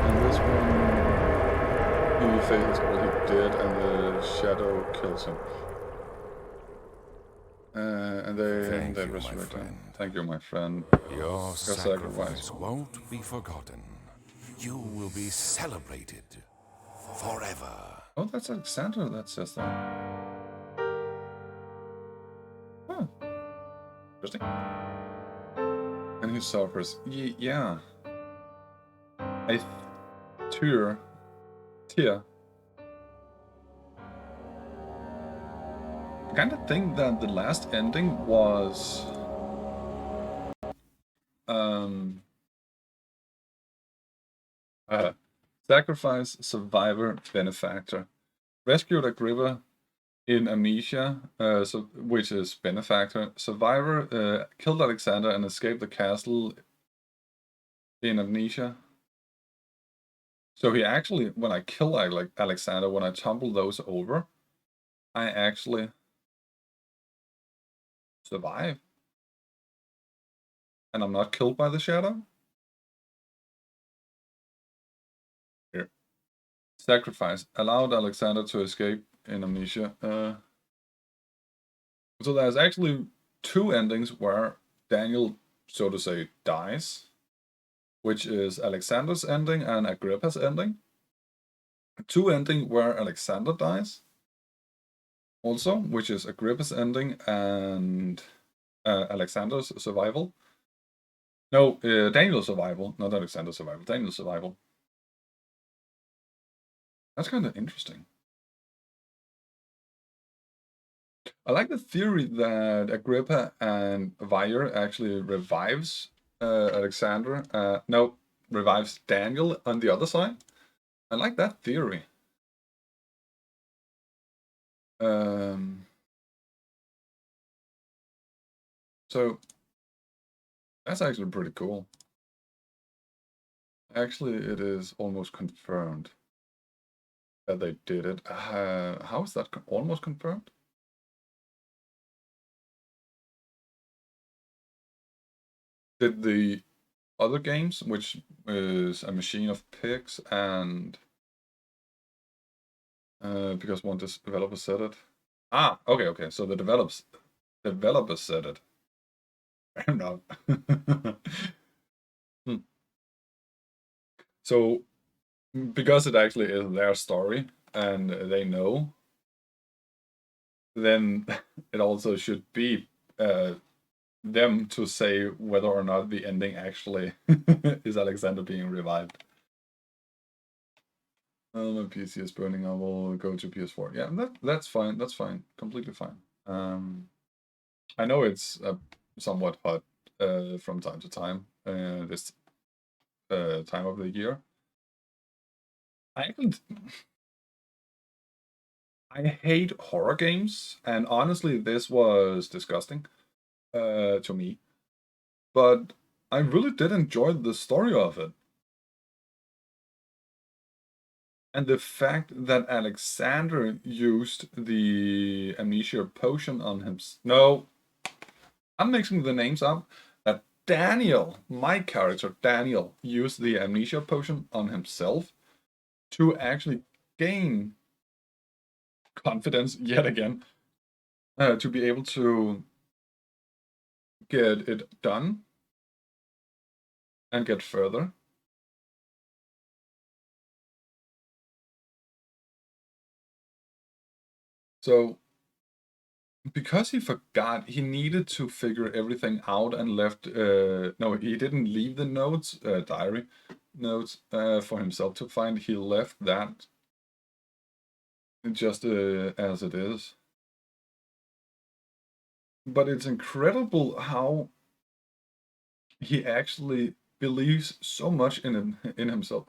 And this one, he faces what he did, and the shadow kills him. And they you, my resurrect him. friend. Thank you, my friend. Your sacrifice. sacrifice won't be forgotten. You will be celebrated forever. Oh, that's Alexander that says that. Huh. Interesting. And he suffers. Yeah. Tyr. I kind of think that the last ending was sacrifice, survivor, benefactor. Rescued Agrippa in Amnesia, which is benefactor. Survivor killed Alexander and escaped the castle in Amnesia. So he actually, when I kill Alexander, when I tumble those over, I actually survive. And I'm not killed by the shadow? Here. Sacrifice. Allowed Alexander to escape in Amnesia. So there's actually two endings where Daniel, so to say, dies. Which is Alexander's ending and Agrippa's ending. Two endings where Alexander dies. also, which is Agrippa's ending and Alexander's survival. No, Daniel's survival, not Alexander's survival. Daniel's survival. That's kind of interesting. I like the theory that Agrippa and Vire actually revives Alexander. No, revives Daniel on the other side. I like that theory. So that's actually pretty cool. Actually, it is almost confirmed that they did it. How is that almost confirmed? Did the other games, which is A Machine of Pigs and because one developer said it. Ah, okay. So the developers said it. Fair enough. So because it actually is their story and they know, then it also should be them to say whether or not the ending actually is Alexander being revived. Oh, my PC is burning. I will go to PS4. Yeah, that's fine. That's fine. Completely fine. I know it's somewhat hot from time to time. This time of the year. I hate horror games, and honestly, this was disgusting to me. But I really did enjoy the story of it. And the fact that Alexander used the amnesia potion on him. No, I'm mixing the names up. That Daniel, my character, Daniel, used the amnesia potion on himself to actually gain confidence yet again. To be able to get it done and get further. So, because he forgot, he needed to figure everything out and left. No, he didn't leave the notes, diary notes, for himself to find. He left that just as it is. But it's incredible how he actually believes so much in himself.